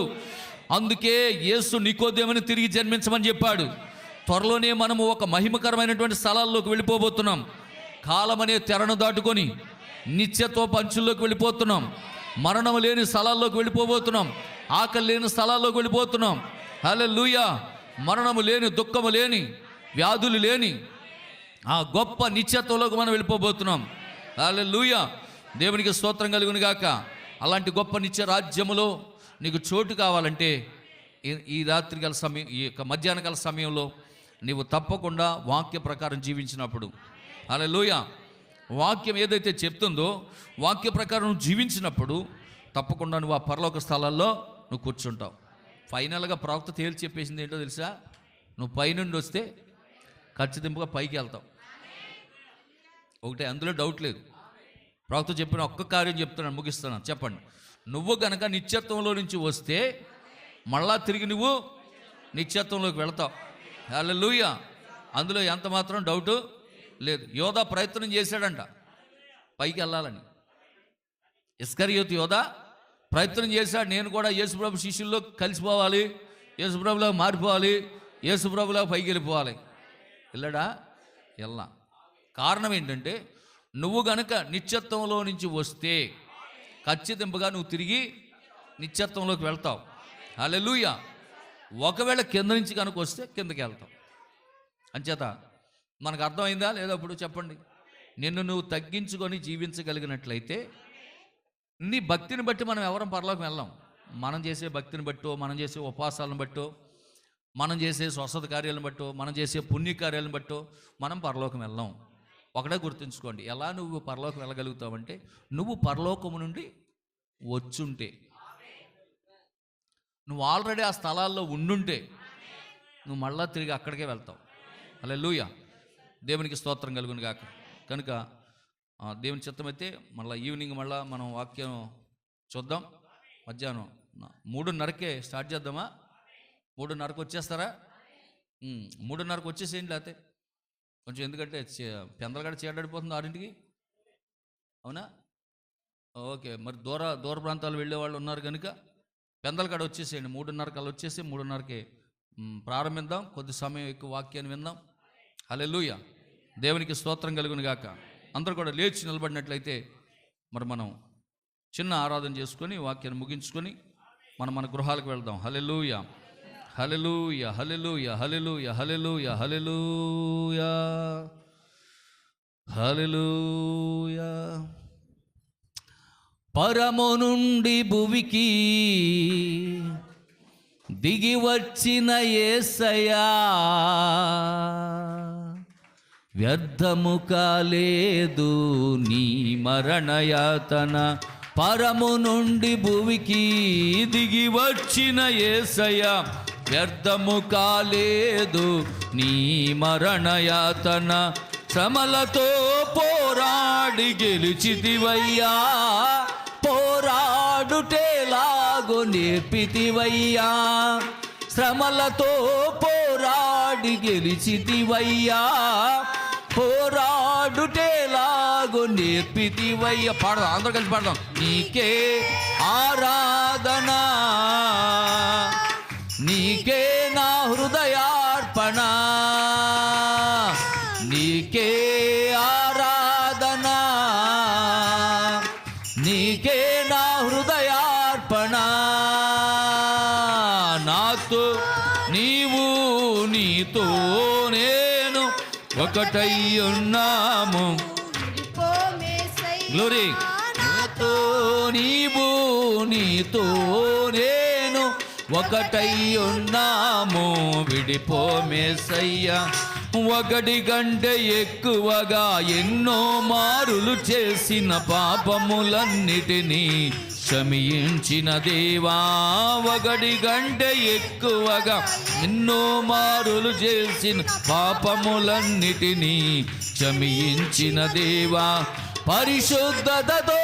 అందుకే యేసు నికోదేముని తిరిగి జన్మించమని చెప్పాడు. త్వరలోనే మనము ఒక మహిమకరమైనటువంటి స్థలాల్లోకి వెళ్ళిపోబోతున్నాం. కాలం అనే తెరను దాటుకొని నిత్యత్వ పంచుల్లోకి వెళ్ళిపోతున్నాం. మరణం లేని స్థలాల్లోకి వెళ్ళిపోబోతున్నాం. ఆకలి లేని స్థలాల్లోకి వెళ్ళిపోతున్నాం. హల్లెలూయా. మరణము లేని, దుఃఖము లేని, వ్యాధులు లేని ఆ గొప్ప నిత్యత్వంలోకి మనం వెళ్ళిపోబోతున్నాం. హల్లెలూయా. దేవునికి స్తోత్రం కలుగును గాక. అలాంటి గొప్ప నిత్య రాజ్యములో నీకు చోటు కావాలంటే ఈ రాత్రికాల సమయం, ఈ యొక్క మధ్యాహ్నకాల సమయంలో నీవు తప్పకుండా వాక్య ప్రకారం జీవించినప్పుడు, హల్లెలూయా, వాక్యం ఏదైతే చెప్తుందో వాక్య ప్రకారం నువ్వు జీవించినప్పుడు తప్పకుండా నువ్వు ఆ పరలోక స్థలాల్లో నువ్వు కూర్చుంటావు. ఫైనల్గా ప్రవక్త తేల్చి చెప్పేసింది ఏంటో తెలుసా? నువ్వు పైనుండి వస్తే ఖచ్చితంగా పైకి వెళ్తావు. ఒకటే, అందులో డౌట్ లేదు. ప్రవక్త చెప్పిన ఒక్క కార్యం చెప్తున్నాను, ముగిస్తున్నాను. చెప్పండి. నువ్వు గనక నిత్యత్వంలో నుంచి వస్తే మళ్ళా తిరిగి నువ్వు నిత్యత్వంలోకి వెళతావు. హల్లెలూయా. అందులో ఎంత మాత్రం డౌటు లేదు. యోధా ప్రయత్నం చేశాడంట పైకి వెళ్ళాలని. ఇస్కరియోతు యోధా ప్రయత్నం చేశాడు, నేను కూడా యేసుప్రభు శిష్యుల్లో కలిసిపోవాలి, యేసుప్రభులో మారిపోవాలి, యేసుప్రభులో పైకి వెళ్ళిపోవాలి. వెళ్ళడా? వెళ్ళా. కారణం ఏంటంటే, నువ్వు గనక నిత్యత్వంలో నుంచి వస్తే ఖచ్చితంగా నువ్వు తిరిగి నిత్యత్వంలోకి వెళ్తావు. హల్లెలూయా. ఒకవేళ కింద నుంచి కనుక వస్తే కిందకి వెళ్తావు. అంచేత మనకు అర్థమైందా లేదా? ఇప్పుడు చెప్పండి. నిన్ను నువ్వు తగ్గించుకొని జీవించగలిగినట్లయితే నీ భక్తిని బట్టి మనం ఎవరం పరలోకి వెళ్ళాం. మనం చేసే భక్తిని బట్టో, మనం చేసే ఉపవాసాలను బట్టో, మనం చేసే స్వస్థత కార్యాలను బట్టో, మనం చేసే పుణ్య కార్యాలను బట్టో మనం పరలోకం వెళ్ళాం. ఒకటే గుర్తుంచుకోండి, ఎలా నువ్వు పరలోకం వెళ్ళగలుగుతావంటే నువ్వు పరలోకము నుండి వచ్చుంటే, నువ్వు ఆల్రెడీ ఆ స్థలాల్లో ఉండుంటే, నువ్వు మళ్ళా తిరిగి అక్కడికే వెళ్తావు. హల్లెలూయా, దేవునికి స్తోత్రం కలుగును గాక. కనుక దేవుని చిత్తమైతే మళ్ళీ ఈవినింగ్ మళ్ళీ మనం వాక్యం చూద్దాం. మధ్యాహ్నం 3:30కే స్టార్ట్ చేద్దామా? 3:30కు వచ్చేస్తారా? 3:30కు వచ్చేసేయండి. లేకపోతే కొంచెం, ఎందుకంటే పెందలగడ చీడడిపోతుంది 6ంటికి. అవునా? ఓకే. మరి దూర ప్రాంతాలు వెళ్ళే వాళ్ళు ఉన్నారు కనుక పెందలగడ వచ్చేసేయండి. 3:30 కల్లా వచ్చేసి 3:30కి ప్రారంభిద్దాం. కొద్ది సమయం ఎక్కువ వాక్యాన్ని విందాం. హల్లెలూయా, దేవునికి స్తోత్రం కలుగును గాక. అందరూ కూడా లేచి నిలబడినట్లయితే మరి మనం చిన్న ఆరాధన చేసుకొని వాక్యాన్ని ముగించుకొని మన గృహాలకు వెళ్దాం. హల్లెలూయా, హల్లెలూయా, హల్లెలూయా, హల్లెలూయా, హల్లెలూయా, హల్లెలూయా, హల్లెలూయా. పరము నుండి భువికి దిగి వచ్చిన యేసయ్యా, వ్యర్థము కాలేదు నీ మరణయాతన. పరము నుండి భువికి దిగి వచ్చిన యేసయ్యా, వ్యర్థము కాలేదు నీ మరణయాతన. శ్రమలతో పోరాడి గెలిచితివయ్యా, పోరాడుటేలాగో నేర్పితివయ్యా. శ్రమలతో పోరాడి గెలిచితివయ్యా, పోరాడుటేలాగో నేర్పితివయ్యా. పాడదాం, అందరూ కలిసి పాడదాం. నీకే ఆరాధన, నీకే నా హృదయార్పణ, నీకే ఆరాధన, నీకే నా హృదయార్పణ. నాతో నీవు, నీతో నేను ఒకటై ఉన్నాము. గ్లోరీ. నాతో నీవు, నీతో నేను ఒకటై ఉన్నాము. విడిపో యేసయ్యా. ఒకటి కంటే ఎక్కువగా ఎన్నో మారులు చేసిన పాపములన్నిటినీ క్షమించిన దేవా. ఒకటి కంటే ఎక్కువగా ఎన్నో మారులు చేసిన పాపములన్నిటినీ క్షమించిన దేవా. పరిశుద్ధతతో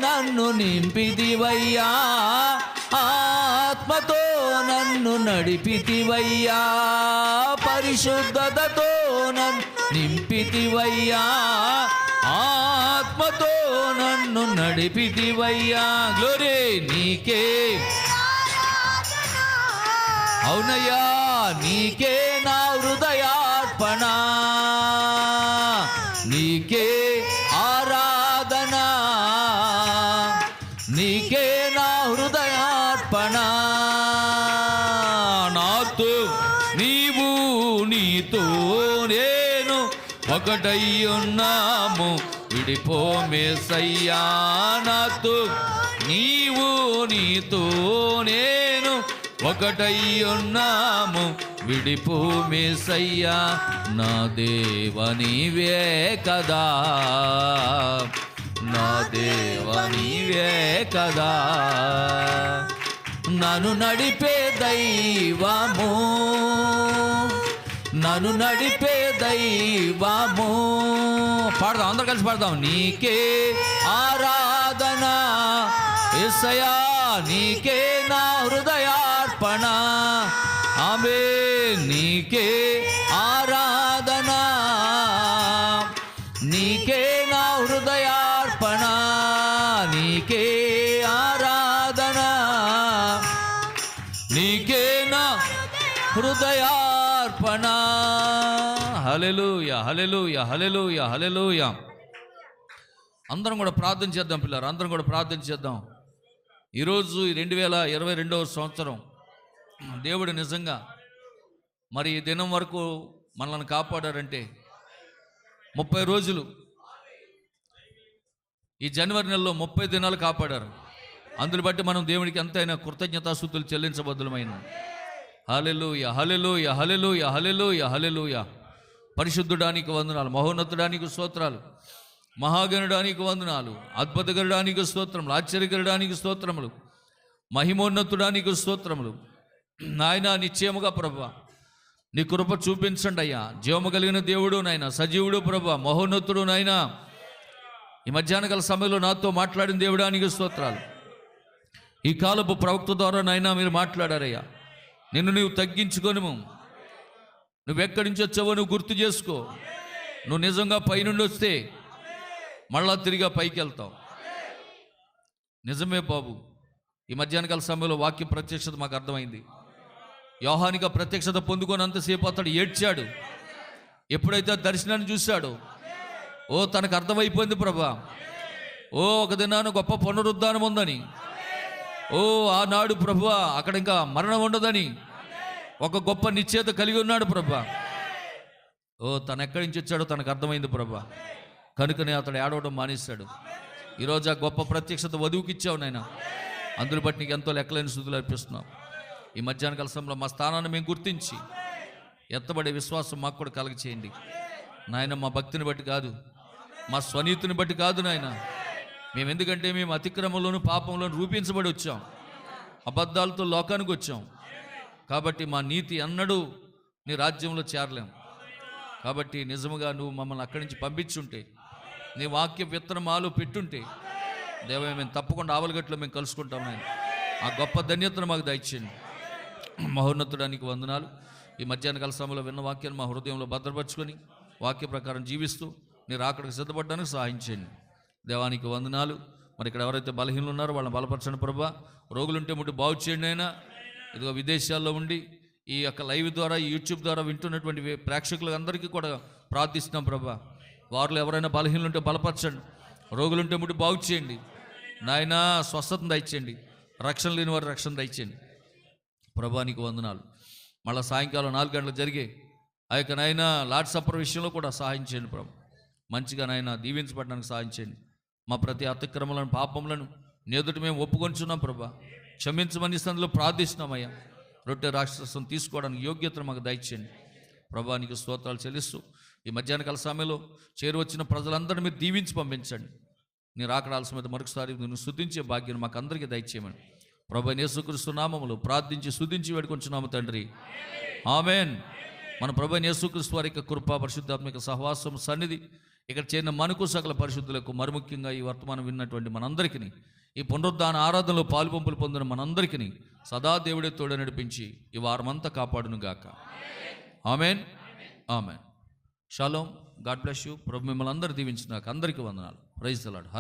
నన్ను నింపితివయ్యా, ఆత్మతో నన్ను నడిపితివయ్యా. పరిశుద్ధతతో నన్ను నింపితివయ్యా, ఆత్మతో నన్ను నడిపితివయ్యా. గ్లోరీ. నీకే అవునయ్యా, నీకే నా హృదయార్పణ, నీకే ఆరాధన, నీకే నా హృదయార్పణ. నాతో నీవు, నీతో నేను ఒకటై ఉన్నాము. విడిపో యేసయ్యా. నాతో నీవు, నీతో నేను ఒకటై ఉన్నాము. విడిపో యేసయ్యా. నా దేవ నీవే కదా, నా దేవ నీవే కదా, నన్ను నడిపే దైవము, నన్ను నడిపే దైవము. పాడదాం, అందరూ కలిసి పాడదాం. నీకే ఆరాధన యేసయ్యా, నీకే నా హృదయార్పణ. ఆమేన్. నీకే ఆరాధన, నీకే నా హృదయార్పణ, నీకే ఆరాధన, నీకే నా హృదయార్పణ. హల్లెలూయా, హల్లెలూయా, హల్లెలూయా, హల్లెలూయా. అందరం కూడా ప్రార్థన చేద్దాం పిల్లలు, అందరం కూడా ప్రార్థన చేద్దాం. ఈరోజు ఈ 2022వ సంవత్సరం దేవుడు నిజంగా మరి ఈ దినం వరకు మనల్ని కాపాడారంటే 30 రోజులు, ఈ జనవరి నెలలో 30 దినాలు కాపాడారు. అందుని బట్టి మనం దేవునికి ఎంతైనా కృతజ్ఞతాస్తుతులు చెల్లించబద్దులమైన. హల్లెలూయా, హల్లెలూయా, హల్లెలూయా, హల్లెలూయా, హల్లెలూయా. పరిశుద్ధుడానికి వందనాలు, మహోన్నతుడానికి స్తోత్రాలు, మహాగణుడానికి వందనాలు, అద్భుతగరుడానికి స్తోత్రములు, ఆశ్చర్యకరుడానికి స్తోత్రములు, మహిమోన్నతుడానికి స్తోత్రములు. నాయన నిశ్చయముగా ప్రభువా నీ కృప చూపించండి అయ్యా. జీవము కలిగిన దేవుడు నాయన, సజీవుడు ప్రభా, మహోన్నతుడు నాయన. ఈ మధ్యాహ్న కాల సమయంలో నాతో మాట్లాడిన దేవుడానికి స్తోత్రాలు. ఈ కాలపు ప్రవక్త ద్వారా నాయన మీరు మాట్లాడారయ్యా. నిన్ను నీవు తగ్గించుకొని నువ్వెక్కడి నుంచి వచ్చావో నువ్వు గుర్తు చేసుకో. నువ్వు నిజంగా పైనుండి వస్తే మళ్ళా తిరిగా పైకి వెళ్తావు. నిజమే బాబు. ఈ మధ్యాహ్న కాల సమయంలో వాక్య ప్రత్యక్షత మాకు అర్థమైంది. యోహానిక ప్రత్యక్షత పొందుకోనంతసేపు అతడు ఏడ్చాడు. ఎప్పుడైతే దర్శనాన్ని చూశాడో తనకు అర్థమైపోయింది ప్రభా, ఒక దినాన గొప్ప పునరుద్ధానం ఉందని, ఆనాడు ప్రభా అక్కడ ఇంకా మరణం ఉండదని ఒక గొప్ప నిశ్చయత కలిగి ఉన్నాడు ప్రభా. తను ఎక్కడి నుంచి వచ్చాడో తనకు అర్థమైంది ప్రభా. కనుకనే అతడు ఏడవడం మానేశాడు. ఈరోజు ఆ గొప్ప ప్రత్యక్షత వధువుకి ఇచ్చావు నాయన. అందులో బట్టి నీకు ఎంతో లెక్కలేని స్థుతులు అర్పిస్తున్నాం. ఈ మధ్యాహ్న కాల సమయంలో మా స్థానాన్ని మేము గుర్తించి ఎత్తబడే విశ్వాసం మాకు కూడా కలగ చేయండి నాయన. మా భక్తిని బట్టి కాదు, మా స్వనీతిని బట్టి కాదు నాయన. ఎందుకంటే మేము అతిక్రమంలోను పాపంలోను రూపించబడి వచ్చాం, అబద్ధాలతో లోకానికి వచ్చాం. కాబట్టి మా నీతి అన్నడూ నీ రాజ్యంలో చేరలేం. కాబట్టి నిజముగా నువ్వు మమ్మల్ని అక్కడి నుంచి పంపించుంటే, నీ వాక్య విత్తనమాలు పెట్టుంటే దేవ, మేము తప్పకుండా ఆవలగట్లో మేము కలుసుకుంటాం నాయన. ఆ గొప్ప ధన్యతను మాకు దయచేయండి. మహోన్నతుడానికి వందనాలు. ఈ మధ్యాహ్న కాల సమయంలో విన్న వాక్యాన్ని మా హృదయంలో భద్రపరుచుకొని వాక్య ప్రకారం జీవిస్తూ మీరు అక్కడికి సిద్ధపడడానికి సహాయం చేయండి. దేవానికి వందనాలు. మరి ఇక్కడ ఎవరైతే బలహీనలు ఉన్నారో వాళ్ళని బలపరచండి ప్రభా. రోగులుంటే ముట్టి బాగు చేయండి అయినా. ఇదిగో విదేశాల్లో ఉండి ఈ యొక్క లైవ్ ద్వారా, ఈ యూట్యూబ్ ద్వారా వింటున్నటువంటి ప్రేక్షకులందరికీ కూడా ప్రార్థిస్తున్నాం ప్రభా. వారిలో ఎవరైనా బలహీనలు ఉంటే బలపరచండి, రోగులుంటే ముట్టి బాగు చేయండి నాయన. స్వస్థతను దయచేయండి, రక్షణ లేని వారి రక్షణ దయచేయండి ప్రభా. నీకు వందనాలు. మళ్ళీ సాయంకాలం 4 గంటలకు జరిగే ఆ యొక్క నాయన లార్డ్ సప్పర్ విషయంలో కూడా సహాయం చేయండి ప్రభు. మంచిగా నాయన దీవించబడడానికి సహాయం చేయండి. మా ప్రతి అతిక్రమలను పాపములను నేదుటి మేము ఒప్పుకొంచున్నాం ప్రభా. క్షమించమని సందులో ప్రార్థిస్తున్నామయ్యా. రొట్టె రాక్షసం తీసుకోవడానికి యోగ్యతను మాకు దయచేయండి ప్రభా. నీకు స్తోత్రాలు చెల్లిస్తూ ఈ మధ్యాహ్న కాల సమయంలో చేరువచ్చిన ప్రజలందరినీ మీరు దీవించి పంపించండి. నీ రాకడ ఆలస్యం మీద మరొకసారి నిన్ను స్తుతించే భాగ్యం మాకు అందరికీ దయచేయమని ప్రభు యేసుక్రీస్తు నామములో ప్రార్థించి స్తుతించి వేడుకొంచున్నాము తండ్రి. ఆమేన్. మన ప్రభు యేసుక్రీస్తు వారి యొక్క కృప, పరిశుద్ధాత్మిక సహవాసం, సన్నిధి ఇక్కడ చేరిన మనకు సకల పరిశుద్ధులకు, మరి ముఖ్యంగా ఈ వర్తమానం విన్నటువంటి మనందరికీ, ఈ పునరుద్ధాన ఆరాధనలో పాలుపంపులు పొందిన మనందరికీ సదా దేవుడే తోడు నడిపించి ఈ వారమంతా కాపాడును గాక. Amen. Amen. Shalom. God bless you. ప్రభు మిమ్మల్ని అందరూ దీవించినాక అందరికీ వందనాలు. Praise the lord.